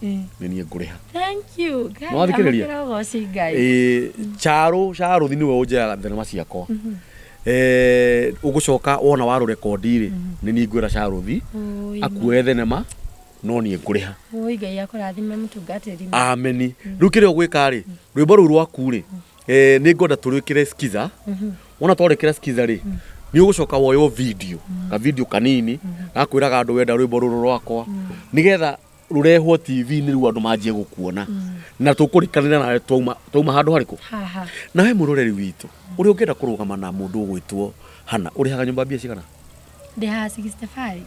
S1: nĩ niĩ ngũrĩha
S2: thank you
S1: no athikĩrĩria Charũthi nĩwe ũnjeaga thenema ciakwa ugucoka wona waru rekondi ri ni ni ngwira Charũthi akuoe thenema no ni nguriha
S2: Ngai akũrathime mũtungatĩri
S1: ameni rĩu kĩrĩa ũgwĩka rĩ rwĩmbo rũu rwaku rĩ nĩ ngwenda tũrwĩkĩre skiza wona twarĩkĩra skiza rĩ ni ugucoka woyo video kanini gakwĩraga andũ wenda rwĩmbo rũrũ rwakwa nĩgetha rurehwo TV ni rĩu andũ manjie gũkuona na tũkũrikanĩra nawe twauma handũ harĩkũ na we mũroreri witũ ũrĩa ũngĩenda kũrũgama na mũndũ ũgwĩtwo Hana ũrĩhaga nyũmba mbia cigana
S2: ndĩha 65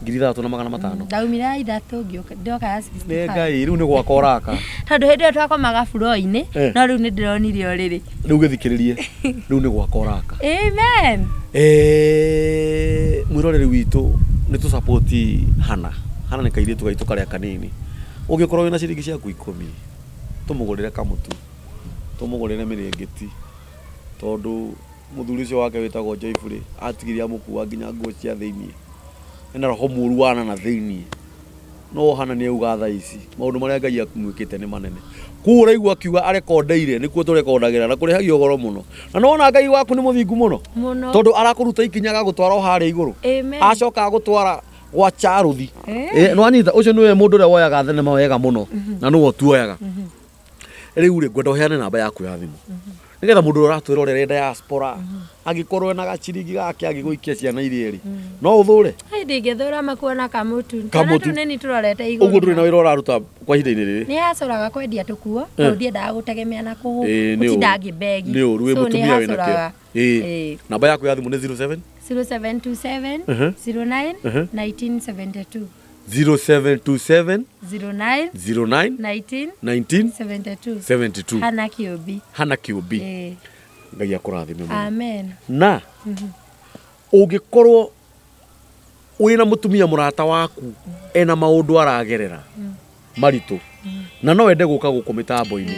S1: ngiri 3,500
S2: ndaumira ithatũ ndioka ya 65
S1: Ngai rĩu nĩ gwaka ũraka
S2: tondũ hĩndĩ ĩyo twakomaga bũro-inĩ no rĩu nĩ ndĩronire ũrĩrĩ
S1: rĩu gĩthikĩrĩrie rĩu nĩ gwaka ũraka
S2: amen
S1: mwĩroreri witũ nĩ tũ support Hana nĩ kairĩtu gaitũ karĩa kanini ũngĩkorwo wĩna ciringi ciaku 10 tũmũgũrĩre kamũtu tũmũgũrĩre mĩrĩngĩti tondu muthuri ucio wake wetagwo Joyfrey atigiria mukua nginya nguo cia thĩinĩ ena roho mũru wana na thĩinĩ no Hana nĩ auga thaa ici maũndũ marĩa Ngai akumwĩkĩte nĩ manene kuura igua akiuga arekondeire nĩkuo tũrekondagĩra na kũrĩhagio goro mũno na nona Ngai waku nĩ mũthingu mũno tondu arakũruta ikinyaga gũtwara harĩa igũrũ acoka gũtwara gwa Charũthi no anyita ucio niwe mũndũ ũrĩa woyaga thenema wega mũno na nĩwe tuoyaga rĩu rĩ ngwenda ũheane namba yaku ya thimũ nĩgetha mũndũ ũratwĩrorera diaspora angĩkorwo na gaciringi gake agĩgũikia ciana iria ri no ũthũre
S2: ndingĩthũra makuona kamutu kana tũnini tũrorete igũrũ
S1: ũguo ndũrĩ na wĩra ũraruta kwa ihinda-inĩ rĩrĩ
S2: nĩ acoraga kwendia tũkuo no ndiendaga gũtegemea na gũtinda ngĩmbegi
S1: nĩ ũru wĩ mũtumia wĩna kĩo namba yaku ya thimũ nĩ
S2: 0727 09 1972
S1: 0727
S2: 09
S1: 09
S2: 19
S1: 72
S2: Hana Kĩũmbi
S1: Ngai akũrathime mũno
S2: amen
S1: na ũngĩkorwo wĩna mũtumia mũrata waku ena maũndũ aragerera maritũ na no wende gũka gũkũ mĩtambo-inĩ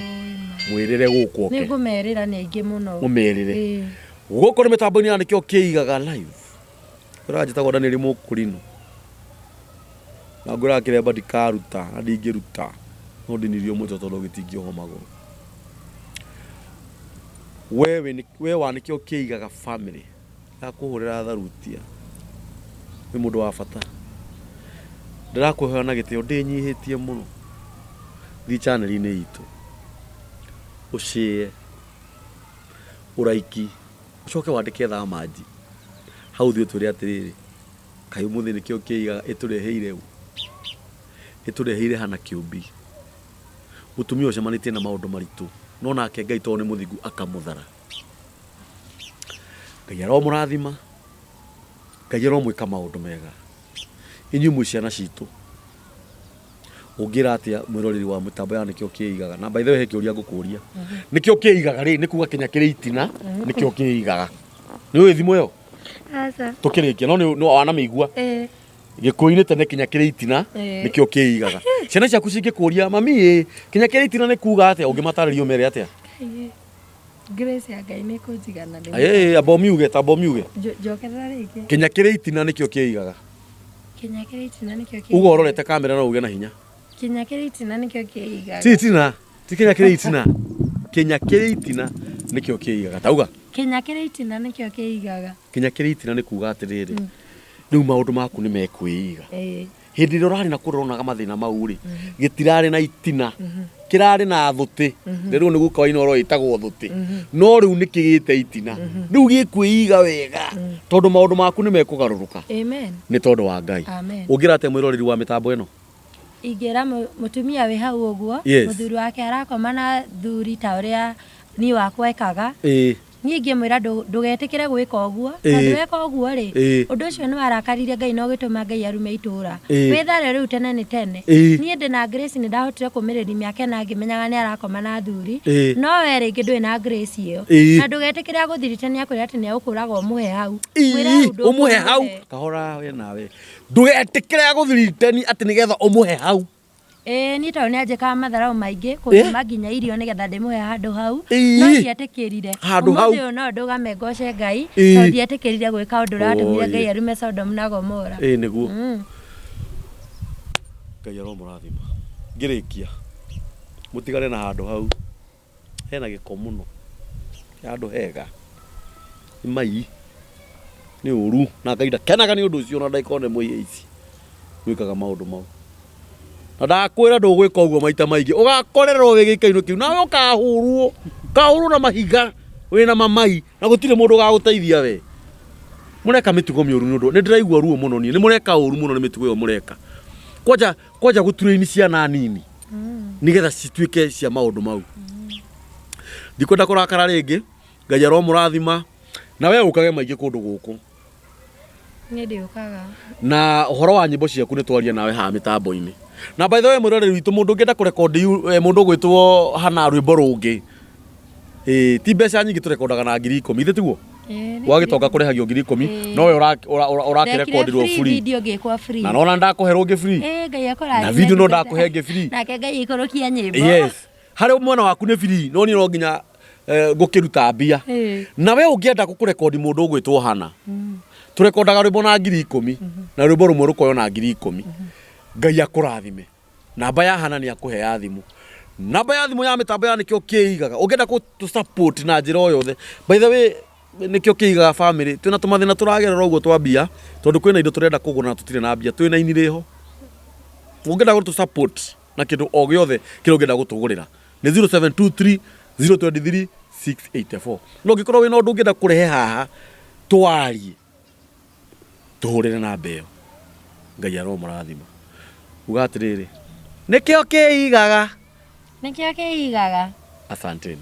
S1: mwĩrĩre gũkũ oke
S2: nĩngũmerĩra nĩ aingĩ mũno
S1: mũmerĩre gũkũ nĩ mĩtambo-inĩ ya nĩkĩo kĩigaga live ũranjĩtagwo Daniel Mũkũrinũ na ngwĩraga kĩremba ndikaruta na ndingĩruta no ndinirio mũtwe tondũ gĩtingĩohwo magũrũ we wanĩkĩo kĩigaga family ya kũhũrĩra tharutia nĩ mũndũ wa bata ndĩrakũheo na gĩtĩo ndĩnyihĩtie mũno thiĩ channel-inĩ itũ ũshare ũraiki ũcoke wandĩke thamanji hau thiĩ ũtwĩre atĩrĩrĩ kaĩ ũmũthĩ nĩkĩo kĩigaga ĩtũreheire Hana Kĩũmbi mũtumia ũcio manĩtie na maũndũ maritũ no nake Ngai tondũ nĩ mũthingu akamũthara Ngai aromũrathima Ngai aromwĩka maũndũ mega inyuĩ mwĩ ciana citũ ũngĩra atĩa mwĩroreri wa mĩtambo ya nĩkĩo kĩigaga na by the way he kĩũria ngũkũria nĩkĩo kĩigaga rĩ nĩ kuga Kenya kĩrĩ itina nĩkĩo kĩigaga nĩ ũĩ thimũ ĩyo
S2: aca
S1: tũkĩrĩkia no wanamĩigua gĩkũyũ-inĩ tene Kenya kĩrĩ itina nĩkĩo kĩigaga ciana ciaku cingĩkũria mami Kenya kĩrĩ itina nĩ kuga atĩa ũngĩmatarĩria ũmere atĩa
S2: Grace ya Ngai nĩ kũnjigana
S1: abomiuge
S2: njokerera rĩngĩ
S1: Kenya kĩrĩ itina nĩkĩo kĩigaga
S2: Kenya kĩrĩ itina nĩkĩo kĩigaga
S1: ugo ũrorete kamera no uge na hinya
S2: Kenya kĩrĩ itina nĩkĩo kĩigaga
S1: ti itina ti Kenya kĩrĩ itina Kenya kĩrĩ itina nĩkĩo kĩigaga tauga
S2: Kenya kĩrĩ itina nĩkĩo kĩigaga
S1: Kenya kĩrĩ itina nĩ kuga atĩrĩrĩ rĩu maũndũ maku nĩ mekwĩiga hĩndĩ ĩrĩa ũrarĩ na kũronaga mathĩna mau rĩ gĩtirarĩ na itina kirari na thuti riu ni gukaina oro itagwo thuti no riu ni kigite itina riu gikwiiga wega tondu maundu maku ni mekugaruruka
S2: amen
S1: ni tondu wa Ngai ungira ate mwiroreri wa mitambo ino
S2: ingera mutumia we hau uguo muthuri wake arakoma na thuri ta uria ni wakwa ekaga ni ngimwira ndugetikire gwika uguo tondu weka uguo ri undu ucio ni warakarire Ngai no gituma Ngai arume itura withare riu tene ni tene ni ndi na Grace ni ndahotire kumiriri miake na ngimenyaga ni arakoma na thuri no we ringi ndui na Grace iyo na ndugetikire aguthirite ni akwira ati ni ukuraga umuhe hau
S1: umuhe hau kahora we nawe ndugetikire aguthirite ni ati nigetha umuhe hau
S2: ni tau ni ajeka matharau maingi kuthima nginya irio nigetha ndimuhe handu hau no ndiatikirire
S1: handu hau
S2: no ndugame ngoce Ngai to ndiatikirire gwika undu radumire Ngai arume Sodom na Gomora
S1: niguo Ngai aromurathima ngirikia mutigare na handu hau hena giko muno handu hega imai ni uru na Ngai ndakenaga ni undu ucio na ndaikone muiye ici gwikaga maundu mau na ndakwira ndugwika uguo maita maingi ugakorerwo wi gikaino kiu nawe ukahurwo na mahiga wina mamai na gutire mundu gaguteithia we mureka mitugo miuru ni undu ni ndiraigua ruo muno ni mureka uru muno ni mitugo iyo mureka kwaja guturaini ciana nini nigetha cituike cia maundu mau ndikwenda kurakara ringi Ngai aromurathima na we ukage maingi kundu guku
S2: ni ndiukaga
S1: na uhoro wa nyimbo ciaku ni twaria nawe ha mitambo-ini na by the way mwiroreri witu mundu ngienda kurekondi mundu gwitwo hana rwimbo rungi ti mbeca nyingi turekondaga na 10,000 ithe tiguo wagitoka kurehagio 10,000 no we urakirekondirwo free na nona ndakuherwo ngi free
S2: Ngai akora
S1: na video no ndakuhe ngi free
S2: na ke Ngai ikurukia nyimbo
S1: yes hari mwana waku ni free no ni no nginya gukiruta mbia na we ungienda gukurekondi mundu gwitwo hana turekondaga rwimbo na 10,000 na rwimbo rumwe rukoyo na 10,000 Ngai akurathime namba ya hana ni akuhe ya thimu namba ya thimu ya mitambo ya nikio kiigaga ungienda ku support na njira o yothe by the way nikio kiigaga family twina tumathina turagerera uguo twa mbia tondu kwina indo turenda kugura na tutire na mbia twina iniriho ungienda ku support na kindu o giothe kiro ungienda gutugurira ni 0723 023 684 no gikorwo wina undu ungienda kurehe haha twarie tuhurire na mbeo Ngai aromurathima ugatiriri nikio kiigaga
S2: nikio kiigaga
S1: asanteni